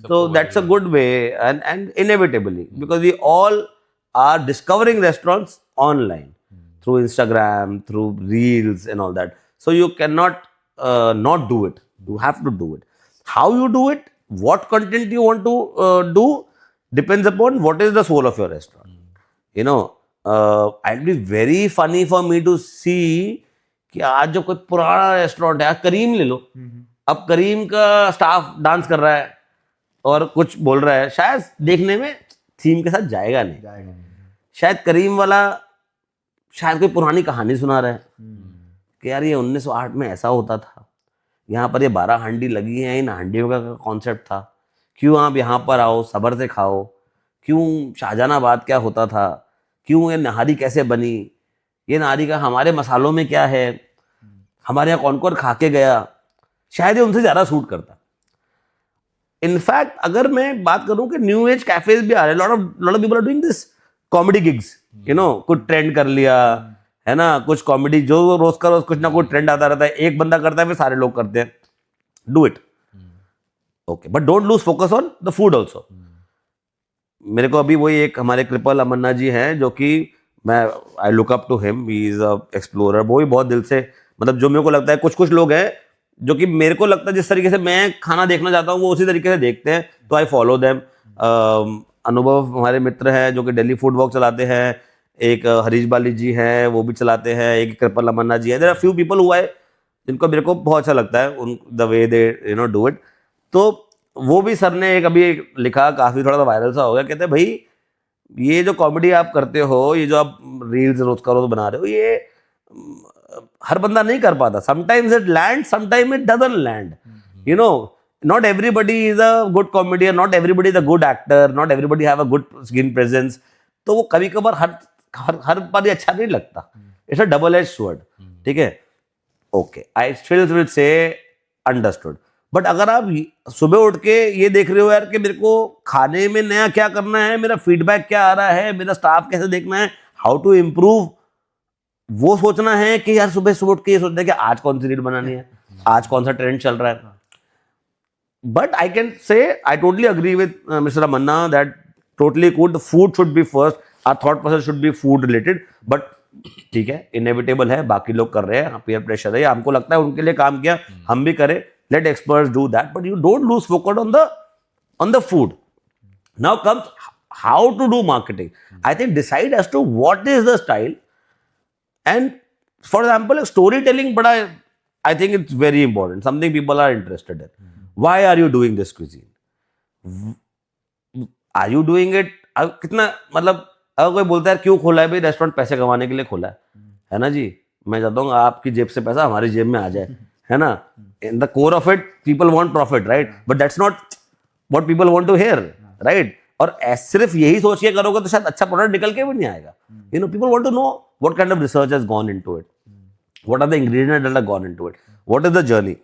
so that's a good way, and inevitably, because we all are discovering restaurants online through Instagram, through reels and all that, so you cannot not do it, you have to do it. How you do it, what content you want to do, depends upon what is the soul of your restaurant, it'll be very funny for me to see कि आज जो कोई पुराना restaurant है, करीम ले लो, अब करीम का staff dance कर रहा है और कुछ बोल रहा है, शायद देखने में थीम के साथ जाएगा नहीं, शायद करीम वाला शायद कोई पुरानी कहानी सुना रहा है कि यार ये 1908 में ऐसा होता था, यहाँ पर ये 12 हांडी लगी हैं, इन हांडियों का कॉन्सेप्ट था, क्यों आप यहाँ पर आओ, सब्र से खाओ, क्यों शाहजहानाबाद क्या होता था, क्यों ये नहारी कैसे बनी, ये नारी का हमारे मसालों में क्या है, हमारे यहाँ कौन कौन खा के गया, शायद ये उनसे ज़्यादा सूट करता। इनफैक्ट अगर मैं बात करूं कि न्यू एज कैफेज भी आ रहे हैं, lot of people are doing this comedy gigs, you know, कुछ ट्रेंड कर लिया है ना, कुछ कॉमेडी जो रोज का रोज कुछ ना कुछ ट्रेंड आता रहता है, एक बंदा करता है फिर सारे लोग करते हैं, do it, okay, but don't lose focus on the food also. मेरे को अभी वही एक हमारे कृपल अमन्ना जी हैं जो कि मैं I look up to him, he is a explorer, वो भी बहुत दिल से, मतलब जो मेरे को लगता है कुछ कुछ लोग हैं जो कि मेरे को लगता है जिस तरीके से मैं खाना देखना चाहता हूँ वो उसी तरीके से देखते हैं, तो आई फॉलो देम। अनुभव हमारे मित्र हैं जो कि दिल्ली फूड वॉक चलाते हैं, एक हरीश बाली जी हैं वो भी चलाते हैं, एक कृपल अमन्ना जी है, देयर आर फ्यू पीपल हुआ है जिनको मेरे को बहुत अच्छा लगता है उन the way they you know do it. तो वो भी सर ने एक अभी एक लिखा, काफी थोड़ा सा वायरल सा हो गया, कहते हैं भाई ये जो कॉमेडी आप करते हो, ये जो आप रील्स रोज का रोज बना रहे हो, ये हर बंदा नहीं कर पाता, sometimes it land, sometime it doesn't land, you know, not everybody is a good comedian, not everybody is a good actor, not everybody have a good screen presence, तो वो कभी कभार हर बार अच्छा नहीं लगता, it's a double edge sword, ठीक है, okay, I still will say understood. But अगर आप सुबह उठ के ये देख रहे हो यार कि मेरे को खाने में नया क्या करना है, मेरा फीडबैक क्या आ रहा है, मेरा स्टाफ कैसे देखना है, हाउ टू इम्प्रूव, वो सोचना है कि यार सुबह सुबह उठ के ये सोचना है कि आज कौन सी रील बनानी है, आज कौन सा ट्रेंड चल रहा है। But I can say I totally agree with mister Amanna that totally good, food should be first, our thought process should be food related, but ठीक है, इनएविटेबल है, बाकी लोग कर रहे हैं, पीयर प्रेशर है, हमको लगता है उनके लिए काम किया, हम भी करें, let experts do that, but you don't lose focus on the food. Now comes how to do marketing. I think decide as to what is the style, and for example storytelling, but I think it's very important, something people are interested in. Why are you doing this cuisine? Are you doing it, कितना, मतलब अगर कोई बोलता है क्यों खोला है भाई रेस्टोरेंट, पैसे कमाने के लिए खोला है ना जी, मैं चाहता हूँ आपकी जेब से पैसा हमारी जेब में आ जाए, है ना, in the core of it people want profit, right, but that's not what people want to hear, right, और सिर्फ यही सोच के करोगे तो शायद अच्छा प्रोडक्ट निकल के भी नहीं आएगा, you know, people want to know what kind of research has gone into it, what are the ingredients that have gone into it, what is the journey,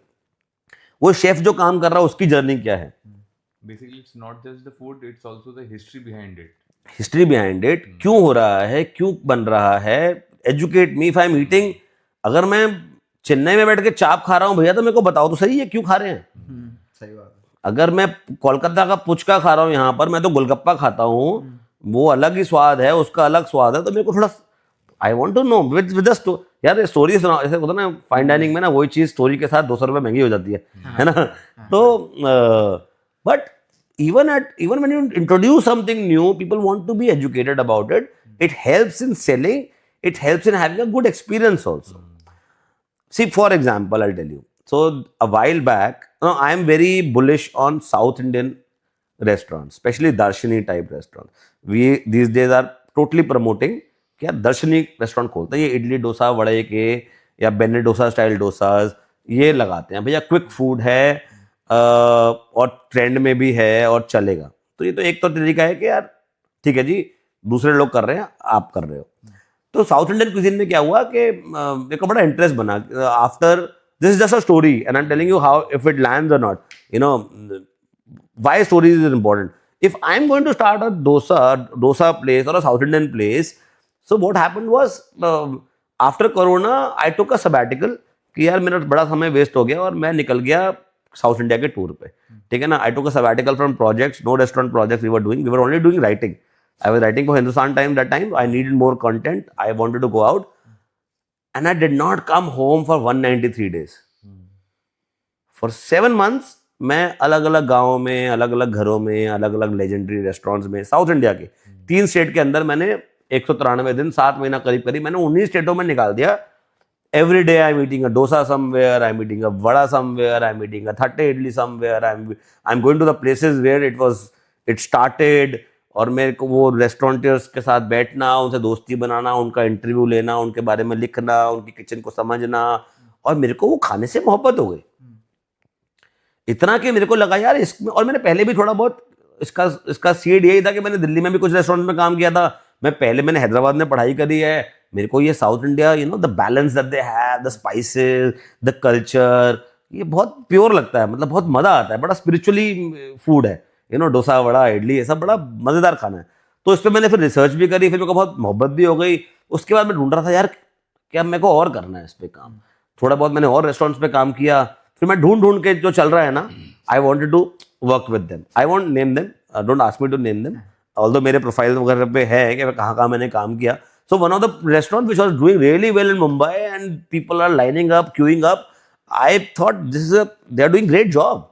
वो शेफ जो काम कर रहा है उसकी जर्नी क्या है, basically it's not just the food, it's also the history behind it, history behind it, क्यों हो रहा है, क्यों बन रहा है, educate me, if I am eating, अगर मैं चेन्नई में बैठ के चाप खा रहा हूँ भैया तो मेरे को बताओ तो सही है क्यों खा रहे हैं, सही बात है। अगर मैं कोलकाता का पुचका खा रहा हूँ यहाँ पर, मैं तो गोलगप्पा खाता हूँ, वो अलग ही स्वाद है, उसका अलग स्वाद है, तो मेरे को थोड़ा I want to know with यार स्टोरी सुना, ऐसे होता ना फाइन डाइनिंग में ना, वही चीज स्टोरी के साथ 200 रुपये महंगी हो जाती है ना, तो but even when you introduce something new, people want to be educated about it, it helps in selling, it helps in having a good experience also. See, for example, I'll tell you, so a while back, I am very bullish on South Indian restaurants, especially Darshini type restaurants. We these days are totally promoting कि यार दर्शनी restaurant खोलते हैं, ये इडली डोसा वड़े के या बेने डोसा स्टाइल डोसाज ये लगाते हैं भैया, क्विक फूड है और ट्रेंड में भी है और चलेगा, तो ये तो एक तो तरीका है कि यार ठीक है जी, दूसरे लोग कर रहे हैं आप कर रहे हो। तो साउथ इंडियन क्विजीन में क्या हुआ कि मेरे को बड़ा इंटरेस्ट बना, after this is just a story and I am telling you how if it lands or not, you know why stories is important. If I am going to start a dosa place or a south Indian place, so what happened was after corona I took a sabbatical कि यार मेरा बड़ा समय waste हो गया और मैं निकल गया साउथ इंडिया के टूर पे, ठीक है ना, I took a sabbatical from projects, no restaurant projects we were only doing writing, I was writing for Hindustan Times that time, I needed more content, I wanted to go out, and I did not come home for 193 days. For 7 months मैं अलग अलग गाँव में, अलग अलग घरों में, अलग अलग लेजेंडरी रेस्टोरेंट्स में, साउथ इंडिया के 3 स्टेट के अंदर मैंने 193 दिन, 7 महीना करीब करीब मैंने 19 स्टेटों में निकाल दिया। Every day I'm eating a dosa somewhere, I'm eating a vada somewhere, I'm eating a thatte idli somewhere, I'm going to the places where it started, और मेरे को वो रेस्टोरेंटर्स के साथ बैठना, उनसे दोस्ती बनाना, उनका इंटरव्यू लेना, उनके बारे में लिखना, उनकी किचन को समझना, और मेरे को वो खाने से मोहब्बत हो गई इतना कि मेरे को लगा यार इसमें, और मैंने पहले भी थोड़ा बहुत इसका सीड यही था कि मैंने दिल्ली में भी कुछ रेस्टोरेंट में काम किया था, मैंने हैदराबाद में पढ़ाई करी है, मेरे को ये south India, you know, the balance that they have, the spices, the culture, ये बहुत प्योर लगता है, मतलब बहुत मज़ा आता है, बड़ा स्पिरिचुअली फूड है, डोसा वड़ा इडली ये सब बड़ा मज़ेदार खाना है। तो इस पर मैंने फिर रिसर्च भी करी, फिर मेरे को बहुत मोहब्बत भी हो गई। उसके बाद मैं ढूंढ रहा था यार क्या मेरे को और करना है इस पे काम। थोड़ा बहुत मैंने और रेस्टोरेंट्स पे काम किया, फिर मैं ढूंढ ढूंढ के जो चल रहा है ना, I wanted to work with them. I want name them, don't ask me to name them, although मेरे प्रोफाइल वगैरह पे है कि कहाँ कहाँ मैंने काम किया। So one of the restaurant which was doing really well in Mumbai and people are lining up, queuing up, I thought they are doing great job,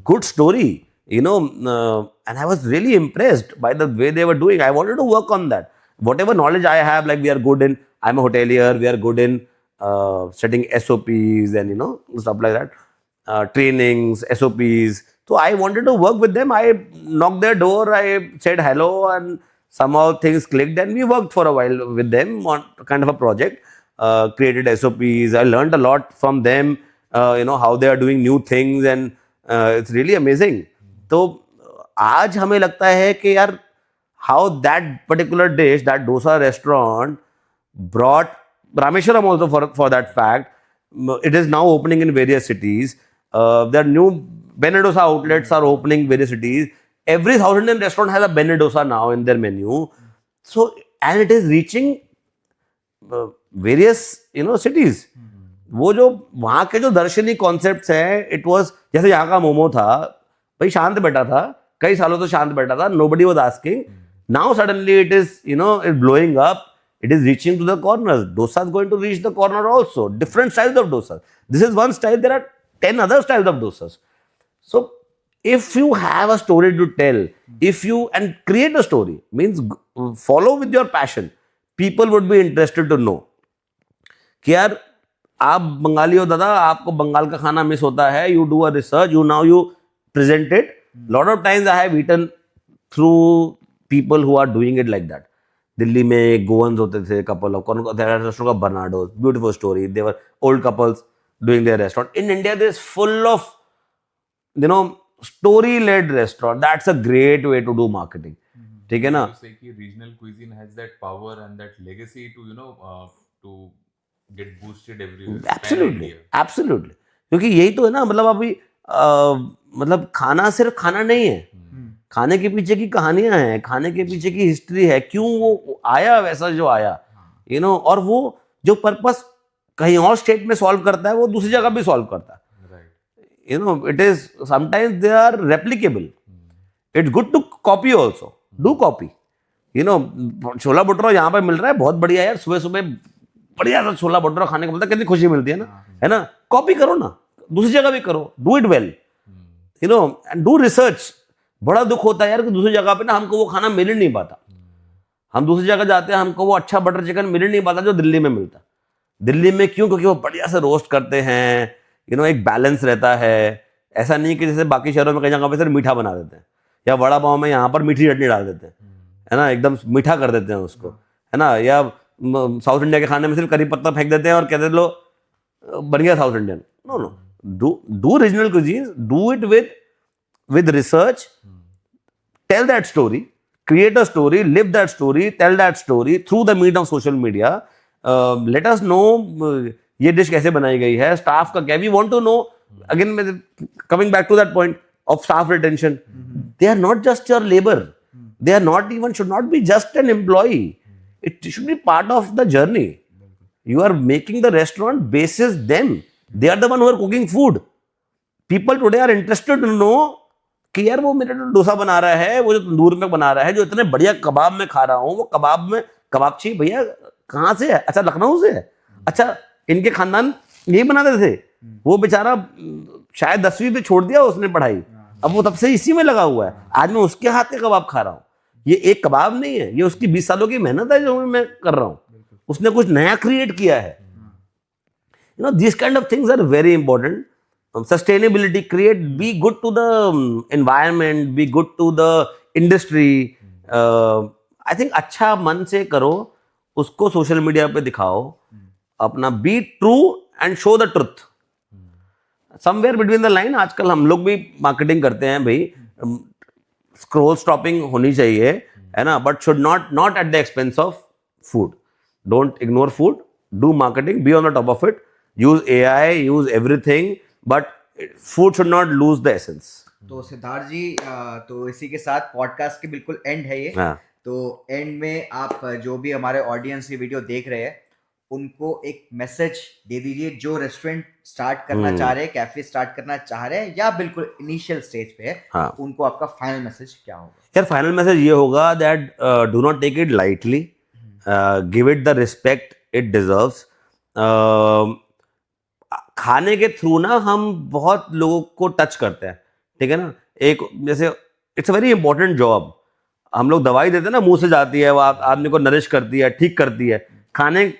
good story, and I was really impressed by the way they were doing. I wanted to work on that. Whatever knowledge I have, like I'm a hotelier, we are good in setting SOPs and stuff like that, trainings, SOPs. So I wanted to work with them. I knocked their door, I said hello, and somehow things clicked, and we worked for a while with them on kind of a project. Created SOPs. I learned a lot from them. How they are doing new things, and it's really amazing. तो आज हमें लगता है कि यार how that particular dish, that dosa restaurant brought Rameshwaram also for that fact. It is now opening in various cities. There are new Bene Dosa outlets are opening in various cities. Every South Indian restaurant has a Bene Dosa now in their menu. So, and it is reaching various cities. वो जो वहाँ के जो दर्शनी concepts हैं, it was जैसे यहाँ का मोमो था भाई, शांत बैठा था, कई सालों से शांत बैठा था, nobody was asking. Now suddenly it is it blowing up, it is reaching to the corners. Dosa is going to reach the corner also, different styles of dosa. This is one style, there are 10 other styles of dosas. So if you have a story to tell, if you and create a story, means follow with your passion, people would be interested to know कि यार आप बंगाली हो दादा, आपको बंगाल का खाना miss होता है, you do a research, you present it. Lot of times I have eaten through people who are doing it like that. Delhi में गोवंस होते थे, couple of रेस्टोरेंट का बर्नाडोस, beautiful story. They were old couples doing their restaurant. In India, there is full of story-led restaurant. That's a great way to do marketing. ठीक है ना? Say कि regional cuisine has that power and that legacy to to get boosted everywhere. Absolutely, absolutely. क्योंकि यही तो है ना, मतलब अभी मतलब खाना सिर्फ खाना नहीं है, खाने के पीछे की कहानियां हैं, खाने के पीछे की हिस्ट्री है, क्यों वो आया वैसा जो आया, और वो जो पर्पस कहीं और स्टेट में सॉल्व करता है वो दूसरी जगह भी सॉल्व करता है. It is sometimes they are replicable. It's good to copy also, do copy. Chola bhatura यहाँ पे मिल रहा है, बहुत बढ़िया यार, सुबह सुबह बढ़िया सा छोला भटूरा खाने को मिलता है, कितनी खुशी मिलती है ना, है ना. कॉपी करो ना, दूसरी जगह भी करो, do it well, and do research. बड़ा दुख होता है यार कि दूसरी जगह पे ना हमको वो खाना मिल ही नहीं पाता. हम दूसरी जगह जाते हैं, हमको वो अच्छा बटर चिकन मिल ही नहीं पाता जो दिल्ली में मिलता. दिल्ली में क्यों? क्योंकि वो बढ़िया से रोस्ट करते हैं, एक बैलेंस रहता है. ऐसा नहीं कि जैसे बाकी शहरों में कई जगह पे सिर्फ मीठा बना देते हैं, या वड़ा पाव में यहाँ पर मीठी चटनी डाल देते हैं, है ना, एकदम मीठा कर देते हैं उसको, है ना. या साउथ इंडिया के खाने में सिर्फ करी पत्ता फेंक देते हैं और कहते लो बन गया south Indian. No, do regional cuisines, do it with research, tell that story, create a story, live that story, tell that story through the medium of social media. Let us know ये dish कैसे बनाई गई है, staff का क्या. We want to know, again coming back to that point of staff retention, they are not just your labor, they are not even, should not be just an employee. It should be part of the journey. You are making the restaurant basis them. They are the one who are cooking food. People today are interested to know कि यार वो मेरे डोसा बना रहा है, वो जो तंदूर में बना रहा है, जो इतने बढ़िया कबाब में खा रहा हूँ, वो कबाब में कबाबची भैया कहाँ से है? अच्छा, लखनऊ से है. अच्छा, इनके खानदान यही बनाते थे. वो बेचारा शायद 10वीं पे छोड़ दिया उसने पढ़ाई, अब वो तब से इसी में लगा हुआ है. आज मैं उसके हाथ के कबाब खा रहा हूँ. ये एक कबाब नहीं है, ये उसकी 20 सालों की मेहनत है जो मैं कर रहा हूँ. उसने कुछ नया क्रिएट किया है. This kind of things are very important. Sustainability, be good to the environment, be good to the industry. I think अच्छा मन से करो, उसको सोशल मीडिया पे दिखाओ, अपना be true and show the truth. Somewhere between the line, आजकल हम लोग भी मार्केटिंग करते हैं भाई, स्क्रॉल स्टॉपिंग होनी चाहिए, है ना, but should not at the expense of food. Don't ignore food, do marketing, be on the top of it, use AI, use everything. But food should not lose the essence. तो सिद्धार्थ जी तो इसी के साथ podcast के बिल्कुल and है ये। हाँ तो एंड में आप जो भी हमारे ऑडियंस ये वीडियो देख रहे हैं उनको एक मैसेज दे दीजिए जो रेस्टोरेंट स्टार्ट करना चाह रहे हैं, कैफे स्टार्ट करना चाह रहे हैं या बिल्कुल इनिशियल स्टेज पे है, हाँ उनको आपका फाइनल मैसेज क्या होगा? यार फाइनल मैसेज ये होगा that do not take it lightly, give it the respect it deserves. खाने के थ्रू ना हम बहुत लोगों को टच करते हैं, ठीक है ना। एक जैसे it's a very important job, हम लोग दवाई देते हैं ना, मुंह से जाती है वो, आदमी को नरिश करती है, ठीक करती है।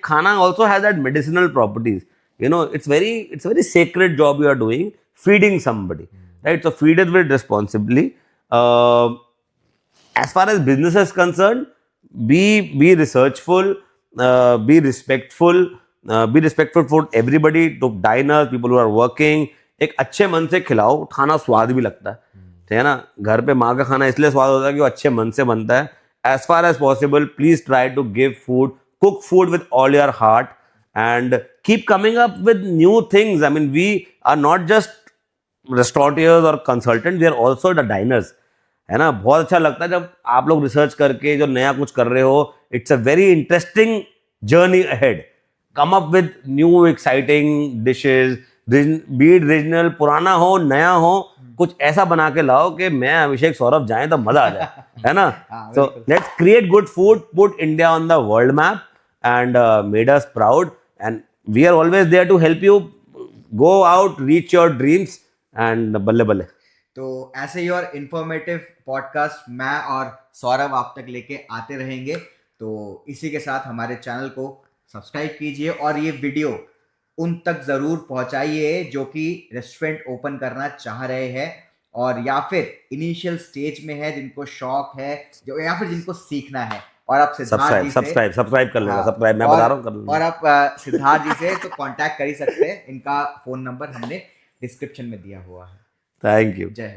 खाना also has that medicinal properties, you know, it's very sacred job you are doing, feeding somebody, right? So feed it with responsibly. As far as business is concerned, be researchful, be respectful for everybody, to diners, people who are working. एक अच्छे मन से खिलाओ, खाना स्वाद भी लगता है, ठीक है ना। घर पे माँ का खाना इसलिए स्वाद होता है कि वो अच्छे मन से बनता है। As far as possible, please try to give food, cook food with all your heart, and keep coming up with new things. I mean, we are not just restaurateurs or consultants, we are also the diners, है ना। बहुत अच्छा लगता है जब आप लोग research करके जो नया कुछ कर रहे हो। It's a very interesting journey ahead. Come up with new exciting dishes, be it regional, पुराना हो नया हो, कुछ ऐसा बना के लाओ कि मैं अभिषेक सौरभ जाएं तो मजा आ जाए, है ना। So let's create good food, put India on the world map, and made us proud, and we are always there to help you go out, reach your dreams, and बल्ले बल्ले। तो ऐसे ही और इन्फॉर्मेटिव पॉडकास्ट मैं और सौरभ आप तक लेके आते रहेंगे। तो इसी के साथ हमारे चैनल को सब्सक्राइब कीजिए और ये वीडियो उन तक ज़रूर पहुंचाइए जो कि रेस्टोरेंट ओपन करना चाह रहे हैं और या फिर इनिशियल स्टेज में है, जिनको शौक है, जो या फिर जिनको सीखना है। और आप सिद्धार्थ जी से सब्सक्राइब कर लेना, हाँ, सब्सक्राइब मैं बता रहा हूँ कर लेना। और आप सिद्धार्थ जी से तो कांटेक्ट कर ही सकते हैं। इनका फ़ोन नंबर हमने डिस्क्रिप्शन में दिया हुआ है। Thank you. जय हिंद।